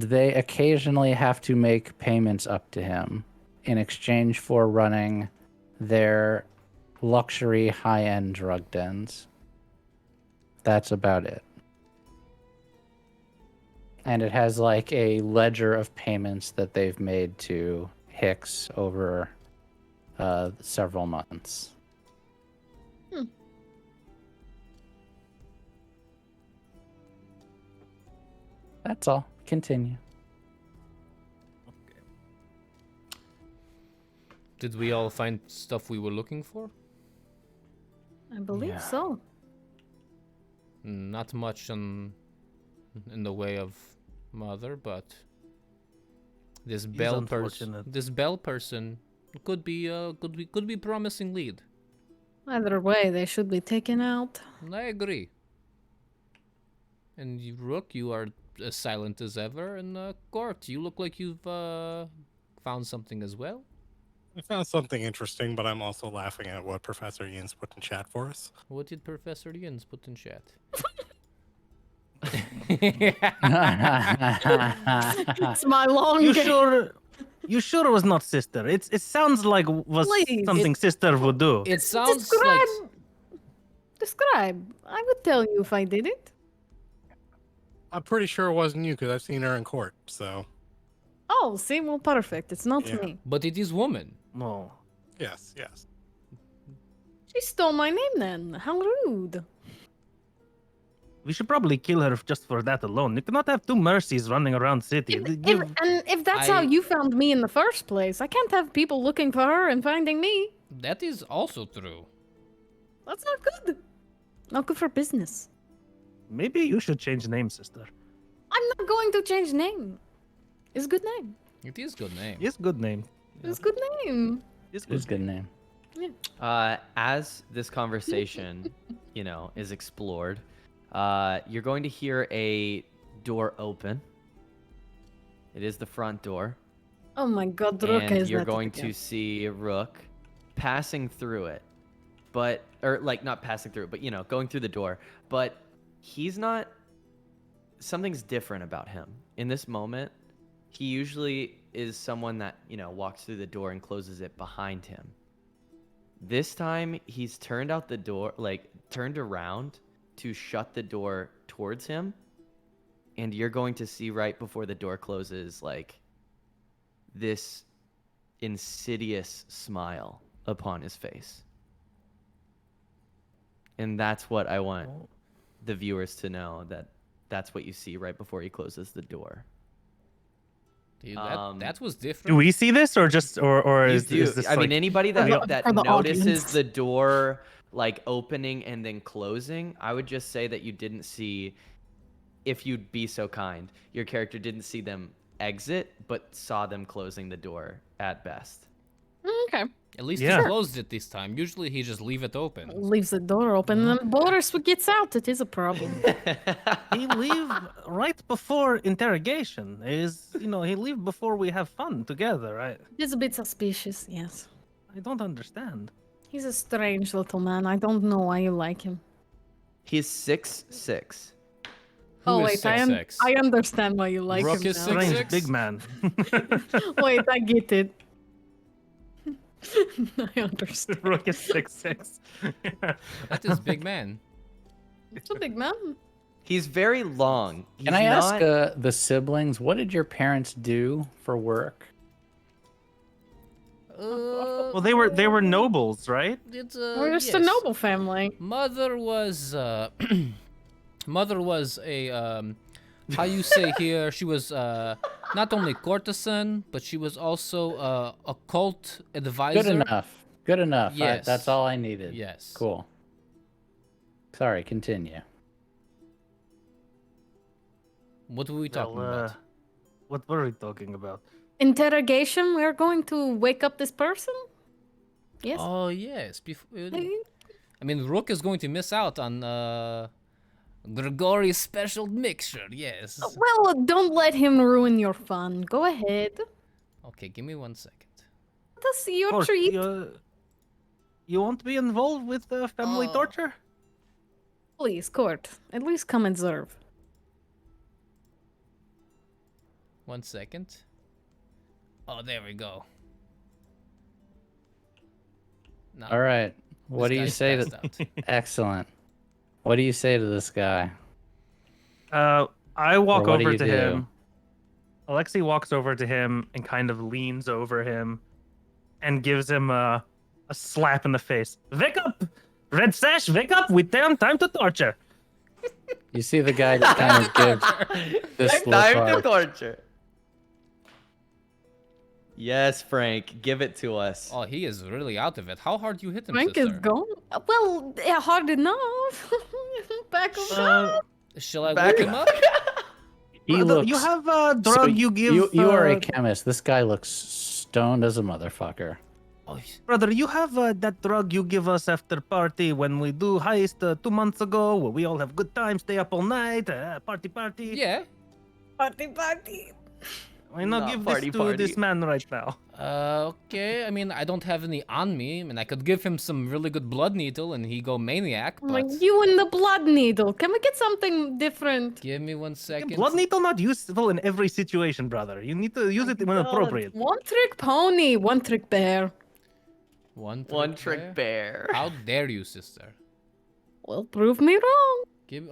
they occasionally have to make payments up to him in exchange for running their luxury high-end drug dens. That's about it. And it has like a ledger of payments that they've made to Hicks over several months. That's all. Continue. Did we all find stuff we were looking for? I believe Yeah. so. Not much in the way of Mother, but This He's bell unfortunate. this bell person could be promising lead. Either way, they should be taken out. I agree. And you, Rook, you are as silent as ever. And Court, you look like you've found something as well. I found something interesting, but I'm also laughing at what Professor Ian's put in chat for us. What did Professor Jens put in chat? It's my long You game. sure? You sure it was not sister? It sounds like was Please. something sister would do. It sounds Describe. like Describe. I would tell you if I did it. I'm pretty sure it wasn't you because I've seen her in court. So Oh, see, well, perfect. It's not Yeah. me. but it is woman. No. yes, yes. She stole my name then. How rude. We should probably kill her just for that alone. You cannot have two mercies running around city. If that's how I- you found me in the first place, I can't have people looking for her and finding me. That is also true. That's not good. Not good for business. Maybe you should change name, sister. I'm not going to change name. It's a good name. It is good name. Yes, good name. It's a good name. Yes, It's a good name. As this conversation, is explored, you're going to hear a door open. It is the front door. Oh my god, Rook And is you're that going again. to see Rook passing through it. Not passing through it, but, going through the door. But he's not... Something's different about him. In this moment, he usually is someone that, walks through the door and closes it behind him. This time, he's turned out the door, turned around to shut the door towards him. And you're going to see right before the door closes, this insidious smile upon his face. And that's what I want the viewers to know, that's what you see right before he closes the door. Dude, that was different. Do we see this, or just, or You is, do. is this I mean, like- anybody For the- that for the notices audience. the door opening and then closing, I would just say that you didn't see, if you'd be so kind, your character didn't see them exit, but saw them closing the door at best. Okay. At least Yeah. he closed it this time. Usually he just leave it open. Leaves the door open and then Boris gets out. It is a problem. He leave right before interrogation. He leave before we have fun together. Right? It's a bit suspicious, yes. I don't understand. He's a strange little man. I don't know why you like him. He's 6'6". Oh Who wait, is 6'6"? I understand why you like Rook him is now. 6'6"? Strange big man. Wait, I get it. I understand. Rook is 6'6". That is big man. It's a big man. He's very long. Can I ask the siblings, what did your parents do for work? Well, they were nobles, right? It's, We're just a yes. noble family. Mother was mother was a how you say here, she was not only courtesan, but she was also a cult advisor. Good enough. Good enough. Yes. That's all I needed. Yes. Cool. Sorry, continue. What were we talking Well, about? what were we talking about? Interrogation. We're going to wake up this person. Yes. Oh yes. Hey. I mean, Rook is going to miss out on Grigori's special mixture. Yes. Well, don't let him ruin your fun. Go ahead. Okay, give me 1 second. That's your Court, treat. you won't be involved with family torture? Please, Court. At least come and serve. 1 second. Oh, there we go. No, All right. What this do you guy's say passed to... out. Excellent. What do you say to this guy? I walk Or what do over you to do? him. Alexei walks over to him and kind of leans over him and gives him a slap in the face. Wake up! Red Sash, wake up! Time to torture! You see the guy just kind of gives this look Time to like, torture. Yes, Frank, give it to us. Oh, he is really out of it. How hard you hit him, Frank is sister? gone. Well, yeah, hard enough. Back him up. Shall I Back wake him up? He Brother, looks. you have a so drug you give. You are a chemist. This guy looks stoned as a motherfucker. Oh, Brother, you have that drug you give us after party when we do heist 2 months ago, where we all have good time, stay up all night, party. yeah. Party. Why not Not give party, this to this party. man right now? Okay. I mean, I don't have any on me. I mean, I could give him some really good blood needle and he go maniac. I'm like, But you and the blood needle. Can we get something different? give me 1 second. Blood needle not useful in every situation, brother. You need to use it when appropriate. One trick pony, one trick bear. One Trick bear. How dare you, sister? Well, prove me wrong.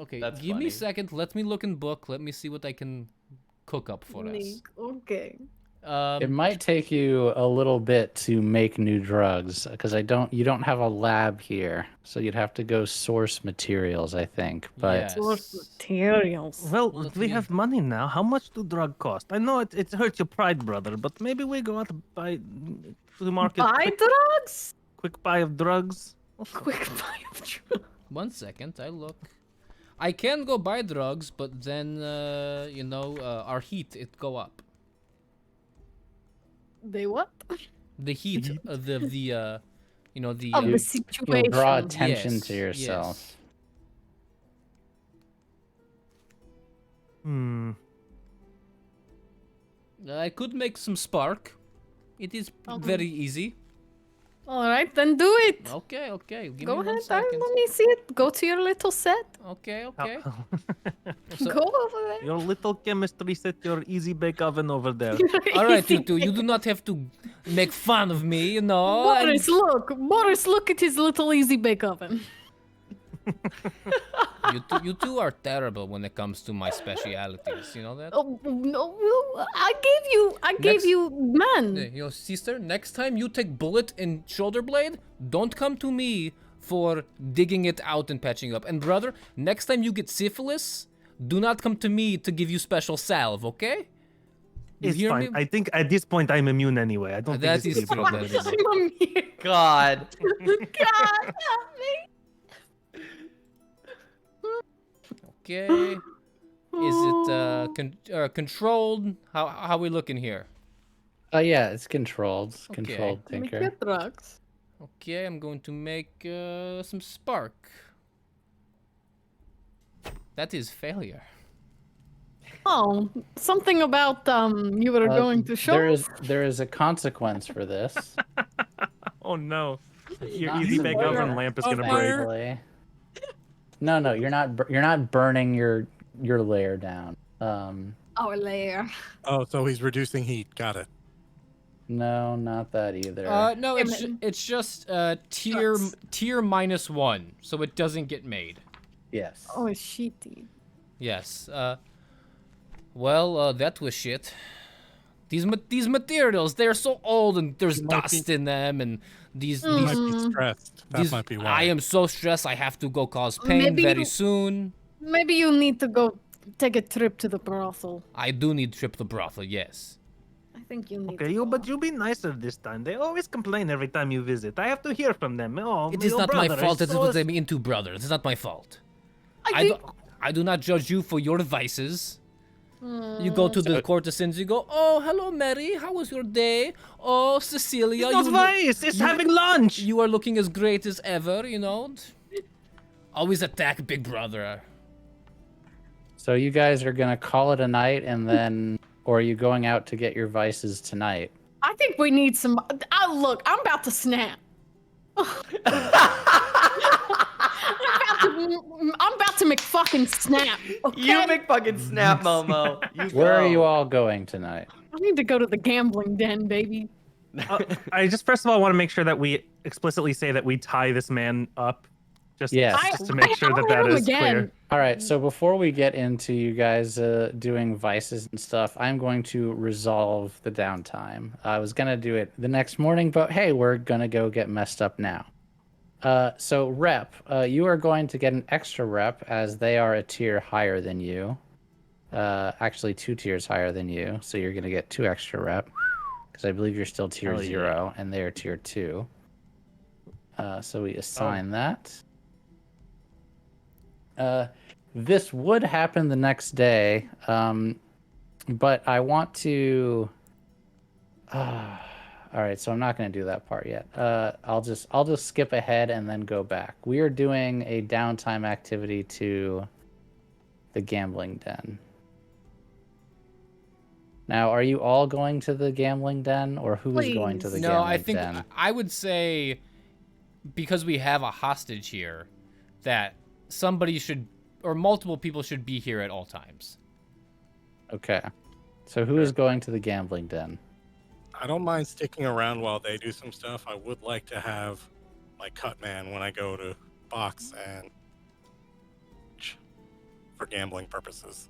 Okay, That's give me funny. a second. Let me look in book. Let me see what I can cook up for us. Okay. It might take you a little bit to make new drugs because you don't have a lab here, so you'd have to go source materials, I think. But Yes. Source materials. Well, Let we me- have money now. How much do drug cost? I know it hurts your pride, brother, but maybe we go out and buy to the market. Buy drugs? Quick buy of drugs. Quick buy of drugs. 1 second, I look. I can go buy drugs, but then our heat it go up. They what? The heat of the Of the you'll situation. draw attention Yes, to yourself. yes. I could make some spark. It is very easy. All right, then do it. Okay. Give Go me 1 ahead. second. Let me see it. Go to your little set. Okay. Go over there. Your little chemistry set, your easy bake oven over there. All right, you two. You do not have to make fun of me. You know. Boris, look. Boris, look at his little easy bake oven. You two are terrible when it comes to my specialities. You know that. Oh no! I gave Next- you man. Hey, sister, next time you take bullet and shoulder blade, don't come to me for digging it out and patching up. And brother, next time you get syphilis, do not come to me to give you special salve, okay? You It's hear fine. me? I think at this point I'm immune anyway. I don't That think this is is a true, problem that is anymore. I'm here. God. God help me. Okay. Is it controlled? How we looking here? Oh yeah, it's controlled. It's controlled Let me tinker. get drugs. Okay, I'm going to make some spark. That is failure. Oh, something about you were going to show. There is a consequence for this. Oh no. Your Not easy bake severe. oven lamp is gonna break. Thankfully. No, you're not burning your layer down. Our lair. Oh, so he's reducing heat. Got it. No, not that either. No, it's just tier -1, so it doesn't get made. Yes. Oh, it's sheety. Yes. Well, that was shit. These materials, they're so old and there's dust in them, and these He might be stressed. That these- might be why. I am so stressed. I have to go cause pain Maybe very you- soon. Maybe you need to go take a trip to the brothel. I do need trip to brothel. Yes. I think you need. Okay, to but you be nicer this time. They always complain every time you visit. I have to hear from them. Oh, It is your not my brother fault. is It is what I'm into, brother. It is not my fault. I do not judge you for your vices. You go to the courtesans, you go, oh, hello, Mary, how was your day? Oh, Cecilia, It's not vice. It's having lunch. you are looking as great as ever, you know? Always attack Big Brother. So you guys are gonna call it a night, and then, or are you going out to get your vices tonight? I think we need some. Look, I'm about to snap. I'm about to make fucking snap. Okay? You make fucking snap, Momo. You Where are go. you all going tonight? I need to go to the gambling den, baby. I just first of all want to make sure that we explicitly say that we tie this man up. Just, Yes. just to make sure that I'll that hit him is again. clear. All right. So before we get into you guys doing vices and stuff, I'm going to resolve the downtime. I was gonna do it the next morning, but hey, we're gonna go get messed up now. So rep, you are going to get an extra rep as they are a tier higher than you. Actually 2 tiers higher than you, so you're gonna get 2 extra rep because I believe you're still tier Hell yeah. 0 and they are tier 2. So we assign that. This would happen the next day. but I want to. All right, so I'm not going to do that part yet. I'll just skip ahead and then go back. We are doing a downtime activity to the gambling den. Now, are you all going to the gambling den, or who is going to the No, gambling I think den? I would say because we have a hostage here, that somebody should or multiple people should be here at all times. Okay. So who is going to the gambling den? I don't mind sticking around while they do some stuff. I would like to have my cut man when I go to box and for gambling purposes.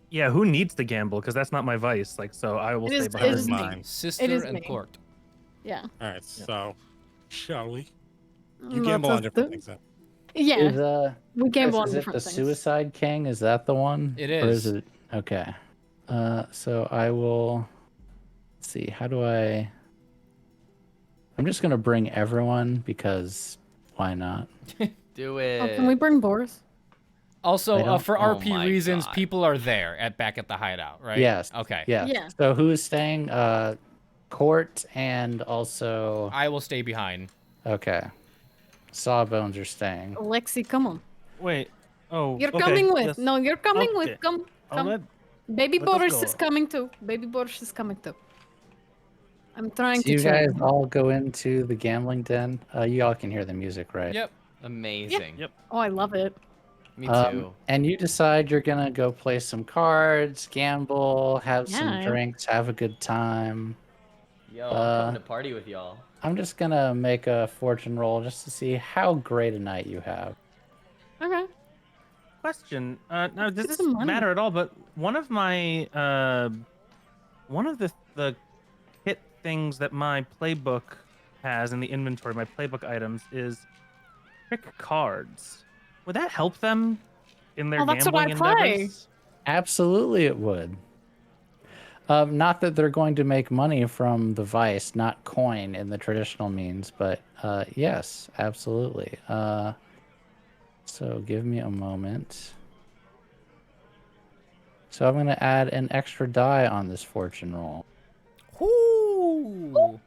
Yeah, who needs to gamble? Because that's not my vice. Like, so I will It stay is- behind. it is me. Mine. Sister It is and me. court. Yeah. All right, so shall we? You Let's gamble on just different do- things then. Yeah. We gamble on is it different the things. Suicide King? Is that the one? It Or is is. it? Okay. So I will. Let's see. How do I? I'm just gonna bring everyone because why not? Do it. Oh, can we bring Boris? Also, I don't- for Oh RP my reasons, God. people are there back at the hideout, right? Yes. Okay. Yes. Yeah. So who is staying? Court and also. I will stay behind. Okay. Sawbones are staying. Lexi, come on. Wait. Oh, You're okay, coming with. yes. No, you're coming Okay. with. Come. All right. Baby Let us Boris go. is coming too. Baby Boris is coming too. I'm trying So to you chill. guys all go into the gambling den. You all can hear the music, right? Yep. Amazing. Yep. Oh, I love it. Me too. And you decide you're gonna go play some cards, gamble, have some Yeah. drinks, have a good time. Yo, I'm coming to party with y'all. I'm just gonna make a fortune roll just to see how great a night you have. Okay. Question. Now, does get this some money. matter at all? But one of my one of the hit things that my playbook has in the inventory, my playbook items, is trick cards. Would that help them in their Oh, that's what I gambling play. endeavors? Absolutely, it would. Not that they're going to make money from the vice, not coin in the traditional means, but yes, absolutely. So give me a moment. So I'm going to add an extra die on this fortune roll. Whoo!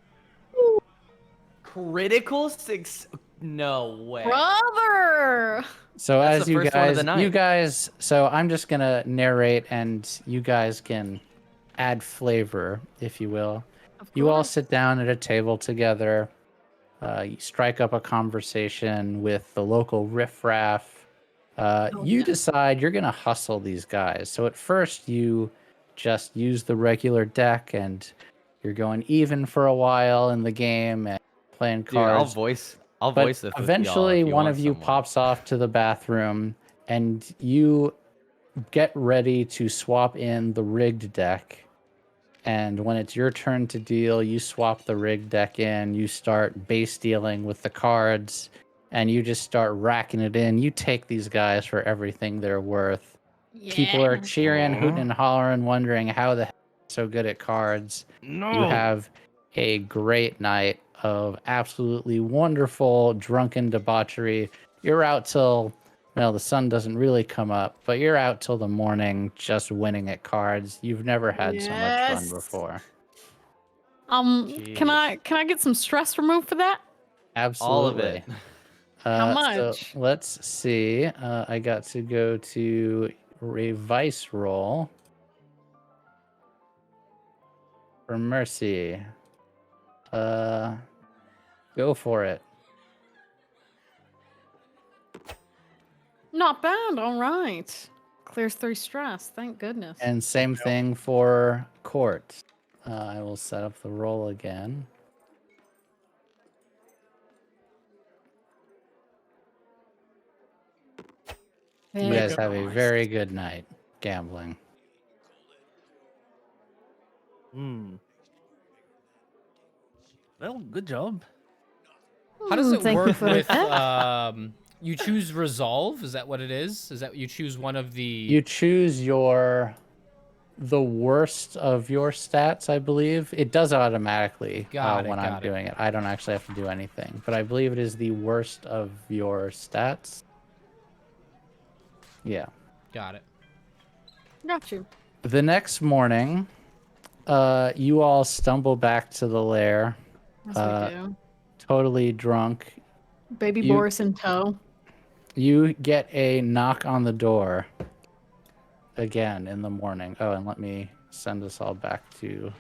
Critical six. No way. Brother. So That's as the you first one of guys, the night. so I'm just going to narrate and you guys can add flavor, if you will. Of You all course. sit down at a table together. You strike up a conversation with the local riffraff. You yeah. decide you're going to hustle these guys. So at first, you just use the regular deck and you're going even for a while in the game and playing Dude, I'll cards. voice But this with y'all eventually, if you one want of you someone. pops off to the bathroom and you get ready to swap in the rigged deck. And when it's your turn to deal, you swap the rigged deck in, you start base dealing with the cards, and you just start racking it in. You take these guys for everything they're worth. People are Yeah. cheering, hooting, and hollering, wondering how the hell you're so good at cards. No. You have a great night of absolutely wonderful drunken debauchery. You're out till, well, the sun doesn't really come up, but you're out till the morning just winning at cards. You've never had so much fun Yes. before. Can I get some stress removed for that? Absolutely. All of it. How So much? let's see. I got to go to a vice roll for mercy. Go for it. Not bad. All right. Clears 3 stress. Thank goodness. And same thing for court. I will set up the roll again. You Very guys good. have a very good night gambling. Hmm. Well, good job. How does it Thank you work for with that. you choose resolve? Is that what it is? Is that you choose one of the You choose the worst of your stats, I believe. It does automatically Got it, when I'm got it. doing it. I don't actually have to do anything, but I believe it is the worst of your stats. Yeah. Got it. Got you. The next morning, you all stumble back to the lair, As Uh, we do. totally drunk. Baby you- Boris in tow. You get a knock on the door again in the morning. Oh, and let me send us all back to...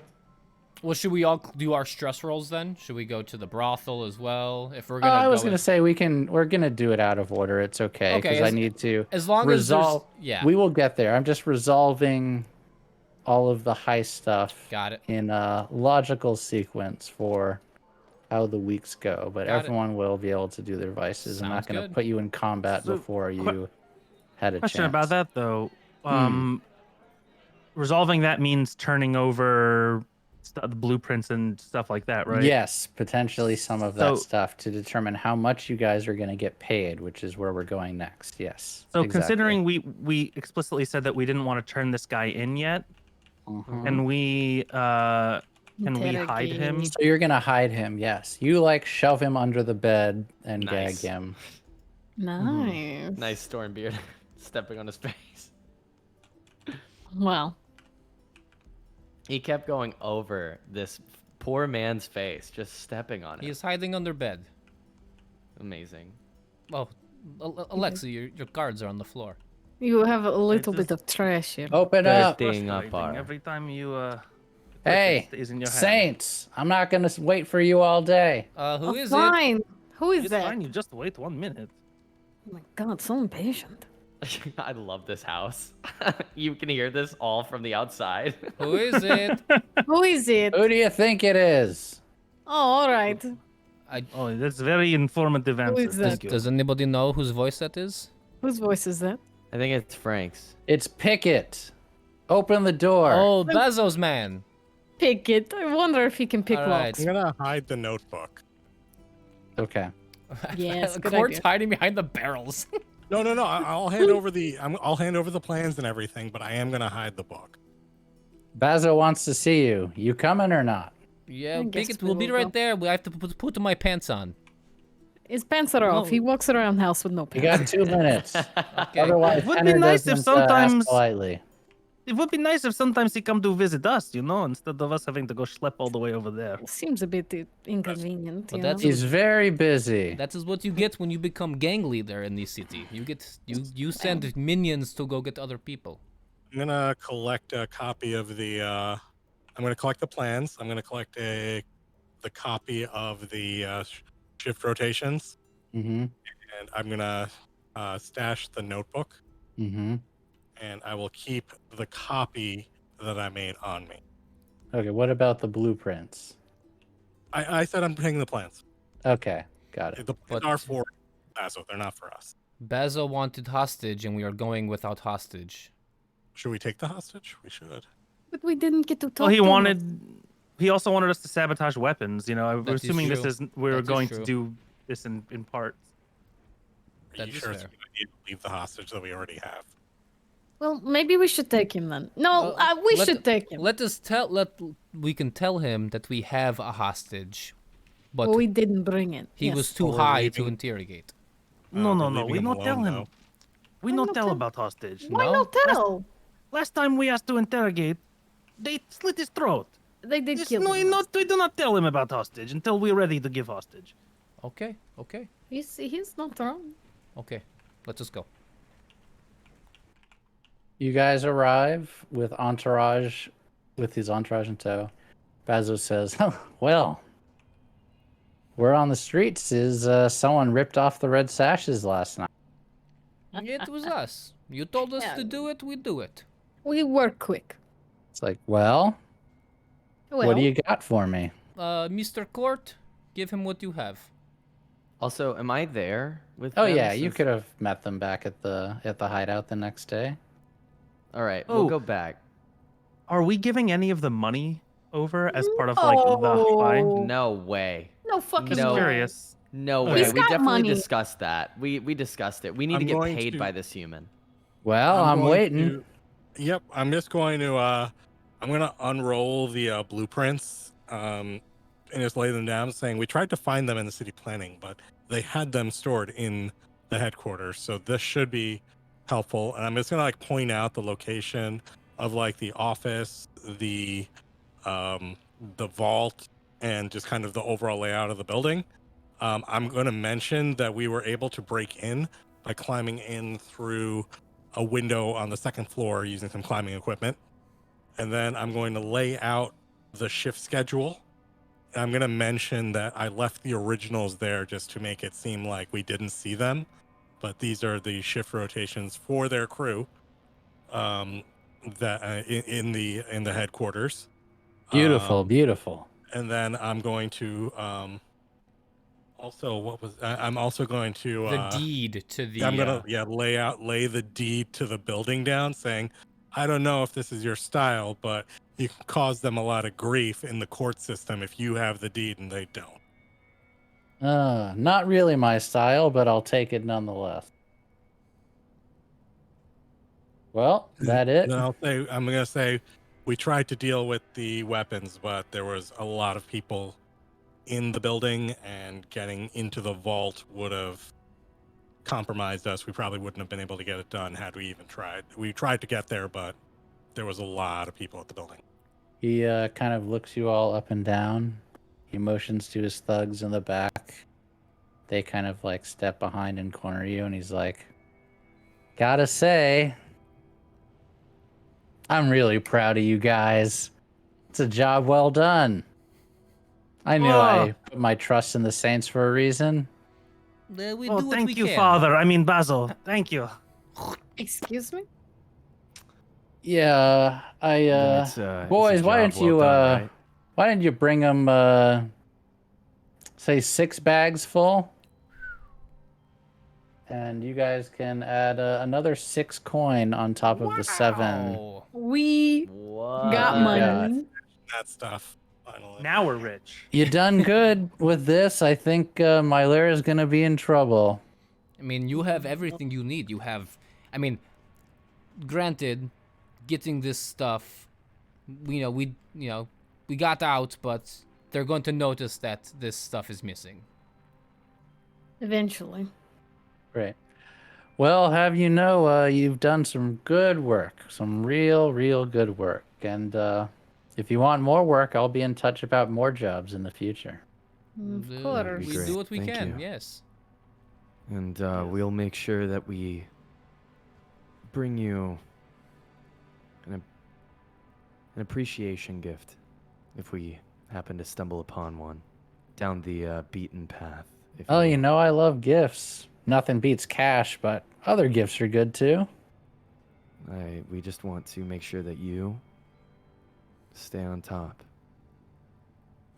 Well, should we all do our stress rolls then? Should we go to the brothel as well? If we're Oh, gonna I was go going to in- say we're going to do it out of order. It's okay, Okay, because I as- need to as long resolve... as there's yeah. We will get there. I'm just resolving all of the high stuff Got it. in a logical sequence for how the weeks go, but Got it. everyone will be able to do their vices. I'm not Sounds going to good. put you in combat So, before you had a Question chance. about that though. Resolving that means turning over the blueprints and stuff like that, right? Yes, potentially some of that So- stuff to determine how much you guys are going to get paid, which is where we're going next. Yes. So exactly. considering we explicitly said that we didn't want to turn this guy in yet, Mhm. and we hide him? Interrogate. So you're going to hide him, yes. You like shove him under the bed and Nice. gag him. Nice. Nice Stormbeard stepping on his face. Well, He kept going over this poor man's face, just stepping on it. He is hiding under bed. Amazing. Oh, Alexa, your cards are on the floor. you have a little just- bit of trash here. Open up. Bursting up Frustrating. our... Every time you Hey, stays in your hand. Saints, I'm not going to wait for you all day. Who is it? Fine. Who is It's that? fine. You just wait 1 minute. Oh my god, so impatient. I love this house. You can hear this all from the outside. Who is it? Who is it? Who do you think it is? Oh, all right. Oh, that's very informative answer. is that? Thank you. Does anybody know whose voice that is? Whose voice is that? I think it's Frank's. It's Pickett. Open the door. Oh, Bezos man. Pick it. I wonder if he can pick All right. locks. I'm gonna hide the notebook. Okay. Yes, good Court's idea. hiding behind the barrels. No. I'll hand over I'll hand over the plans and everything, but I am gonna hide the book. Bazo wants to see you. You coming or not? Yeah, I guess Pickett, we we'll be will right go. there. We have to put my pants on. His pants are off. No. He walks around house with no You pants. got 2 minutes. Okay. Otherwise, It would be Tanner nice if doesn't, sometimes- ask politely. It would be nice if sometimes he come to visit us, instead of us having to go schlep all the way over there. Seems a bit inconvenient. But you that's know? He's very busy. That is what you get when you become gang leader in the city. You send minions to go get other people. I'm gonna collect a copy of the. I'm gonna collect the plans. I'm gonna collect the copy of the shift rotations, Mm-hmm. and I'm gonna stash the notebook, Mm-hmm. and I will keep the copy that I made on me. Okay, what about the blueprints? I said I'm taking the plans. Okay, got it. The plans But- are for Bazo. They're not for us. Bazo wanted hostage, and we are going without hostage. Should we take the hostage? We should. But we didn't get to talk. Well, he to him. wanted. He also wanted us to sabotage weapons. We're That is assuming this true. is we're That is going true. to do this in parts. Are That you is sure it's a fair. good idea to leave the hostage that we already have? Well, maybe we should take him then. No, we should take him. We can tell him that we have a hostage, but But we didn't bring it. he Yes. was too Or high to leaving- interrogate. No, we're we leaving not tell alone, him. though. We Why not not tell tell- about hostage. Why No? not tell? Last time we asked to interrogate, they slit his throat. They did Just, kill no, him. we do not tell him about hostage until we're ready to give hostage. Okay. He's not wrong. Okay. Let us go. You guys arrive with his entourage in tow. Bazo says, well, we're on the streets. Is someone ripped off the red sashes last night? It was us. You told us Yeah. to do it, we do it. We work quick. It's like, well, Well, what do you got for me? Mr. Court, give him what you have. Also, am I there with Oh them yeah, you since- could have met them back at the hideout the next day. All right, Oh. we'll go back. Are we giving any of the money over as part of like the fight? No. No way. no fucking Just No. way. curious. No He's way. We got definitely money. discussed that. We discussed it. We need I'm to get going paid to- by this human. Well, I'm going waiting. to- Yep, I'm just going to. I'm going to unroll the blueprints and just lay them down, saying we tried to find them in the city planning, but they had them stored in the headquarters. So this should be helpful. And I'm just going to like point out the location of like the office, the vault, and just kind of the overall layout of the building. I'm going to mention that we were able to break in by climbing in through a window on the second floor using some climbing equipment. And then I'm going to lay out the shift schedule. And I'm going to mention that I left the originals there just to make it seem like we didn't see them. But these are the shift rotations for their crew that in the headquarters. Beautiful, beautiful. And then I'm going to also I'm also going to The deed to the. I'm gonna lay the deed to the building down, saying, I don't know if this is your style, but you can cause them a lot of grief in the court system if you have the deed and they don't. Not really my style, but I'll take it nonetheless. Well, that it? Then I'm gonna say we tried to deal with the weapons, but there was a lot of people in the building, and getting into the vault would have compromised us. We probably wouldn't have been able to get it done had we even tried. We tried to get there, but there was a lot of people at the building. He kind of looks you all up and down. He motions to his thugs in the back. They kind of like step behind and corner you, and he's like, gotta say, I'm really proud of you guys. It's a job well done. I knew I put my trust in the Saints for a reason. We Oh, do what thank we you, can. Father. I mean, Basil. Thank you. Excuse me? Yeah, Then it's a boys, why job didn't you well done, right? why didn't you bring them say 6 bags full? And you guys can add another 6 coin on top of the 7. Wow. We What? got you money. That stuff. Finally. Now we're rich. You done good with this. I think my lair is gonna be in trouble. I mean, you have everything you need. You have, I mean, granted, getting this stuff, we got out, but they're going to notice that this stuff is missing. Eventually. Right. Well, have you know, you've done some good work, some real good work, and if you want more work, I'll be in touch about more jobs in the future. Of We course. great. do what we Thank can. you. Yes. And we'll make sure that we bring you an appreciation gift if we happen to stumble upon one down the beaten path. If Oh, will. you know I love gifts. Nothing beats cash, but other gifts are good too. We just want to make sure that you stay on top.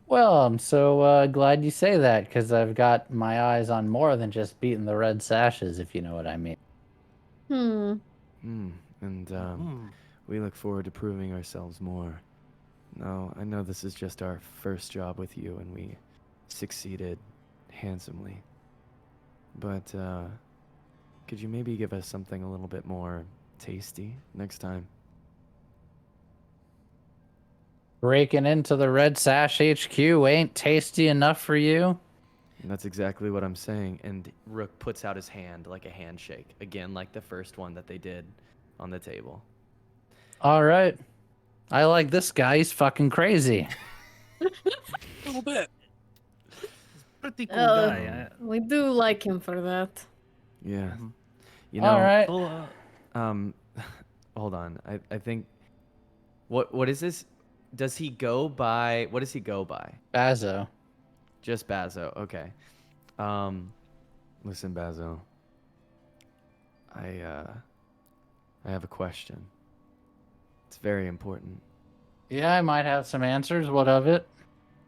Well, I'm so glad you say that, because I've got my eyes on more than just beating the red sashes, if you know what I mean. And we look forward to proving ourselves more. No, I know this is just our first job with you, and we succeeded handsomely. But could you maybe give us something a little bit more tasty next time? Breaking into the Red Sash HQ ain't tasty enough for you? And that's exactly what I'm saying. And Rook puts out his hand like a handshake. Again, like the first one that they did on the table. All right. I like this guy. He's fucking crazy. A little bit. Pretty cool guy. We do like him for that. Yeah. Mhm. You know, All right. hold on. I think What is this? Does he go by? What does he go by? Bazo. Just Bazo. Okay. listen, Bazo. I have a question. It's very important. Yeah, I might have some answers. What of it?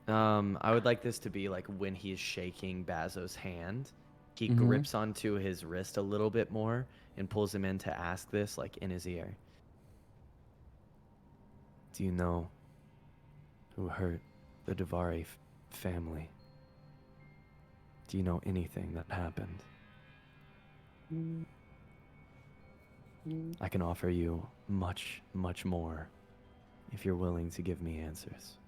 I would like this to be like when he's shaking Bazo's hand, he Mhm. grips onto his wrist a little bit more and pulls him in to ask this like in his ear. Do you know who hurt the Davari family? Do you know anything that happened? I can offer you much, much more if you're willing to give me answers.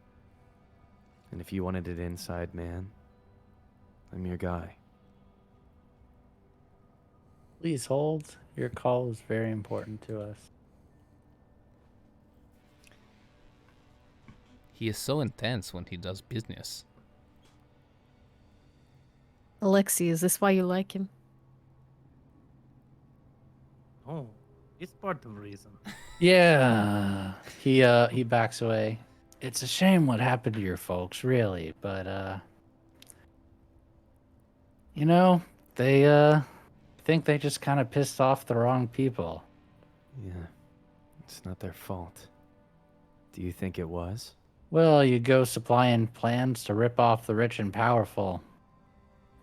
And if you wanted it inside, man, I'm your guy. Please hold. Your call is very important to us. He is so intense when he does business. Alexi, is this why you like him? Oh, it's part of the reason. Yeah. He backs away. It's a shame what happened to your folks, really, but you know, they think they just kind of pissed off the wrong people. Yeah, it's not their fault. Do you think it was? Well, you go supplying plans to rip off the rich and powerful.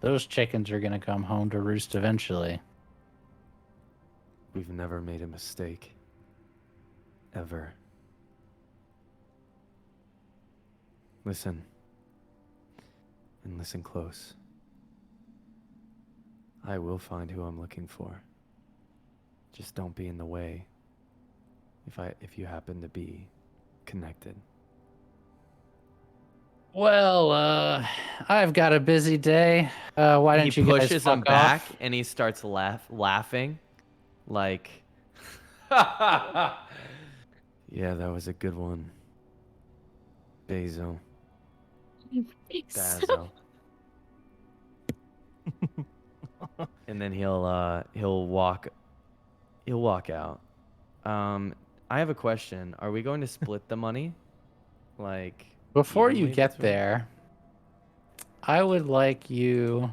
Those chickens are gonna come home to roost eventually. We've never made a mistake. Ever. Listen. And listen close. I will find who I'm looking for. Just don't be in the way if you happen to be connected. Well, I've got a busy day. Why don't He you guys pushes fuck him back off? and he starts laughing, like. Yeah, that was a good one. Bezo. Bazo. And then he'll walk out. I have a question. Are we going to split the money? Like Before you evenly get between- there, I would like you,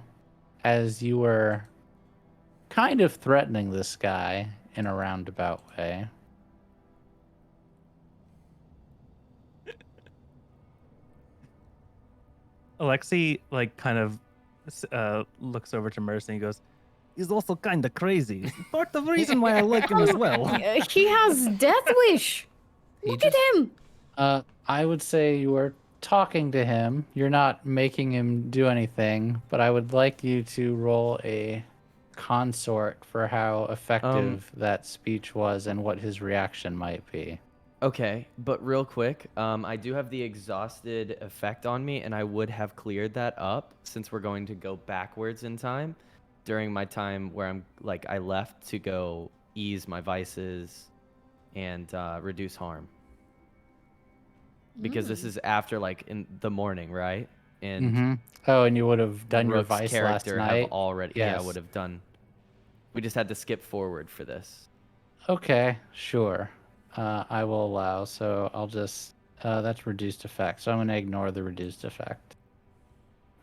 as you were kind of threatening this guy in a roundabout way. Alexi like kind of looks over to Mercy and goes, "He's also kind of crazy. It's part of the reason why I like him as well." He has death wish. Look at him. I would say you were talking to him. You're not making him do anything, but I would like you to roll a consort for how effective that speech was and what his reaction might be. Okay, but real quick, I do have the exhausted effect on me, and I would have cleared that up since we're going to go backwards in time during my time where I left to go ease my vices and reduce harm. Because this is after in the morning, right? And Oh, and you would have done your Rook's vice last character night? have already yeah, Yes. would have done. We just had to skip forward for this. Okay, sure. I will allow. So I'll just that's reduced effect. So I'm gonna ignore the reduced effect.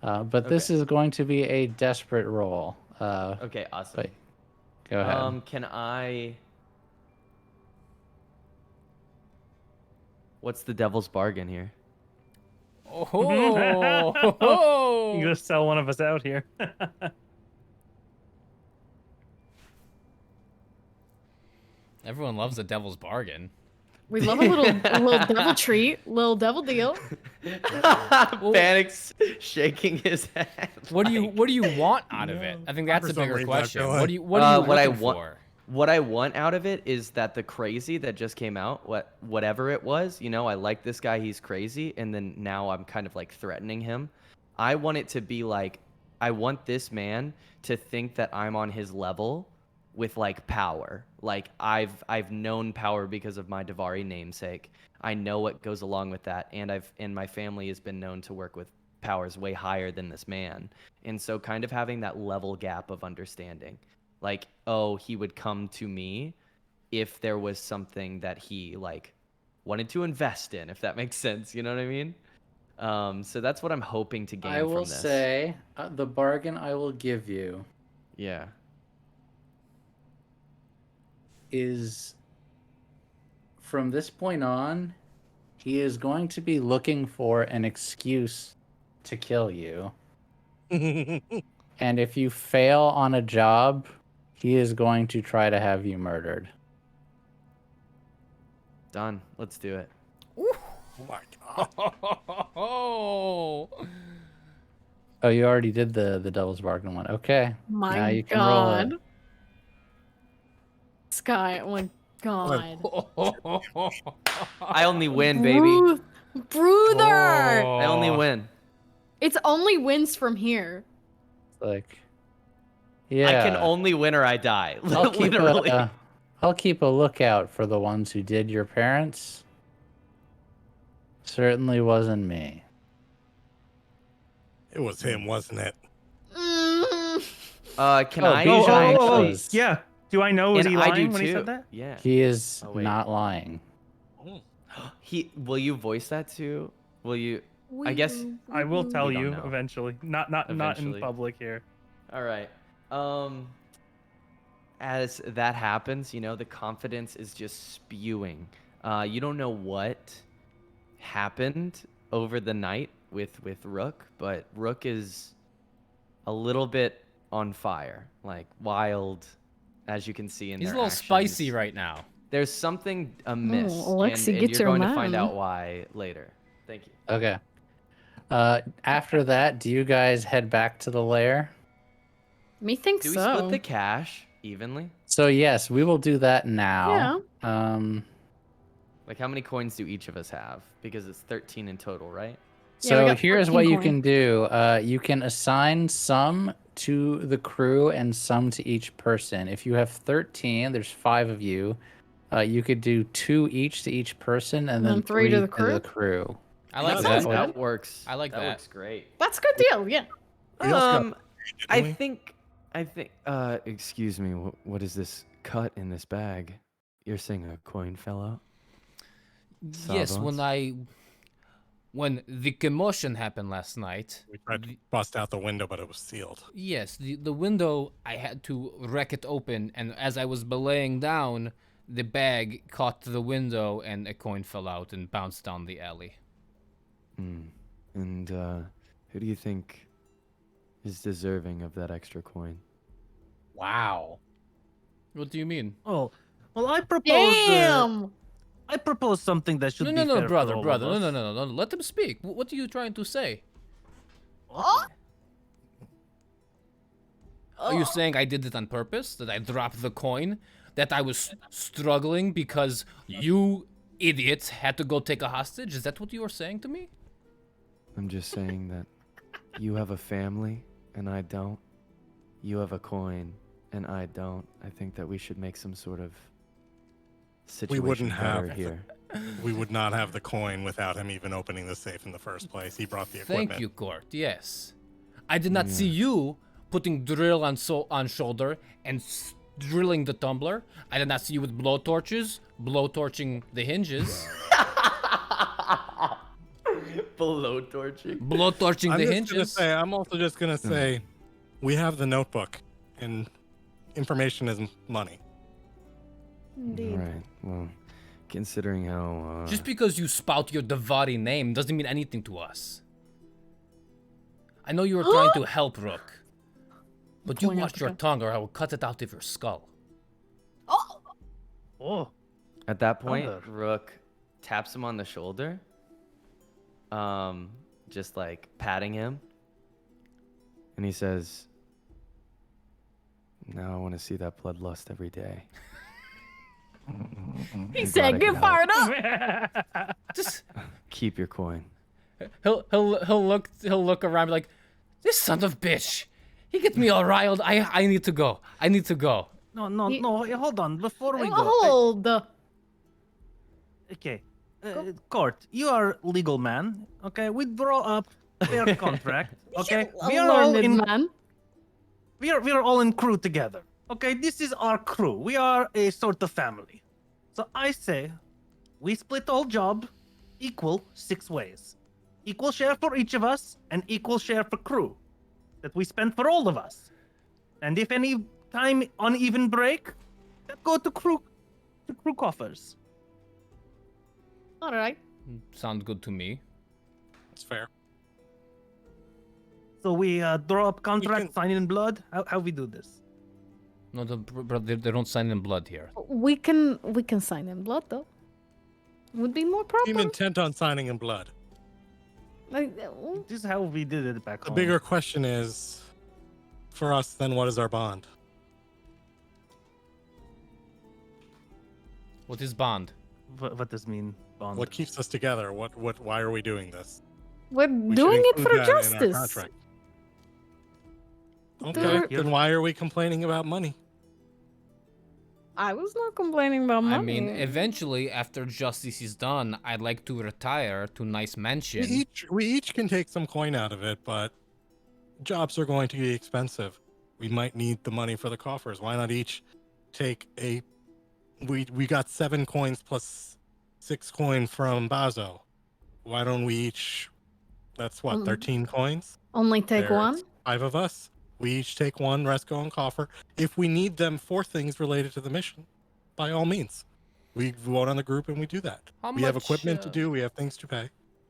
But this is going to be a desperate roll. Okay, awesome. But go ahead. Can I? What's the devil's bargain here? Oh, You gonna sell one of us out here? everyone loves a devil's bargain. We love a little devil treat, little devil deal. Panic's shaking his head. What do you want out of it? I think that's For a some bigger reason, I question. feel What like- do you what are you what I looking want- for? What I want out of it is that the crazy that just came out, whatever it was, I like this guy, he's crazy, and then now I'm kind of threatening him. I want it to be I want this man to think that I'm on his level with power. I've known power because of my Davari namesake. I know what goes along with that, and my family has been known to work with powers way higher than this man. And so kind of having that level gap of understanding. He would come to me if there was something that he wanted to invest in, if that makes sense. You know what I mean? So that's what I'm hoping to gain I will from this. say the bargain I will give you Yeah. is from this point on, he is going to be looking for an excuse to kill you. And if you fail on a job, he is going to try to have you murdered. Done. Let's do it. Oh my god. Oh, Oh, you already did the devil's bargain one. Okay. My now you can roll it. God. Sky, oh my God. I only win, baby. Brother! I only win. It's only wins from here. Yeah. I can only win or I die. I'll keep Literally. I'll keep a lookout for the ones who did your parents. Certainly wasn't me. It was him, wasn't it? Can Oh, I? Bijan can I oh, actually? was- Yeah. Do I know? Was And he I lying do when he too. said that? Yeah. He is Oh, wait. not lying. He. Will you voice that too? Will you? I guess. I will tell We don't you know. eventually. Not in Eventually. public here. All right. As that happens, you know, the confidence is just spewing. You don't know what happened over the night with Rook, but Rook is a little bit on fire, like wild, as you can see in He's a their little spicy actions. right now. There's something amiss, Alexi, and get you're your going to find man. out why later. Thank you. Okay. After that, do you guys head back to the lair? Me think Do we so. split the cash evenly? So yes, we will do that now. Like, how many coins do each of us have? Because it's 13 in total, right? Yeah, we So got here's 14 what you coin. can do. You can assign some to the crew and some to each person. If you have 13, there's 5 of you. You could do 2 each to each person, and then 3 to the crew. I like Is that. that That works. I like that. that. Works great. That's a good deal. Yeah. We also got- I didn't we? think. Excuse me, what is this cut in this bag? You're saying a coin fell out? Yes, Savants? when the commotion happened last night. We tried to bust out the window, but it was sealed. Yes, the window, I had to wreck it open, and as I was belaying down, the bag caught the window and a coin fell out and bounced down the alley. And who do you think is deserving of that extra coin? Wow. What do you mean? Oh, well, I propose. Damn. I propose something that should No, be fair brother, for all brother, of no, us. no. Let them speak. What are you trying to say? Oh. Are you saying I did it on purpose? That I dropped the coin? That I was struggling because you idiots had to go take a hostage? Is that what you are saying to me? I'm just saying that you have a family and I don't. You have a coin and I don't. I think that we should make some sort of situation wouldn't better have. here. We would not have the coin without him even opening the safe in the first place. He brought the equipment. Thank you, Court. Yes. I did not see you putting drill on shoulder and drilling the tumbler. I did not see you with blowtorches, blowtorching the hinges. Blowtorching. Blowtorching the hinges. I'm also just gonna say, we have the notebook, and information is money. Indeed. Right. Well, considering how Just because you spout your Davari name doesn't mean anything to us. I know you were trying to help Rook, but you Pulling out watch the your gun. tongue or I will cut it out of your skull. Oh. Oh, At that point, Thunder. Rook taps him on the shoulder, just like patting him. and he says, "Now I want to see that bloodlust every day." He I'm said, glad I "Get could fired up." Just Keep your coin. he'll look around and be like, this son of bitch. He gets me all riled. I need to go. I need to go. no, He- hold on. Before we go, Hold. okay, Court, you are legal man. Okay, we draw up fair contract. Okay, we are all Learned in. man. We are all in crew together. Okay, this is our crew. We are a sort of family. So I say, we split all job, equal 6 ways. Equal share for each of us, and equal share for crew. That we spend for all of us. And if any time uneven break, that go to crew coffers. All right. Sounds good to me. That's fair. So we draw up contract, can- sign in blood. How we do this? No, they don't sign in blood here. We can sign in blood though. Would be more proper. Seem intent on signing in blood. Like, This is how we did it back The home. bigger question is, for us, then what is our bond? What is bond? What does mean bond? What keeps us together? Why are we doing this? we're We should doing it include for that in our justice. contract. There- Okay, then why are we complaining about money? I was not complaining about money. I mean, eventually, after justice is done, I'd like to retire to nice mansion. We each can take some coin out of it, but jobs are going to be expensive. We might need the money for the coffers. Why not each take a? We got 7 coins plus 6 coin from Bazo. Why don't we each? That's what 13 coins. Only take There's one. 5 of us. We each take one. Rest go in coffer. If we need them for things related to the mission, by all means, we vote on the group and we do that. How We have much, equipment to do. We have things to pay.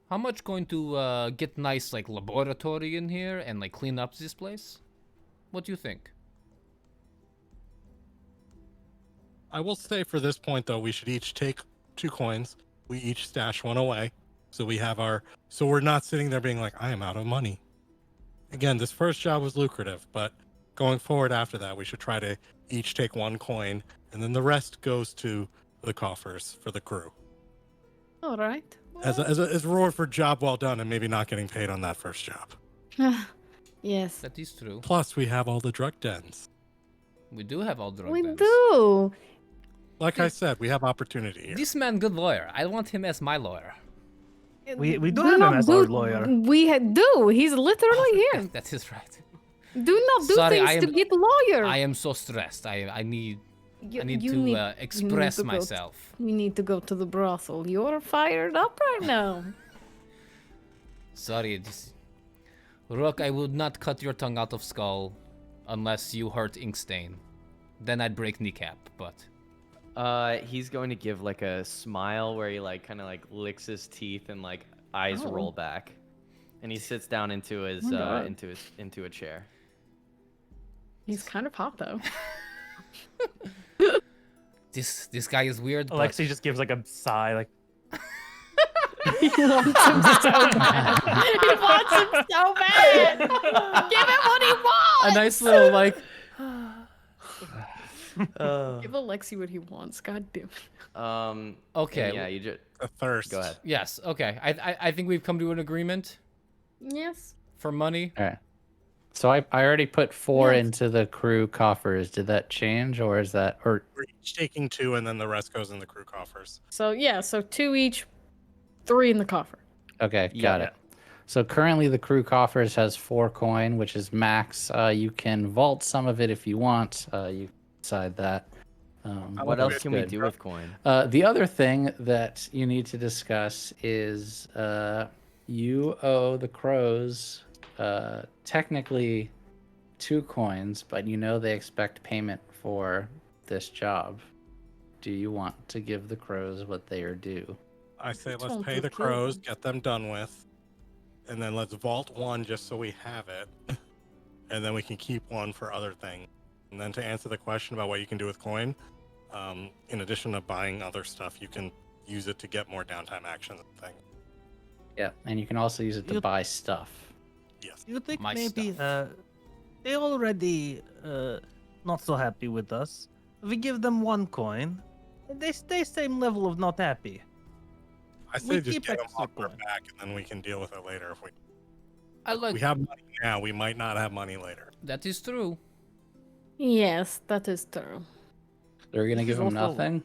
How much going to get nice like laboratory in here and like clean up this place? What do you think? I will say for this point though, we should each take 2 coins. We each stash one away, so we have our. So we're not sitting there being like, I am out of money. Again, this first job was lucrative, but going forward after that, we should try to each take 1 coin, and then the rest goes to the coffers for the crew. All right. As a reward for job well done and maybe not getting paid on that first job. Yes. That is true. Plus, we have all the drug dens. We do have all drug We dens. do. Like I said, we have opportunity here. This man, good lawyer. I want him as my lawyer. We do have him as our lawyer. Do. He's literally here. That is right. Do not do Sorry, things to get lawyer. I am so stressed. I need You- I need you to need- express to go to- myself. You need to go to the brothel. You're fired up right now. Sorry, Rook, I would not cut your tongue out of skull unless you hurt Inkstain. Then I'd break kneecap, but He's going to give like a smile where he like kind of like licks his teeth and like eyes Oh. roll back, and he sits down into his Oh, God. into a chair. He's kind of hot though. this guy is weird. Alexi just gives like a sigh, like He wants him so bad. He wants him so bad. Give him what he wants. But a nice little like. Give Alexi what he wants. God damn it. Okay. and yeah, you just A thirst. go ahead. Yes. Okay. I think we've come to an agreement Yes. for money. All right. So I already put 4 Yes. into the crew coffers. Did that change, or is that or We're each taking 2, and then the rest goes in the crew coffers. So yeah, so 2 each, 3 in the coffer. okay? Yeah. Got it. So currently the crew coffers has 4 coin, which is max. You can vault some of it if you want. You decide that. What that's else can we good. do with coin? The other thing that you need to discuss is you owe the crows technically 2 coins, but you know they expect payment for this job. Do you want to give the crows what they are due? I say let's Sounds pay good the too. crows, get them done with, and then let's vault 1 just so we have it, and then we can keep 1 for other things. And then to answer the question about what you can do with coin, in addition to buying other stuff, you can use it to get more downtime actions and things. Yeah, and you can also use it to You- buy stuff. Yes. you think My maybe stuff. they already not so happy with us. We give them 1 coin, and they stay same level of not happy. I say We just keep get them extra off our coin. back, and then we can deal with it later. If I like. we have money now, we might not have money later. That is true. Yes, that is true. They're gonna give them also- nothing.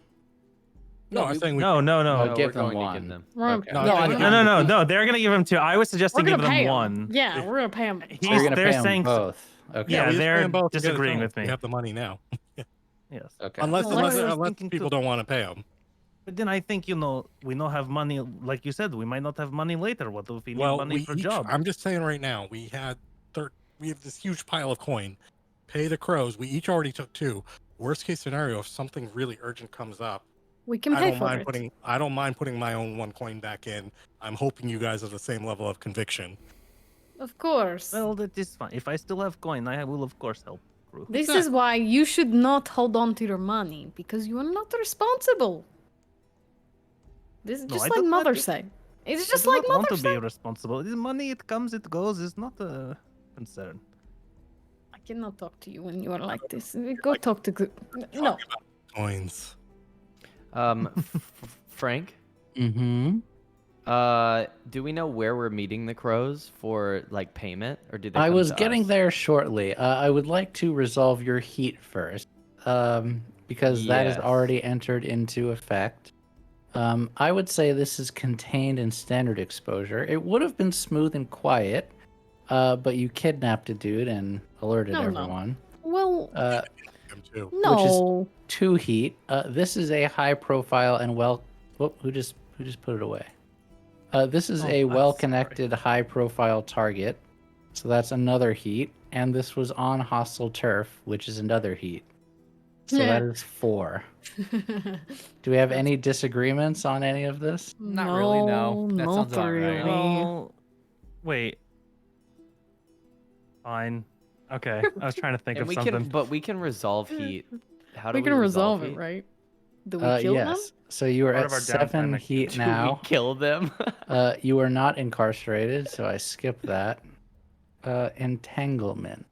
No, I'm saying we No, no, no. No, No, give we're them going to 1. give them. We're Okay. gonna, No, No, I- No. They're gonna give him 2. I was we're suggesting gonna give pay them him. 1. Yeah, we're gonna pay him. So you're gonna they're pay them saying both. Okay. Yeah, we just pay they're them both to get it disagreeing done. with me. We have the money now. Yes. Okay. Unless Well, unless, I was unless thinking people too. don't want to pay them. But then I think we don't have money. Like you said, we might not have money later. What if we need Well, money we for each, job? I'm just saying right now, we have this huge pile of coin. Pay the crows. We each already took 2. Worst case scenario, if something really urgent comes up, We can I pay don't for mind it. I don't mind putting my own 1 coin back in. I'm hoping you guys have the same level of conviction. Of course. Well, that is fine. If I still have coin, I will of course help crew. This is why you should not hold on to your money, because you are not responsible. This is No, just I like don't want Mother to- said. It's I just do like not want Mother to be said. responsible. The money, it comes, it goes. Is not a concern. I cannot talk to you when you are like this. Go talk to no. Coins. Frank, Mm-hmm. do we know where we're meeting the crows for like payment, or did they? I come was to getting us? there shortly. I would like to resolve your heat first. because that is Yes. already entered into effect. I would say this is contained in standard exposure. It would have been smooth and quiet, but you kidnapped a dude and alerted No. everyone. Well, Him too. no. 2 heat. This is a high profile and Whoop, who just put it away? This is a I'm well-connected, high-profile target, so that's another heat. And this was on hostile turf, which is another heat. So that is 4. Do we have any disagreements on any of this? Not really, no. That not sounds about right. really. Well, wait. Fine. Okay, I was trying to think And of we something. we can resolve heat. How do We we can resolve it, heat? right? Do we kill them? Yes. So you are Part at of our 7 downtime heat Do now. we kill them? You are not incarcerated, so I skip that. Entanglement.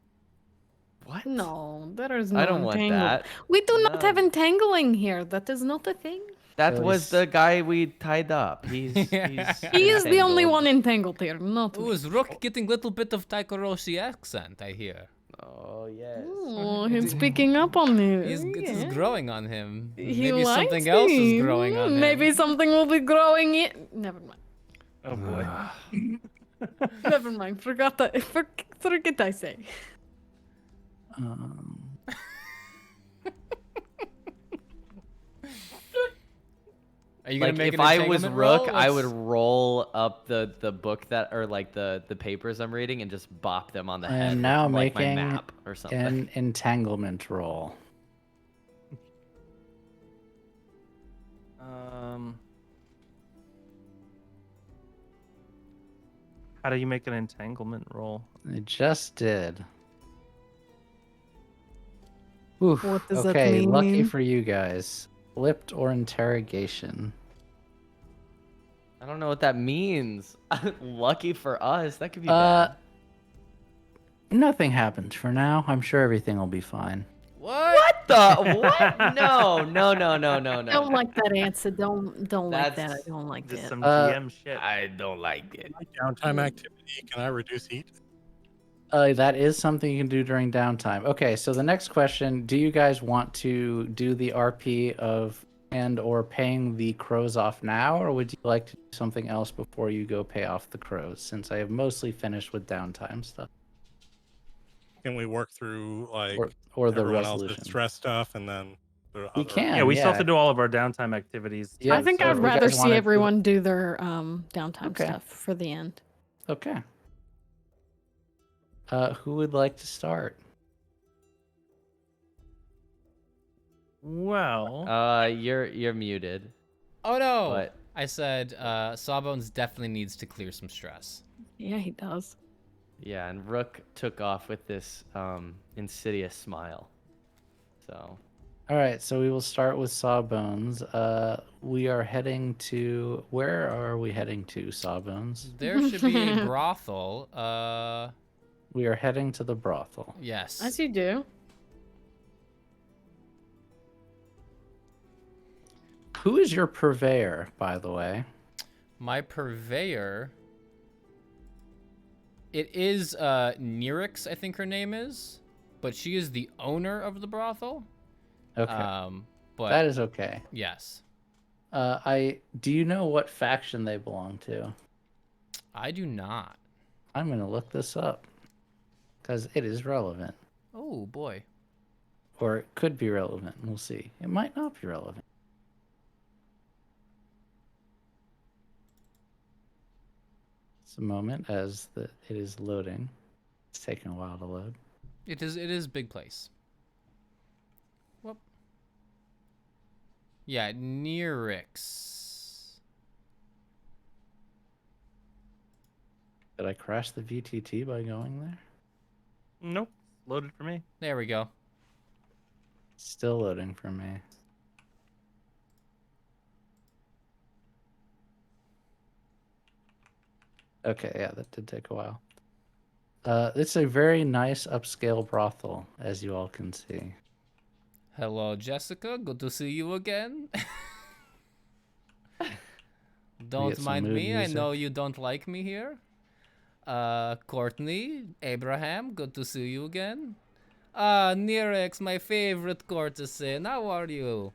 What? No, there is no I don't want entanglement. that. We do not No. have entangling here. That is not a thing. That So was he's- the guy we tied up. He's He is the only entangled. one entangled here, not Ooh, me. is Rook getting little bit of Taikoroshi accent, I hear. Oh yes. Oh, he's picking up on it. It is growing on him. He Maybe likes something else is me. growing on him. Maybe something will be growing in. Never mind. Oh boy. Never mind. Forget I say. Are you gonna Like make if an I was entanglement Rook, roll? I would Let's- roll up the book that or like the papers I'm reading and just bop them on the I head. am now with, like, making my map or something. an entanglement roll. How do you make an entanglement roll? I just did. Oof. What does that Okay, lucky mean? for you guys. Flipped or interrogation. I don't know what that means. Lucky for us, that could be Uh, bad. Nothing happens for now. I'm sure everything will be fine. What? What? No. Don't like that answer. Don't like that. I That's don't like Just that. some GM shit. I don't like it. My downtime activity. Can I reduce heat? That is something you can do during downtime. Okay, so the next question, do you guys want to do the RP of or paying the crows off now, or would you like to do something else before you go pay off the crows, since I have mostly finished with downtime stuff? Can we work through like Or the everyone resolution? else's stress stuff and then the We other? can. Yeah, we still have yeah. to do all of our downtime activities. Yeah, I think so I'd if you rather guys wanna see do- everyone do their downtime Okay. stuff for the end. Okay. Who would like to start? Well, You're muted. Oh no! But- I said Sawbones definitely needs to clear some stress. Yeah, he does. Yeah, and Rook took off with this insidious smile. So All right, so we will start with Sawbones. We are heading to... Where are we heading to, Sawbones? There should be a brothel. We are heading to the brothel. Yes. As you do. Who is your purveyor, by the way? My purveyor. It is Nyrix, I think her name is, but she is the owner of the brothel. Okay, But that is okay. yes, Do you know what faction they belong to? I do not. I'm gonna look this up because it is relevant, Oh boy. or it could be relevant. We'll see. It might not be relevant. It's a moment as it is loading. It's taking a while to load. It is big place. Whoop. Yeah, Nyrix. Did I crash the VTT by going there? nope. Loaded for me. There we go. Still loading for me. Okay, yeah, that did take a while. It's a very nice upscale brothel, as you all can see. Hello, Jessica. Good to see you again. Don't some mind mood me. I music. know you don't like me here. Courtney, Abraham, good to see you again. Ah, Nerex, my favorite courtesan. How are you?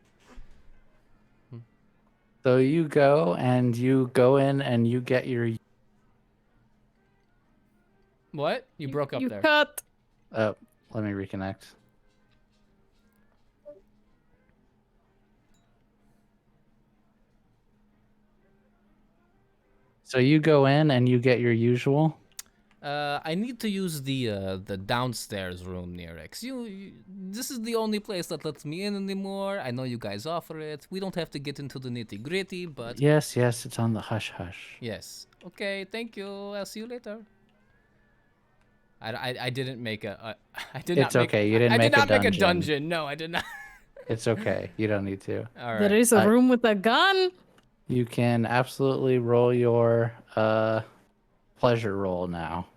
So you go in and you get your. What? You broke up You there. cut. Oh, let me reconnect. So you go in and you get your usual. I need to use the downstairs room, Nerex. This is the only place that lets me in anymore. I know you guys offer it. We don't have to get into the nitty gritty, but Yes, it's on the hush hush. yes. Okay, thank you. I'll see you later. I didn't make I did not It's make. okay. You didn't I make did not a make a dungeon. dungeon. No, I did not. It's okay. You don't need to. All right. There is a room with a gun. You can absolutely roll your pleasure roll now.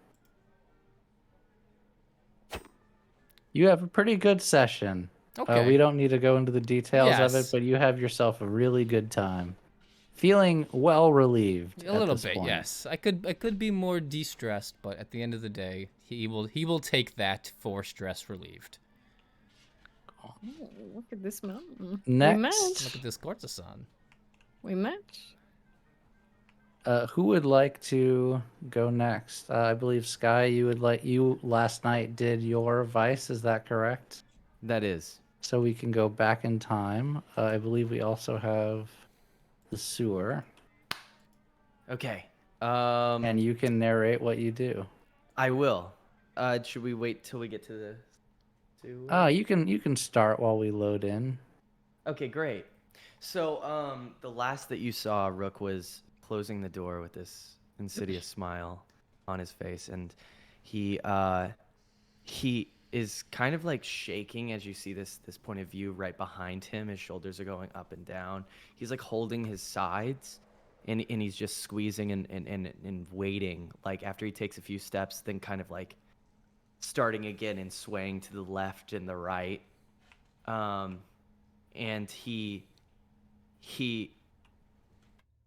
You have a pretty good session. Okay. We don't need to go into the details of it, Yes. but you have yourself a really good time. Feeling well relieved. A little at this bit, point. yes. I could be more de-stressed, but at the end of the day, he will take that for stress relieved. Oh, look at this mountain. Next. We match. Look at this courtesan. We match. Who would like to go next? I believe Sky, you last night did your vice. Is that correct? That is. So we can go back in time. I believe we also have the sewer, Okay. and you can narrate what you do. I will. Should we wait till we get to the You can start while we load in. Okay, great. So, the last that you saw, Rook was closing the door with this insidious smile on his face, and he is kind of like shaking as you see this point of view right behind him. His shoulders are going up and down. He's like holding his sides, and he's just squeezing and waiting. Like after he takes a few steps, then kind of like starting again and swaying to the left and the right. And he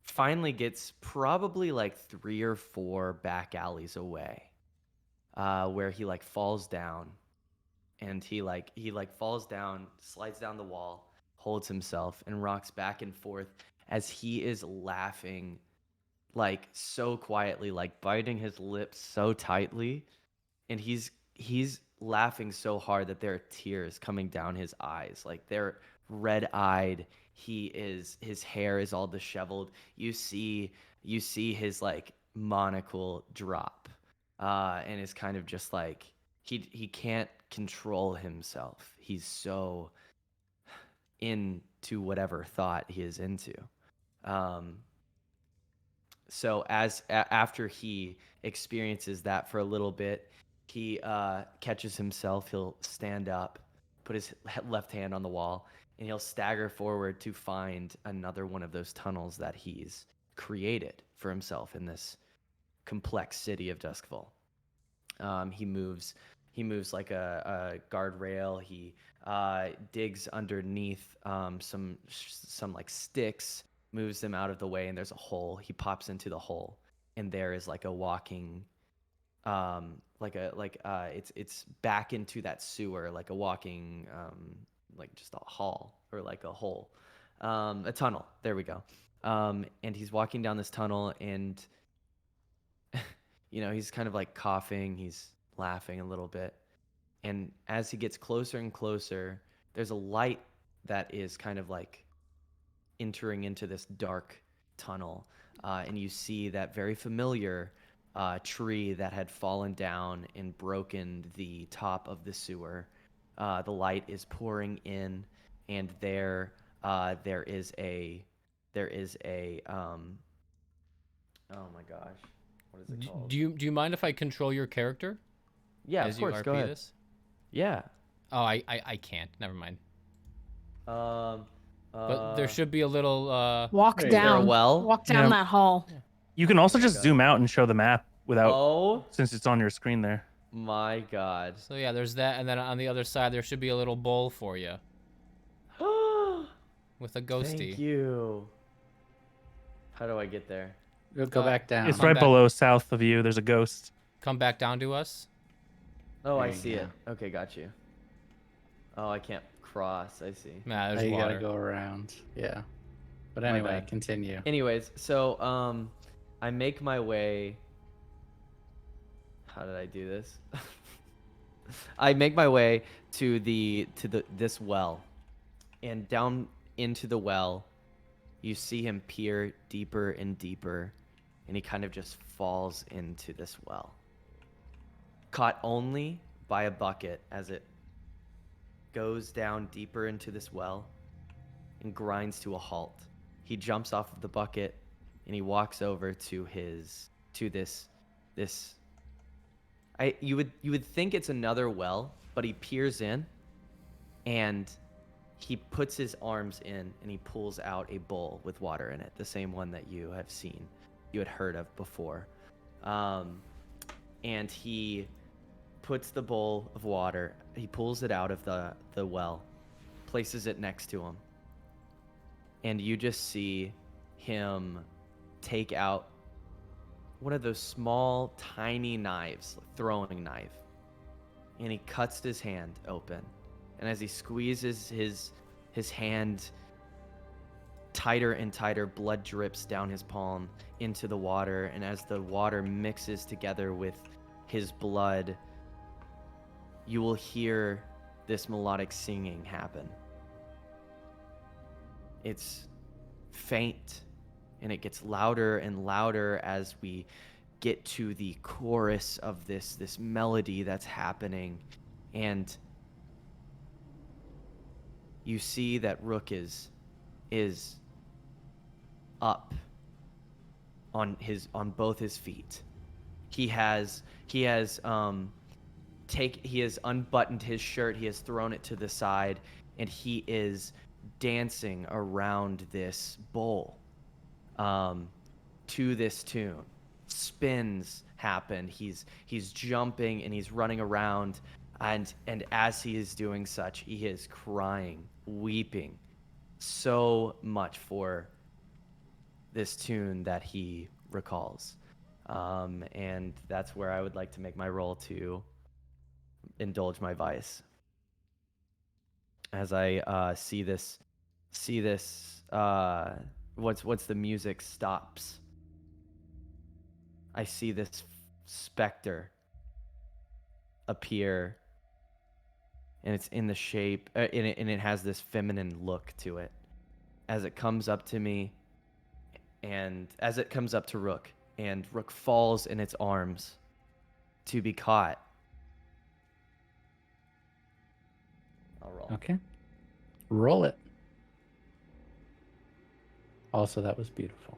finally gets probably like 3 or 4 back alleys away, where he like falls down, and he falls down, slides down the wall, holds himself, and rocks back and forth as he is laughing, like so quietly, like biting his lips so tightly, and he's laughing so hard that there are tears coming down his eyes, like they're red-eyed. His hair is all disheveled. You see his like monocle drop, and is kind of just like he can't control himself. He's so into whatever thought he is into. So after he experiences that for a little bit, he catches himself. He'll stand up, put his left hand on the wall, and he'll stagger forward to find another one of those tunnels that he's created for himself in this complex city of Doskvol. He moves like a guardrail. He digs underneath some like sticks, moves them out of the way, and there's a hole. He pops into the hole, and there is like a walking, it's back into that sewer, like a walking, like just a hall or like a hole, a tunnel. There we go. And he's walking down this tunnel, and he's kind of like coughing. He's laughing a little bit, and as he gets closer and closer, there's a light that is kind of like entering into this dark tunnel, and you see that very familiar tree that had fallen down and broken the top of the sewer. The light is pouring in, and there is a oh my gosh, what is it called? Do you mind if I control your character? Yeah, as of course. you RP Go ahead. this? Yeah. Oh, I can't. Never mind. But But there should be a little. Walk There you go. down. There a well? Walk down Yeah. that hall. You can also just zoom out and show the map without, Oh since it's on your screen there. my god. So yeah, there's that, and then on the other side there should be a little bowl for you with a ghosty. Thank you. How do I get there? Go back down. It's Come right back. below south of you. There's a ghost. Come back down to us. Oh, There I you see go. it. Okay, got you. Oh, I can't cross. I see. Nah, Oh, there's you gotta water. go around. Yeah. But My anyway, bad. continue. Anyways, so I make my way. How did I do this? I make my way to this well, and down into the well, you see him peer deeper and deeper, and he kind of just falls into this well. Caught only by a bucket as it goes down deeper into this well and grinds to a halt. He jumps off of the bucket and he walks over to this you would think it's another well, but he peers in and he puts his arms in and he pulls out a bowl with water in it, the same one that you had heard of before. And he puts the bowl of water, he pulls it out of the well, places it next to him, and you just see him take out one of those small, tiny knives, throwing knife, and he cuts his hand open. And as he squeezes his hand tighter and tighter, blood drips down his palm into the water, and as the water mixes together with his blood, you will hear this melodic singing happen. It's faint, and it gets louder and louder as we get to the chorus of this melody that's happening. And you see that Rook is up on both his feet. He has unbuttoned his shirt, he has thrown it to the side, and he is dancing around this bowl to this tune. Spins happen. He's jumping and he's running around, and as he is doing such, he is crying, weeping so much for this tune that he recalls. And that's where I would like to make my roll to indulge my vice. As I see this once the music stops, I see this specter appear, and it's in the shape and it has this feminine look to it as it comes up to me, and as it comes up to Rook, and Rook falls in its arms to be caught. I'll roll. Okay. Roll it. Also, that was beautiful.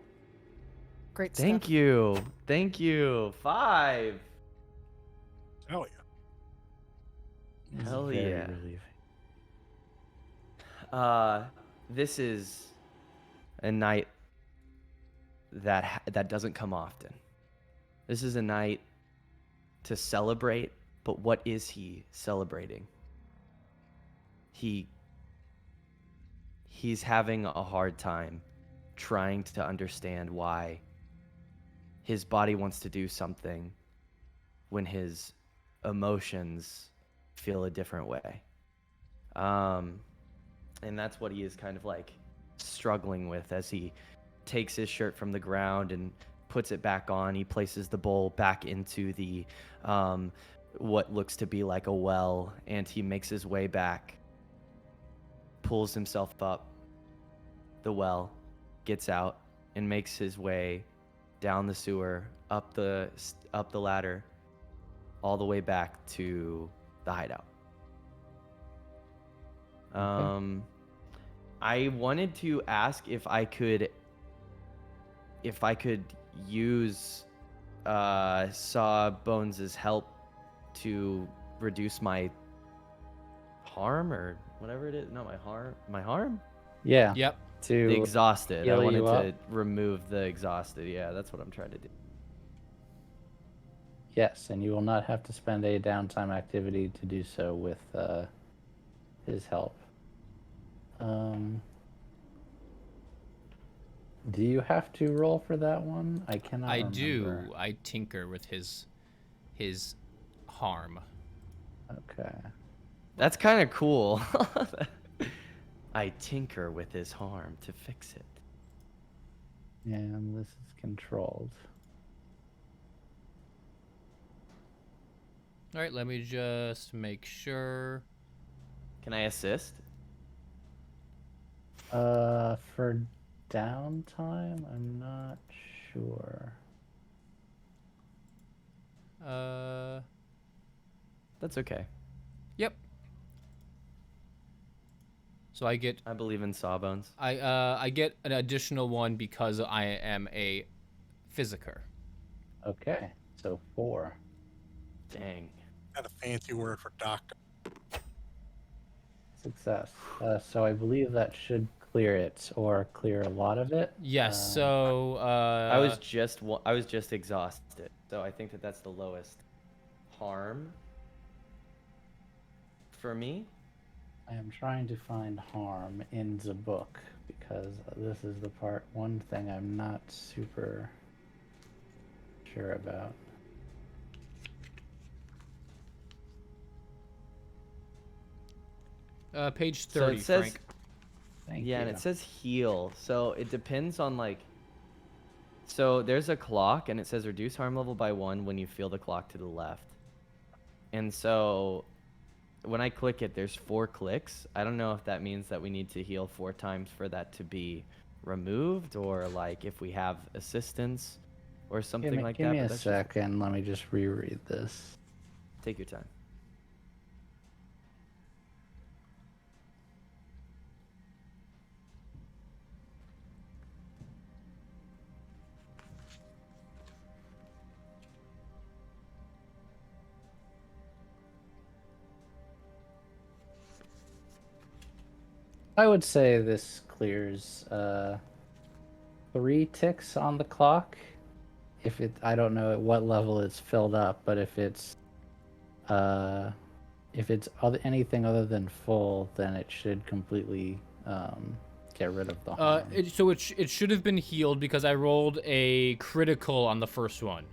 Great Thank stuff. you. Thank you. 5. Oh yeah. This is Hell very yeah. relieving. This is a night that doesn't come often. This is a night to celebrate, but what is he celebrating? He's having a hard time trying to understand why his body wants to do something when his emotions feel a different way. And that's what he is kind of like struggling with as he takes his shirt from the ground and puts it back on. He places the bowl back into the what looks to be like a well, and he makes his way back, pulls himself up the well, gets out, and makes his way down the sewer, up the ladder, all the way back to the hideout. I wanted to ask if I could use Sawbones' help to reduce my harm, or whatever it is. Not my harm. My harm? Yeah. Yep. To The exhausted. I heal wanted you to up? remove the exhausted. Yeah, that's what I'm trying to do. Yes, and you will not have to spend a downtime activity to do so with his help. Do you have to roll for that one? I cannot I remember. do. I tinker with his harm. Okay. That's kind of cool. I tinker with his harm to fix it. And this is controlled. All right, let me just make sure. Can I assist? For downtime, I'm not sure. That's okay. Yep. So I get I believe in Sawbones. I get an additional one because I am a physiker. Okay, so 4. Dang. Got a fancy word for doctor. Success. So I believe that should clear it, or clear a lot of it. Yes. So I was just exhausted, so I think that that's the lowest harm for me. I am trying to find harm in the book because this is the one thing I'm not super sure about. page So 30, it says, Frank. Thank yeah, you. and it says heal. So it depends on like. So there's a clock, and it says reduce harm level by 1 when you feel the clock to the left. And so when I click it, there's 4 clicks. I don't know if that means that we need to heal 4 times for that to be removed, or like if we have assistance or something like give that. me but a that's just- second. Let me just reread this. Take your time. I would say this clears 3 ticks on the clock. I don't know at what level it's filled up, but if it's anything other than full, then it should completely get rid of the harm. It should have been healed because I rolled a critical on the first one,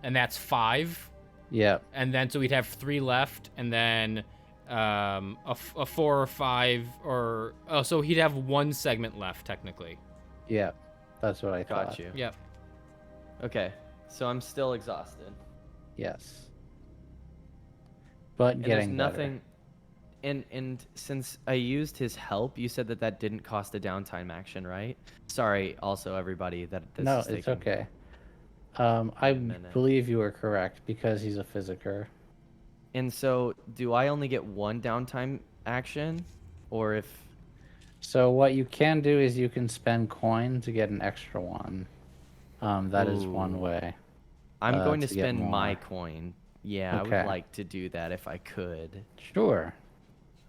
and that's 5. Yep. And then so we'd have 3 left, and then a 4 or 5, or so he'd have 1 segment left technically. Yep. That's what I thought. Got you. Yep. Okay, so I'm still exhausted. Yes. But And getting there's better. nothing. And since I used his help, you said that didn't cost a downtime action, right? Sorry, also everybody that this No, is it's taking okay. I a minute. believe you are correct because he's a physiker. And so, do I only get 1 downtime action, or if? So what you can do is you can spend coin to get an extra one. That is one Ooh. way. I'm going to to get spend my more. coin. Yeah, I Okay. would like to do that if I could. Sure.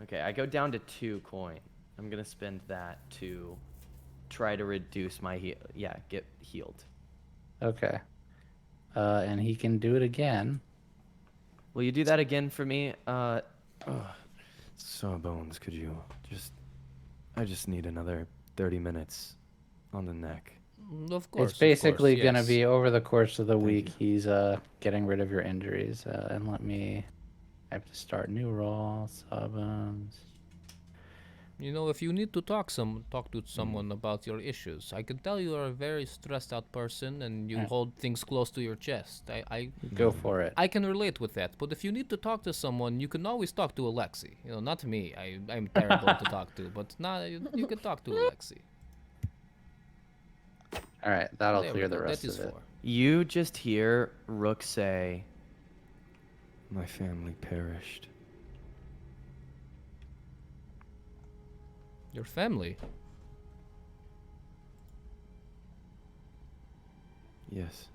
Okay, I go down to 2 coin. I'm gonna spend that to try to reduce my get healed. Okay. And he can do it again. Will you do that again for me? Sawbones, could you I just need another 30 minutes on the neck. Of course. It's basically going to yes. be over the course of the Thank week. you. He's getting rid of your injuries. And I have to start new roll. Sawbones. You know, if you need to talk to someone about your issues, I can tell you are a very stressed out person and you Yeah. hold things close to your chest. Go for it. I can relate with that. But if you need to talk to someone, you can always talk to Alexi. You know, not me. I'm terrible to talk to, but you can talk to Alexi. All right, that'll There we clear the go. rest That is of it. 4. You just hear Rook say, My family perished. Your family. Yes.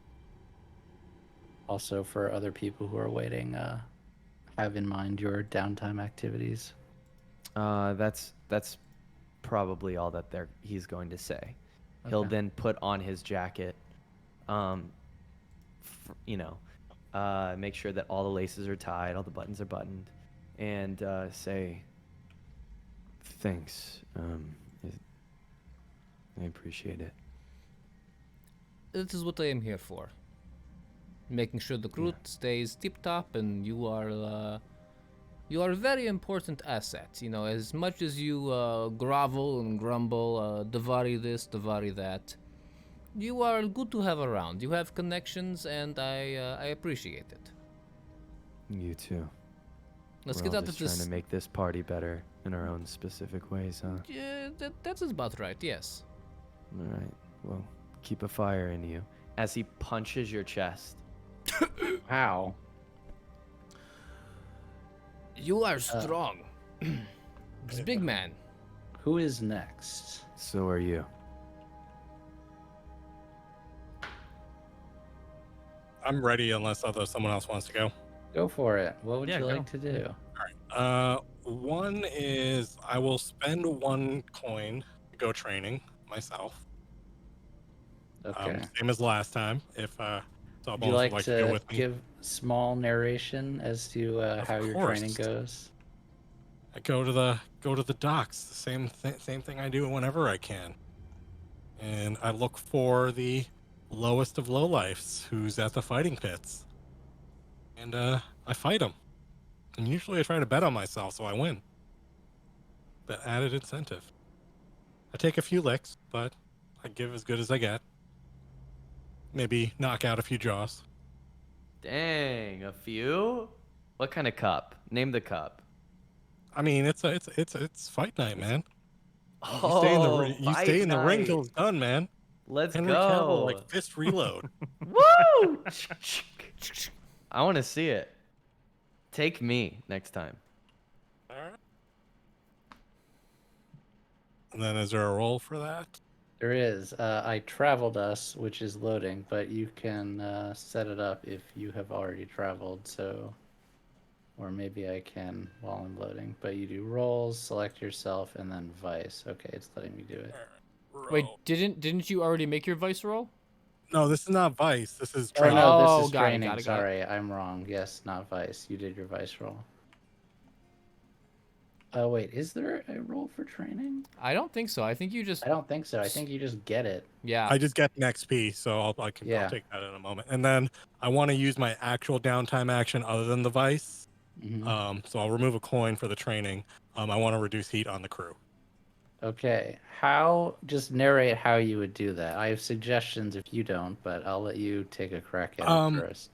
Also, for other people who are waiting, have in mind your downtime activities. that's probably all that he's going to say. He'll Okay. then put on his jacket, make sure that all the laces are tied, all the buttons are buttoned, and say, Thanks. I appreciate it. This is what I am here for. Making sure the crew stays tip top and you are You are a very important asset. You know, as much as you grovel and grumble, Davari this, Davari that, you are good to have around. You have connections, and I appreciate it. You too. Let's We're get all out just of this. trying to make this party better in our own specific ways, huh? Yeah, that's about right. Yes. All right. Well, keep a fire in you. As he punches your chest. Wow. You are strong. This big man. Who is next? So are you. I'm ready unless someone else wants to go. Go for it. What would Yeah, you go. like to do? One is I will spend 1 coin to go training myself. Okay. Same as last time. If Would Sawbones you would like like to go to with me. give small narration as to how your training course. goes? I go to the docks. The same thing I do whenever I can. And I look for the lowest of lowlifes who's at the fighting pits. And I fight them. And usually I try to bet on myself so I win. That added incentive. I take a few licks, but I give as good as I get. Maybe knock out a few jaws. Dang, a few? What kind of cup? Name the cup. I mean, it's fight night, man. Oh, You stay in the ring night. till it's done, man. Let's Henry go. Cavill, like fist reload. Woo! I want to see it. Take me next time. All right. And then is there a roll for that? There is. I traveled us, which is loading, but you can set it up if you have already traveled. So, or maybe I can while I'm loading. But you do rolls, select yourself, and then vice. Okay, it's letting me do it. Wait, Roll. didn't you already make your vice roll? No, this is not Vice. This is Oh training. no, Oh, this is got it, training. got it. Sorry, I'm wrong. Yes, not vice. You did your vice roll. Oh wait, is there a roll for training? I don't think so. I think you just I don't think so. I think you just get it. yeah. I just get an XP, so I'll Yeah. take that in a moment. And then I want to use my actual downtime action other than the Vice. Mhm. So I'll remove a coin for the training. I want to reduce heat on the crew. Okay, how? Just narrate how you would do that. I have suggestions if you don't, but I'll let you take a crack at it first.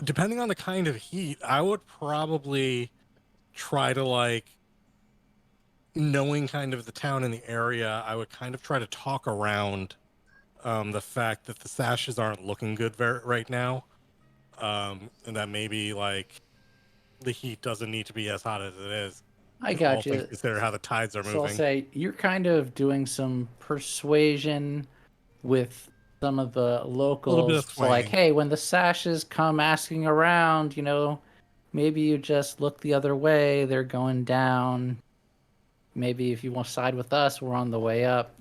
Depending on the kind of heat, I would probably try to knowing kind of the town and the area, I would kind of try to talk around the fact that the sashes aren't looking good right now. And that maybe the heat doesn't need to be as hot as it is. I All got things you. consider how the tides are So I'll moving. say you're kind of doing some persuasion with some of the locals. of So like, swaying. hey, when the sashes come asking around, maybe you just look the other way. They're going down. Maybe if you want to side with us, we're on the way up.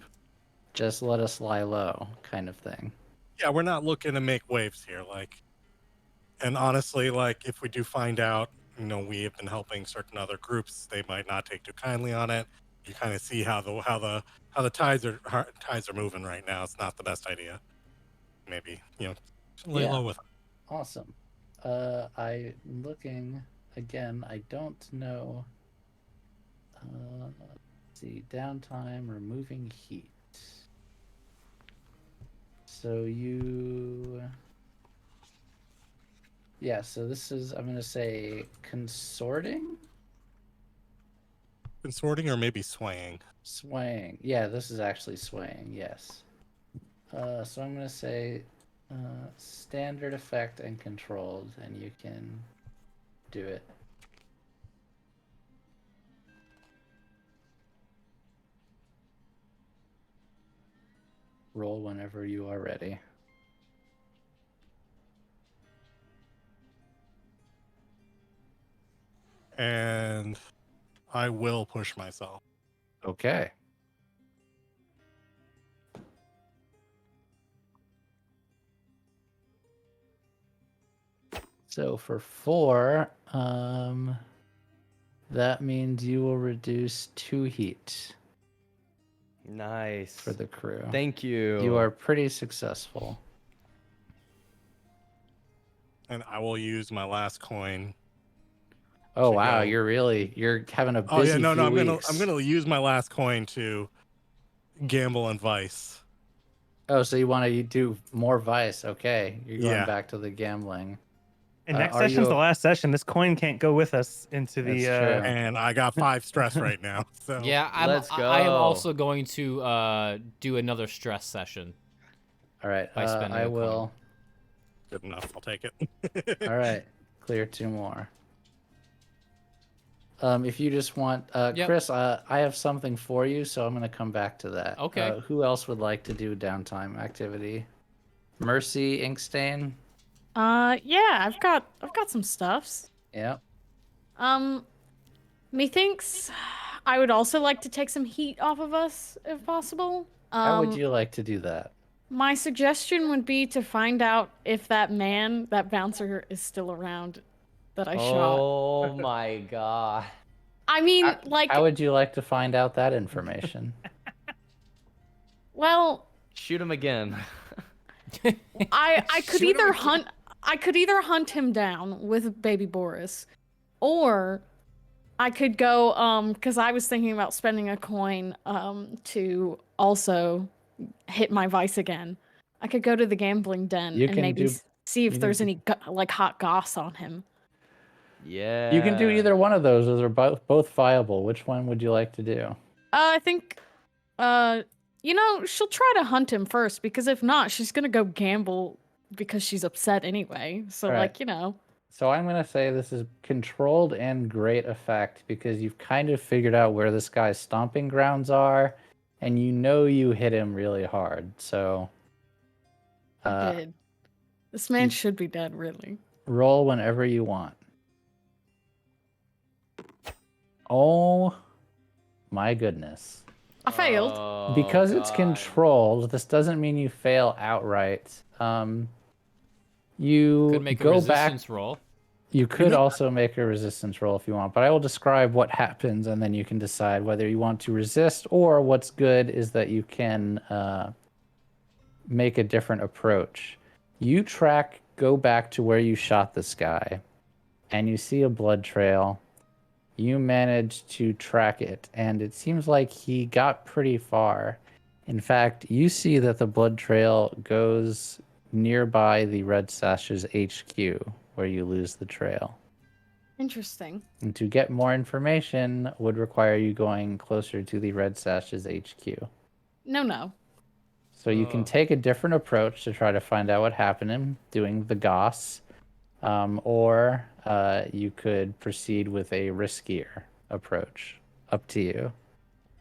Just let us lie low, kind of thing. Yeah, we're not looking to make waves here. And honestly, if we do find out, we have been helping certain other groups, they might not take too kindly on it. You kind of see how the tides are moving right now. It's not the best idea. Maybe lay Yeah. low with it. Awesome. I'm looking again. I don't know. Let's see, downtime, removing heat. So yeah. So this is, I'm gonna say, consorting, Consorting or maybe swaying. swaying. Yeah, this is actually swaying. Yes. So I'm gonna say standard effect and controlled, and you can do it. Roll whenever you are ready. And I will push myself. Okay. So for 4, that means you will reduce 2 heat Nice. for the crew. Thank you. You are pretty successful. And I will use my last coin Oh to wow, go. you're having a busy Oh yeah, no, few I'm weeks. gonna use my last coin to gamble on Vice. Oh, so you want to do more Vice? Okay, you're going Yeah. back to the gambling. And next Are session's you? the last session. This coin can't go with us into That's the. true. And I got 5 stress right now. So Yeah, Let's I am go. also going to do another stress session All right, by spending I a coin. will. good enough. I'll take it. All right, clear 2 more. If you just want, Yep. Chris, I have something for you, so I'm gonna come back to that. Okay. Who else would like to do downtime activity? Mercy, Inkstain. Yeah, I've got some stuffs. Yep. Methinks I would also like to take some heat off of us if possible. How would you like to do that? My suggestion would be to find out if that bouncer, is still around that I shot. Oh my god. I mean, like, How would you like to find out that information? well, Shoot him again. I could Shoot him either hunt him down with baby Boris, or I could go because I was thinking about spending a coin to also hit my vice again. I could go to the gambling den You and can maybe do- see if you can there's do- any like hot goss on him. Yeah. You can do either one of those. Those are both viable. Which one would you like to do? I think she'll try to hunt him first, because if not, she's gonna go gamble because she's upset anyway. So Right. like. So I'm going to say this is controlled and great effect because you've kind of figured out where this guy's stomping grounds are, and you know you hit him really hard. So I did. This man should be dead, really. roll whenever you want. Oh my goodness. I failed. Oh, Because it's God. controlled, this doesn't mean you fail outright. You Could make a go back. resistance roll. You could also make a resistance roll if you want, but I will describe what happens, and then you can decide whether you want to resist, or what's good is that you can make a different approach. You go back to where you shot this guy, and you see a blood trail. You manage to track it, and it seems like he got pretty far. In fact, you see that the blood trail goes nearby the Red Sash's HQ, where you lose the trail. Interesting. And to get more information would require you going closer to the Red Sash's HQ. No. So you can take a different approach to try to find out what happened, doing the goss, or you could proceed with a riskier approach. Up to you.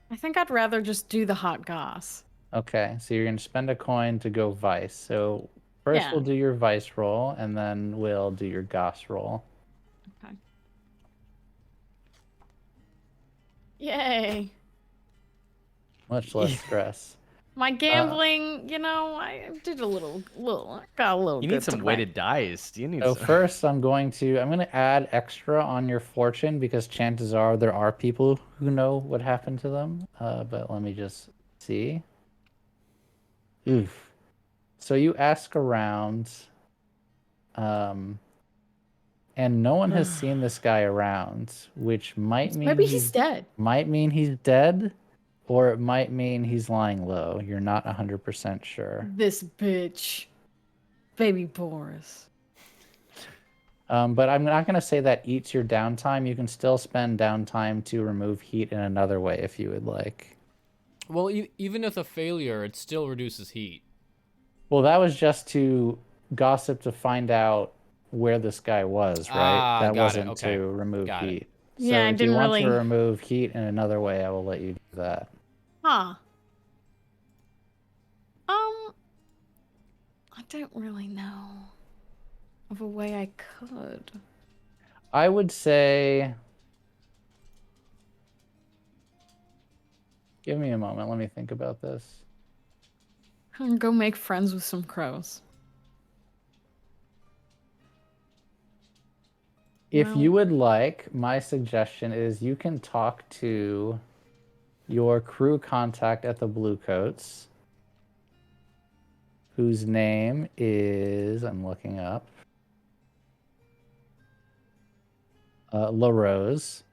I think I'd rather just do the hot goss. Okay, so you're going to spend a coin to go Vice. So first Yeah. we'll do your Vice roll, and then we'll do your goss roll. Okay. Yay. Much less stress. My gambling, I did a little, I got a little You good need some tonight. weighted dice. You need So some... first I'm going to add extra on your fortune because chances are there are people who know what happened to them. But let me just see. Oof. So you ask around, and no one has seen this guy around, which might mean Maybe he's dead. Might mean he's dead, or it might mean he's lying low. You're not 100% sure. This bitch. Baby Boris. But I'm not going to say that eats your downtime. You can still spend downtime to remove heat in another way if you would like. Well, even with a failure, it still reduces heat. Well, that was just to gossip to find out where this guy was, right? That got it, wasn't okay. to remove Got it. heat. Yeah, I if didn't you want really- to remove heat in another way, I will let you do that. Huh. I don't really know of a way I could. I would say... Give me a moment. Let me think about this. Go make friends with some crows. If Well- you would like, my suggestion is you can talk to your crew contact at the Bluecoats, whose name is, I'm looking up. LaRose.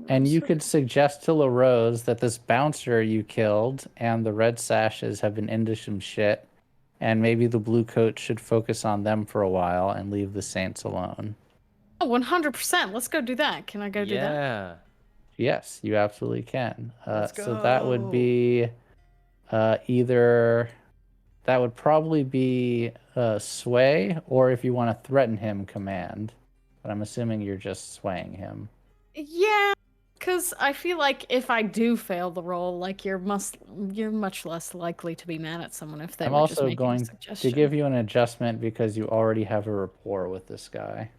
And you could suggest to LaRose that this bouncer you killed and the red sashes have been into some shit, and maybe the blue coat should focus on them for a while and leave the Saints alone. Oh, 100%. Let's go do that. Can I go do that? Yeah. Yes, you absolutely can. Let's So that would go. be either... That would probably be sway, or if you want to threaten him, command. But I'm assuming you're just swaying him. Yeah, because I feel like if I do fail the roll, like you're much less likely to be mad at someone if they I'm were just also making a going to suggestion. give you an adjustment because you already have a rapport with this guy.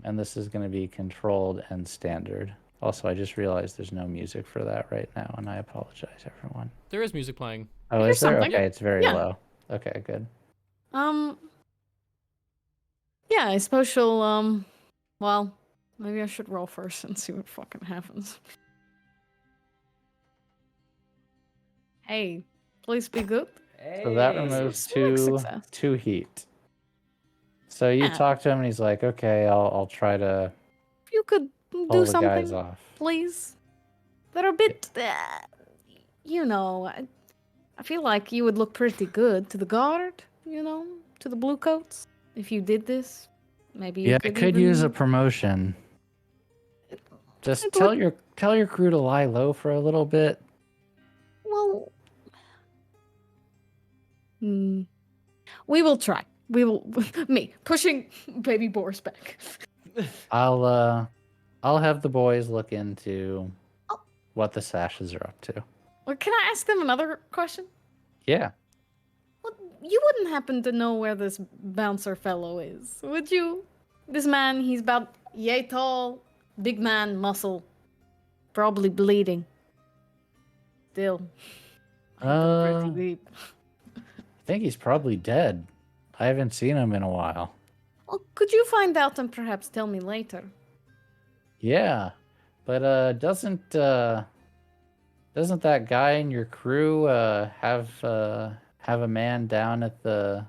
And this is going to be controlled and standard. Also, I just realized there's no music for that right now, and I apologize, everyone. There is music playing. Oh, Here's is there? something. Okay, it's very Yeah. low. Okay, good. Yeah, I suppose she'll, well, maybe I should roll first and see what fucking happens. Hey, please be good. So that Hey. removes Select success. two heat. So you Yeah. talk to him, and he's like, "Okay, I'll try to If you could pull do the guys something, off." please. They're a bit, you know, I feel like you would look pretty good to the guard, you know, to the blue coats. If you did this, maybe you Yeah, I could could use a even- promotion. Just It tell would- your crew to lie low for a little bit. Well, we will try. We will. Me pushing baby Boris back. I'll have the boys look into Oh. what the sashes are up to. Well, can I ask them another question? Yeah. Well, you wouldn't happen to know where this bouncer fellow is, would you? This man, he's about yay tall, big man, muscle, probably bleeding. Still, I hit him pretty deep. I think he's probably dead. I haven't seen him in a while. Well, could you find out and perhaps tell me later? Yeah, but doesn't that guy in your crew have a man down at the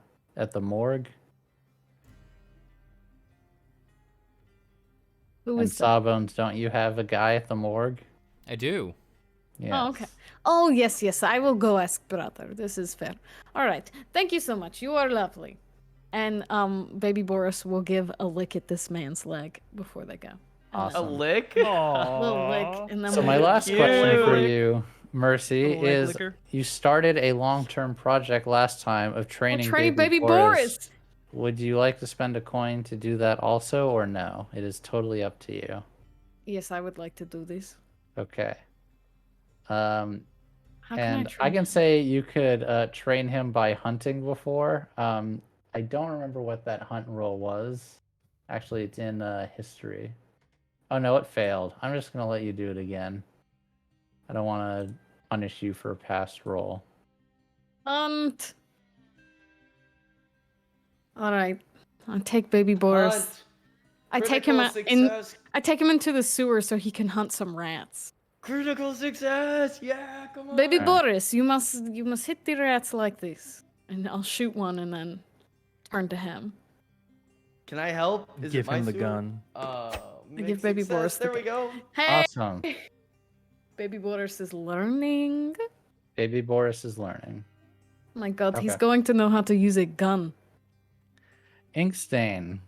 morgue? Who And is that? Sawbones, don't you have a guy at the morgue? I do. Yeah. Oh, okay. Oh, yes. I will go ask brother. This is fair. All right. Thank you so much. You are lovely. And baby Boris will give a lick at this man's leg before they go. And A Awesome. lick? then a little lick, and then So we'll my go. last question for Cute. you, Mercy, Little leg is licker. you started a long-term project last time of training, training baby baby Boris. Would you like to spend a coin to do that also, or no? It is totally up to you. Yes, I would like to do this. Okay. How can And I I train can him? say you could train him by hunting before. I don't remember what that hunt roll was. Actually, it's in history. Oh no, it failed. I'm just gonna let you do it again. I don't want to punish you for a past roll. Hunt. All right. I take baby Boris. Hunt. I take him Critical in. success. I take him into the sewer so he can hunt some rats. Critical success. Yeah, come on. Baby Alright. Boris, you must hit the rats like this, and I'll shoot one and then turn to him. Can I help? Is Give it my him the suit? gun. Make give baby success. Boris the There we gun. go. Hey, Awesome. baby Boris is learning. Baby Boris is learning. Oh my God, he's Okay. going to know how to use a gun. Inkstain,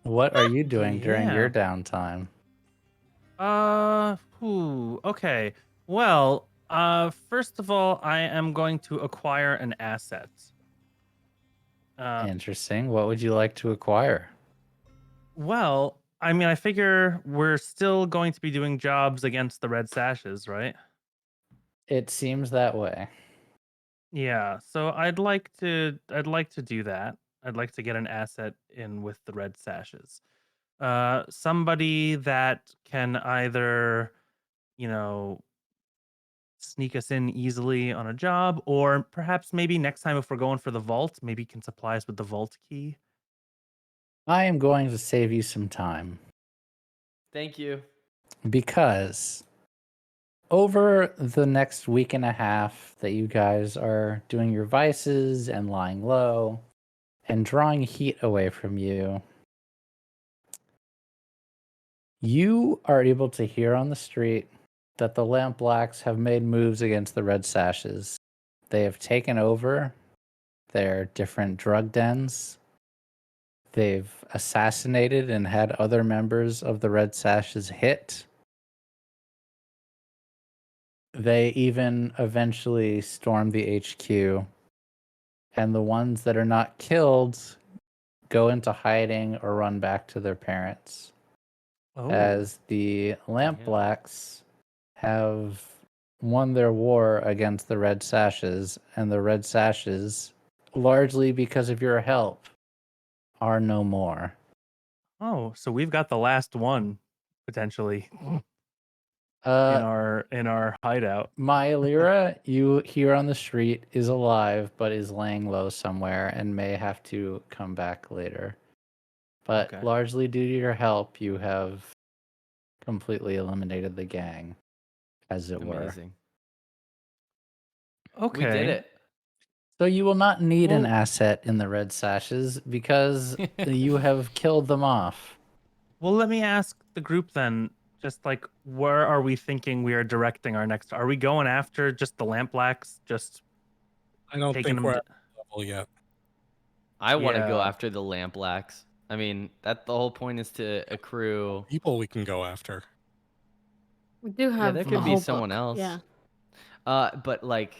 what are you doing during Yeah. your downtime? Okay. Well, first of all, I am going to acquire an asset. Interesting. What would you like to acquire? Well, I mean, I figure we're still going to be doing jobs against the red sashes, right? It seems that way. Yeah. So I'd like to do that. I'd like to get an asset in with the red sashes. Somebody that can either, sneak us in easily on a job, or perhaps maybe next time if we're going for the vault, maybe can supply us with the vault key. I am going to save you some time Thank you. because over the next week and a half that you guys are doing your vices and lying low and drawing heat away from you, You are able to hear on the street that the Lampblacks have made moves against the Red Sashes. They have taken over their different drug dens. They've assassinated and had other members of the Red Sashes hit. They even eventually storm the HQ. And the ones that are not killed go into hiding or run back to their parents. Oh. As the Lampblacks have won their war against the Red Sashes, and the Red Sashes, largely because of your help, are no more. Oh, so we've got the last one potentially in our hideout. Myelira, you hear on the street, is alive, but is laying low somewhere and may have to come back later. But Okay. largely due to your help, you have completely eliminated the gang, as it were. Amazing. Okay. We did it. So you will not need an Well- asset in the Red Sashes because you have killed them off. Well, let me ask the group then. Just like, where are we thinking we are directing our next? Are we going after just the Lampblacks? Just I don't taking think them. we're at that level yet. I want to go Yeah. after the Lampblacks. I mean, that the whole point is to accrue. People we can go after. We do have there a could be whole someone book. else. Yeah. But like,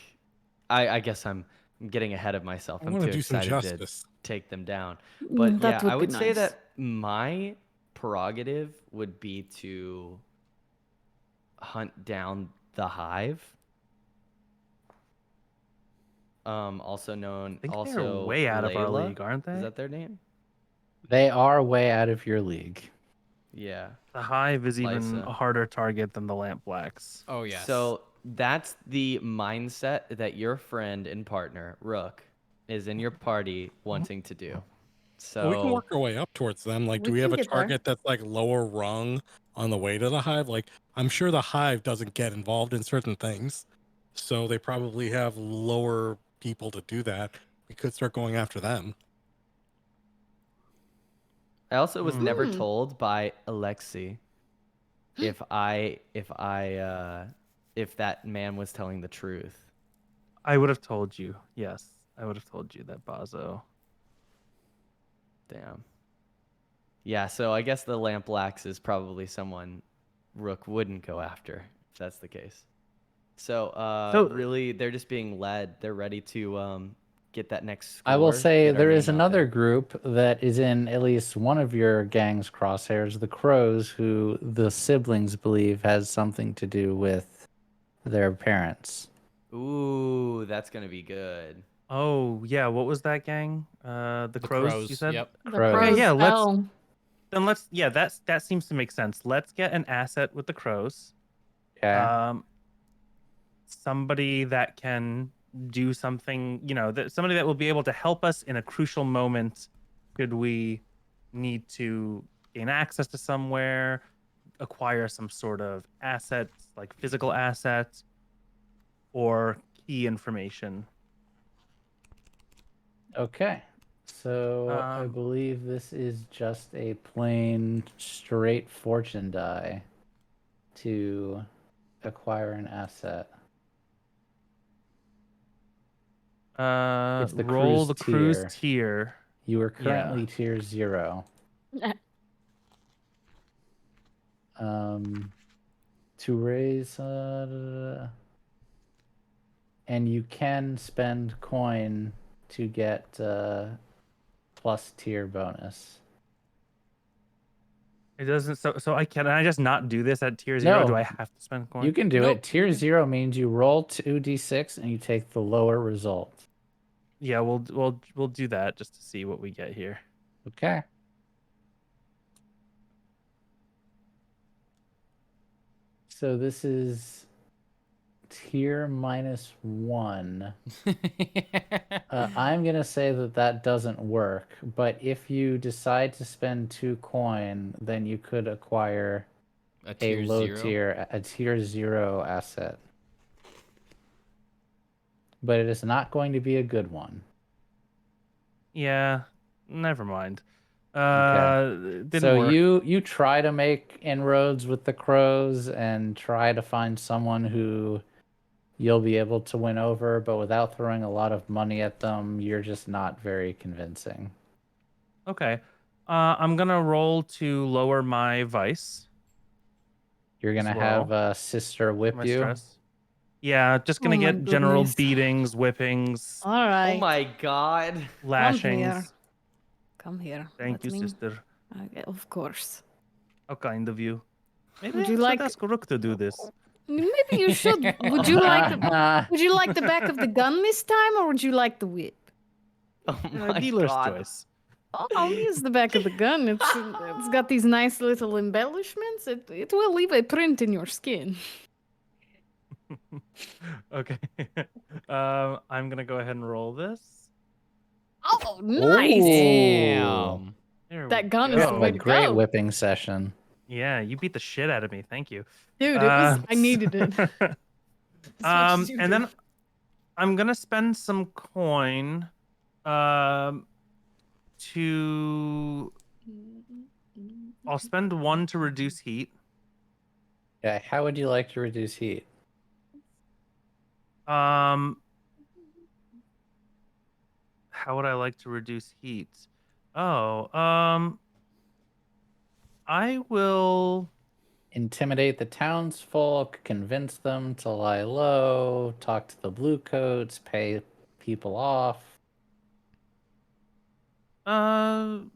I guess I'm getting ahead of myself. I I'm want too to do some excited to justice. take them down. But That yeah, would I be would say nice. that my prerogative would be to hunt down the Hive. Also known, I think also they're way out of our Layla. league, aren't they? Is that their name? They are way out of your league. Yeah. The Hive is even Lysa. a harder target than the Lampblacks. Oh yes. So that's the mindset that your friend and partner Rook is in your party wanting to do. So Well, we can work our way up towards them. Like, do We we have can a get there. target that's like lower rung on the way to the hive? Like, I'm sure the hive doesn't get involved in certain things, so they probably have lower people to do that. We could start going after them. I also was never Hmm. told by Alexi if that man was telling the truth. I would have told you. Yes, I would have told you that Bazo. Damn. Yeah, so I guess the Lampblacks is probably someone Rook wouldn't go after if that's the case. So, So- really, they're just being led. They're ready to get that next score. I will say get our there is name out another there. group that is in at least one of your gang's crosshairs, the Crows, who the siblings believe has something to do with their parents. Ooh, that's gonna be good. Oh yeah, what was that gang? The Crows. You said. Yep. The Crows. crows Yeah, let's- fell. Then let's. Yeah, that seems to make sense. Let's get an asset with the Crows. Yeah. Somebody that can do something. Somebody that will be able to help us in a crucial moment. Could we need to gain access to somewhere, acquire some sort of assets, like physical assets, or key information? Okay. So I Um, believe this is just a plain straight fortune die to acquire an asset. It's the roll the cruise cruise tier. You are currently tier 0. To raise and you can spend coin to get plus tier bonus. It doesn't. So can I just not do this at tier 0? Do No. I have to spend coin? You can do Nope, it. Tier 0 means you roll 2d6 and you take the lower result. Yeah, we'll do that just to see what we get here. Okay. So this is tier -1. I'm going to say that doesn't work, but if you decide to spend 2 coin, then you could acquire A a tier low 0. tier, a tier 0 asset. But it is not going to be a good one. Yeah, never mind. Didn't So work. you try to make inroads with the crows and try to find someone who you'll be able to win over, but without throwing a lot of money at them, you're just not very convincing. Okay. I'm gonna roll to lower my vice. You're As gonna well. have a sister whip My you. stress. Yeah, just gonna Oh my get general goodness. beatings, whippings, All right. Oh my god. lashings. Come here. Thank you, Let me- sister. Okay, of course. How kind of you. Maybe Would I you should like- ask Rook to do this. Maybe you should. Would you like the Would you like the back of the gun this time, or would you like the whip? Oh my Dealer's god. choice. Oh, I'll use the back of the gun. It's got these nice little embellishments. It will leave a print in your skin. Okay. I'm gonna go ahead and roll this. Oh, nice! Ooh. Damn. There we That gun You is have the go. way a to great go. whipping session. Yeah, you beat the shit out of me. Thank you. Dude, it was. I needed it. As much as you and do. then I'm gonna spend some coin to I'll spend 1 to reduce heat. Yeah, how would you like to reduce heat? How would I like to reduce heat? Oh, I will Intimidate the townsfolk, convince them to lie low, talk to the bluecoats, pay people off. I'll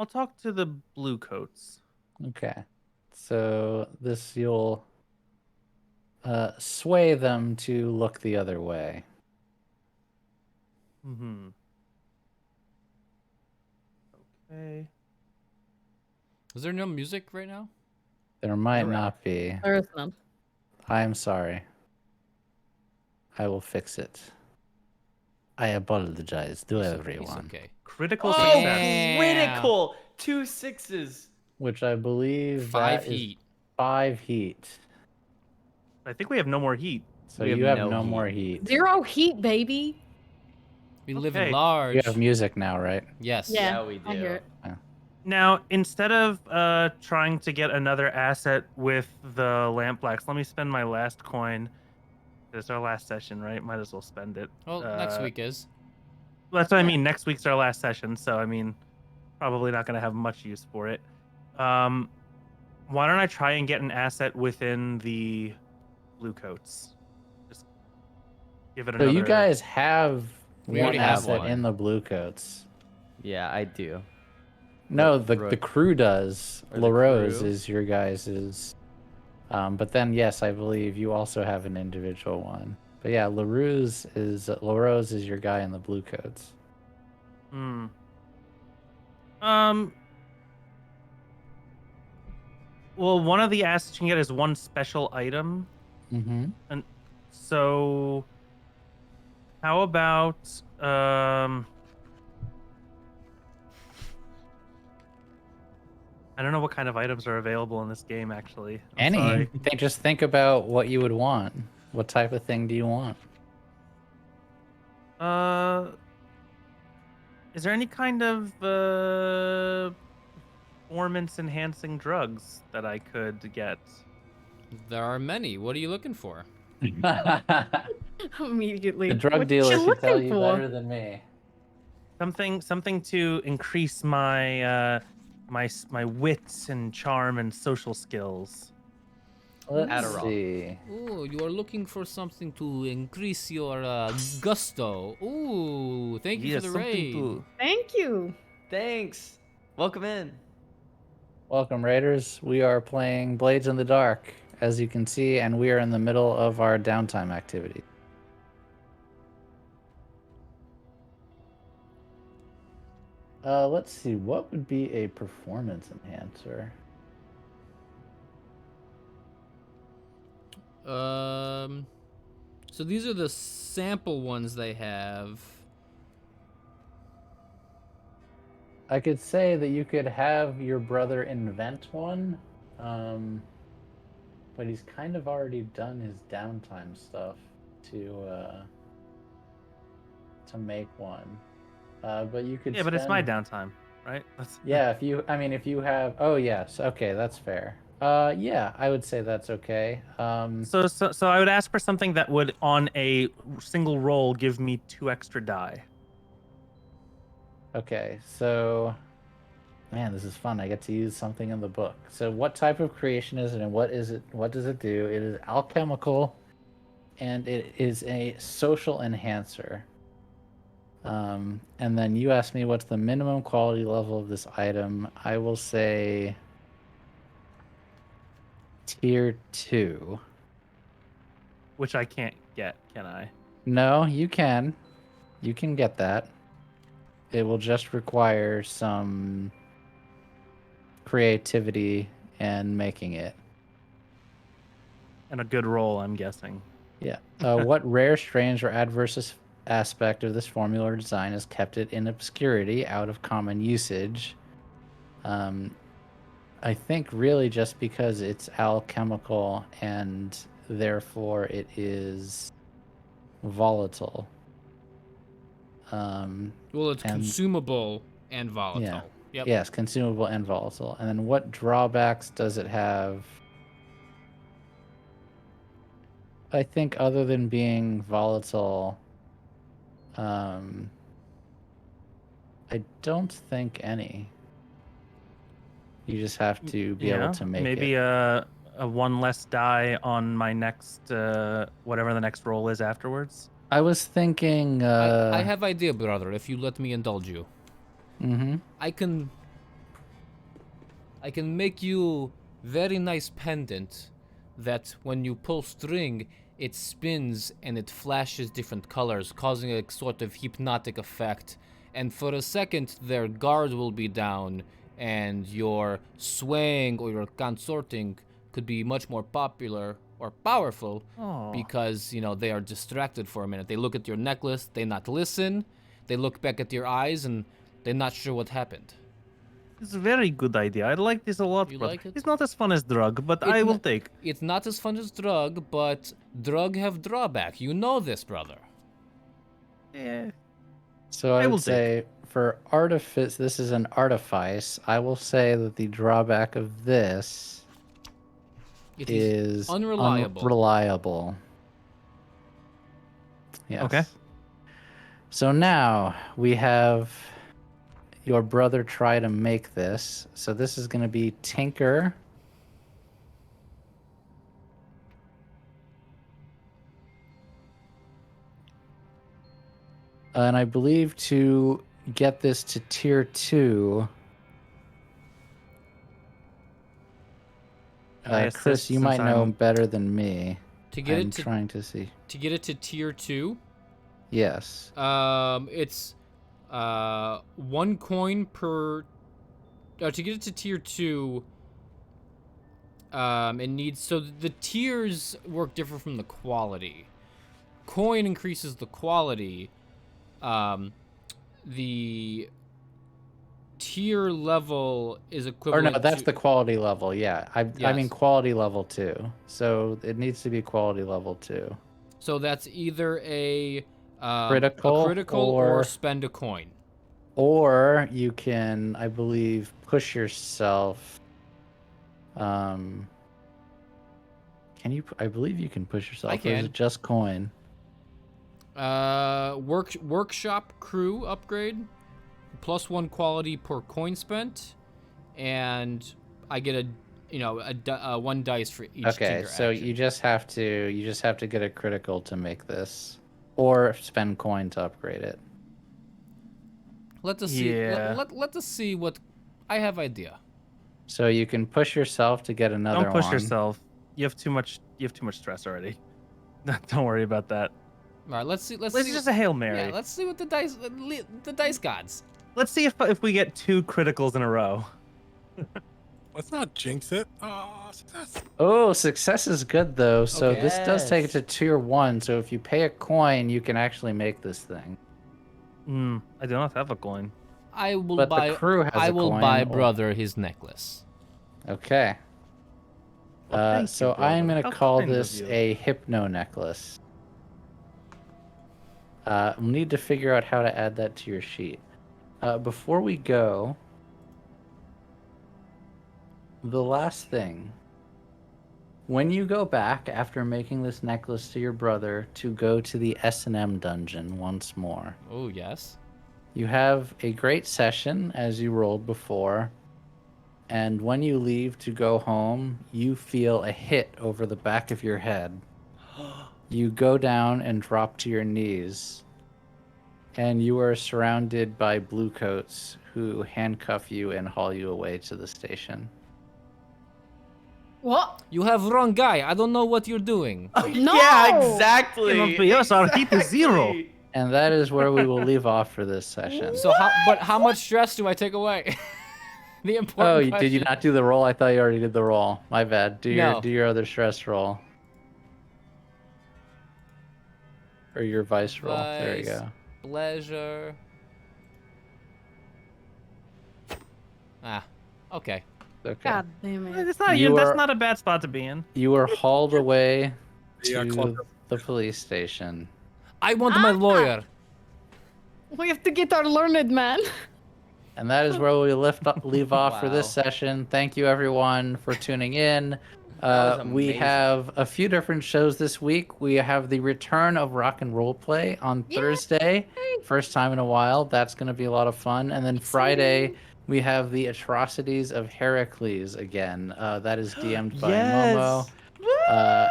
talk to the blue coats. Okay. So this you'll sway them to look the other way. Mm-hmm. Okay. Is there no music right now? There might Correct. not be. There is none. I'm sorry. I will fix it. I apologize to It's everyone. okay. Critical Oh, success. Damn. critical. 2 6s. Which I believe 5 that is heat. 5 heat. I think we have no more heat. So We have you have no no heat. more heat. 0 heat, baby. We live Okay. in large. You have music now, right? Yes. Yeah, we do. I hear it. Now, instead of trying to get another asset with the lamp blacks, let me spend my last coin. It's our last session, right? Might as well spend it. Well, next week is. That's what I mean. Next week's our last session, so I mean, probably not going to have much use for it. Why don't I try and get an asset within the blue coats? Just give it So another. you guys have We one already have asset one. in the bluecoats. Yeah, I do. No, Rook- the Rook. crew does. Or the LaRose crew. is your guys's. But then yes, I believe you also have an individual one. But yeah, LaRose is your guy in the blue coats. Hmm. Well, one of the assets you can get is one special item. Mm-hmm. And so how about I don't know what kind of items are available in this game actually. I'm Any. sorry. Just think about what you would want. What type of thing do you want? Is there any kind of performance enhancing drugs that I could get? There are many. What are you looking for? Immediately. The drug What dealer you should tell looking you for? better than me. Something to increase my my wits and charm and social skills. Let's Adderall. see. Ooh, you are looking for something to increase your gusto. Ooh, thank you Yeah, for the something raid. to- Thank you. Thanks. Welcome in. Welcome, Raiders. We are playing Blades in the Dark, as you can see, and we are in the middle of our downtime activity. Let's see. What would be a performance enhancer? So these are the sample ones they have. I could say that you could have your brother invent one, but he's kind of already done his downtime stuff to make one. But you could Yeah, but it's my spend- downtime. right? That's Yeah, if you have, oh yes, okay, that's fair. Yeah, I would say that's okay. So I would ask for something that would, on a single roll, give me 2 extra die. Okay, so, man, this is fun. I get to use something in the book. So, what type of creation is it, and what is it? What does it do? It is alchemical, and it is a social enhancer. And then you asked me what's the minimum quality level of this item. I will say tier 2. Which I can't get, can I? No, you can. You can get that. It will just require some creativity and making it. And a good roll, I'm guessing. Yeah. What rare, strange, or adverse aspect of this formula or design has kept it in obscurity, out of common usage? I think really just because it's alchemical and therefore it is volatile. Well, it's consumable and volatile. Yeah. Yep. Yes, consumable and volatile. And then what drawbacks does it have? I think other than being volatile, I don't think any. You just have to be able to make maybe it. a 1 less die on my next whatever the next roll is afterwards. I was thinking. I have idea, brother. If you let me indulge you, Mm-hmm. I can make you very nice pendant that when you pull string, it spins and it flashes different colors, causing a sort of hypnotic effect. And for a second, their guard will be down, and your swaying or your consorting could be much more popular or powerful because, you know, they are distracted for a minute. They look at your necklace, they not listen, they look back at your eyes, and they're not sure what happened. It's a very good idea. I like this a lot. You but like it? It's not as fun as drug, but I will take. It's not as fun as drug, but drug have drawback. You know this, brother. Yeah. So I will would say for artifice, this is an artifice. I will say that the drawback of this It is unreliable. Unreliable. Yes. Okay. So now we have your brother try to make this. So this is going to be Tinker. And I believe to get this to tier 2, Chris, you might know better than me. To get I'm it to trying to see. To get it to tier 2, Yes. it's 1 coin per. To get it to tier 2, it needs, so the tiers work different from the quality. Coin increases the quality. The tier level is equivalent. Or no, that's to, the quality level. Yeah, I mean Yes. quality level 2. So it needs to be quality level 2. So that's either a Critical or or spend a coin. Or you can, I believe, push yourself. Can you? I believe you can push yourself. I Or is can. it just coin? Workshop crew upgrade, +1 quality per coin spent, and I get a 1 dice for each. Okay, Tinker so action. you just have to get a critical to make this, or spend coin to upgrade it. Let us see. Yeah. Let us see what I have idea. So you can push yourself to get another Don't push one. yourself. You have too much stress already. Don't worry about that. All right, let's see. Let's just a Hail Mary. Yeah, let's see what the dice gods. Let's see if we get 2 criticals in a row. Let's not jinx it. Success. Oh, success is good though. So Okay. this does take it to tier 1. So if you pay a coin, you can actually make this thing. I do not have a coin. I will But buy. the crew has I a will coin, buy or- brother his necklace. Okay. Well, thank you, So I'm brother. gonna How call kind of this you. a hypno necklace. We'll need to figure out how to add that to your sheet. Before we go, the last thing. When you go back after making this necklace to your brother to go to the S&M dungeon once more, Oh, yes. you have a great session as you rolled before, and when you leave to go home, you feel a hit over the back of your head. You go down and drop to your knees, and you are surrounded by bluecoats who handcuff you and haul you away to the station. What? You have wrong guy. I don't know what you're doing. No! Yeah, exactly. Yes, our heat is zero. Exactly. And that is where we will leave off for this session. So how much stress do I take away? The Oh, important did you question. not do the roll? I thought you already did the roll. My bad. Do No. your other stress roll. Or your vice roll. There you Vice. go. Pleasure. Ah, okay. Okay. God damn it. It's not, You that's are- not a bad spot to be in. You were hauled away Yeah, close to the police station. I want my lawyer. We have to get our learned man. And that is where we leave off for this Wow. session. Thank you, everyone, for tuning in. was We amazing. have a few different shows this week. We have the return of Rock and Roll Play on Yay! Thursday. First time in a while. That's going to be a lot of fun. And then Friday, we have the Atrocities of Heracles again. That is DM'd by Momo.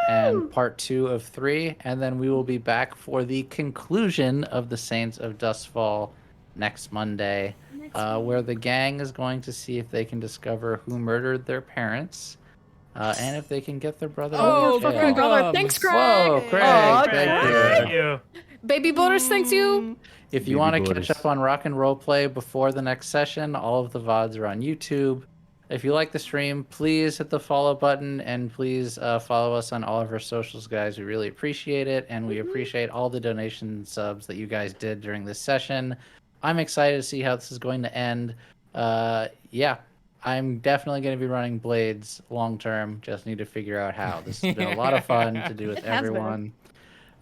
And part 2 of 3. And then we will be back for the conclusion of the Saints of Doskvol next Monday. Where the gang is going to see if they can discover who murdered their parents, and if they can get their brother out Oh, of jail. Fucking brother. Welcome. Thanks, Craig. Whoa, Craig! Aw, Thank you. Baby Butters, thanks you. If you Baby want to boys. catch up on Rock and Roll Play before the next session, all of the VODs are on YouTube. If you like the stream, please hit the follow button, and please follow us on all of our socials, guys. We really appreciate it, and we appreciate all the donation subs that you guys did during this session. I'm excited to see how this is going to end. Yeah, I'm definitely going to be running Blades long term. Just need to figure out how. This has been a lot of fun to do with It has been. everyone.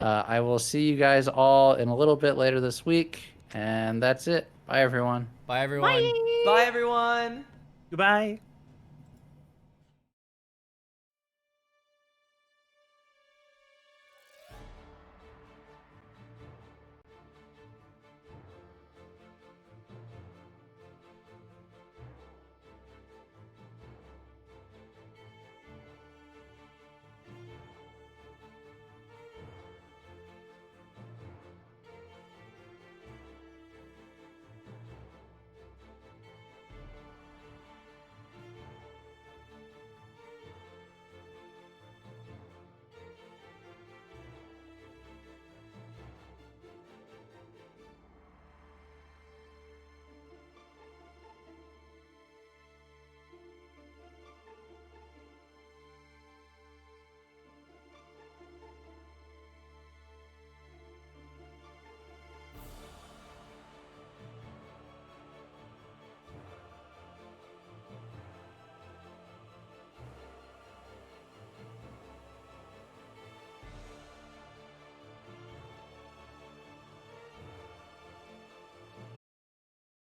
I will see you guys all in a little bit later this week, and that's it. Bye, everyone. Bye, everyone. Bye, everyone. Goodbye.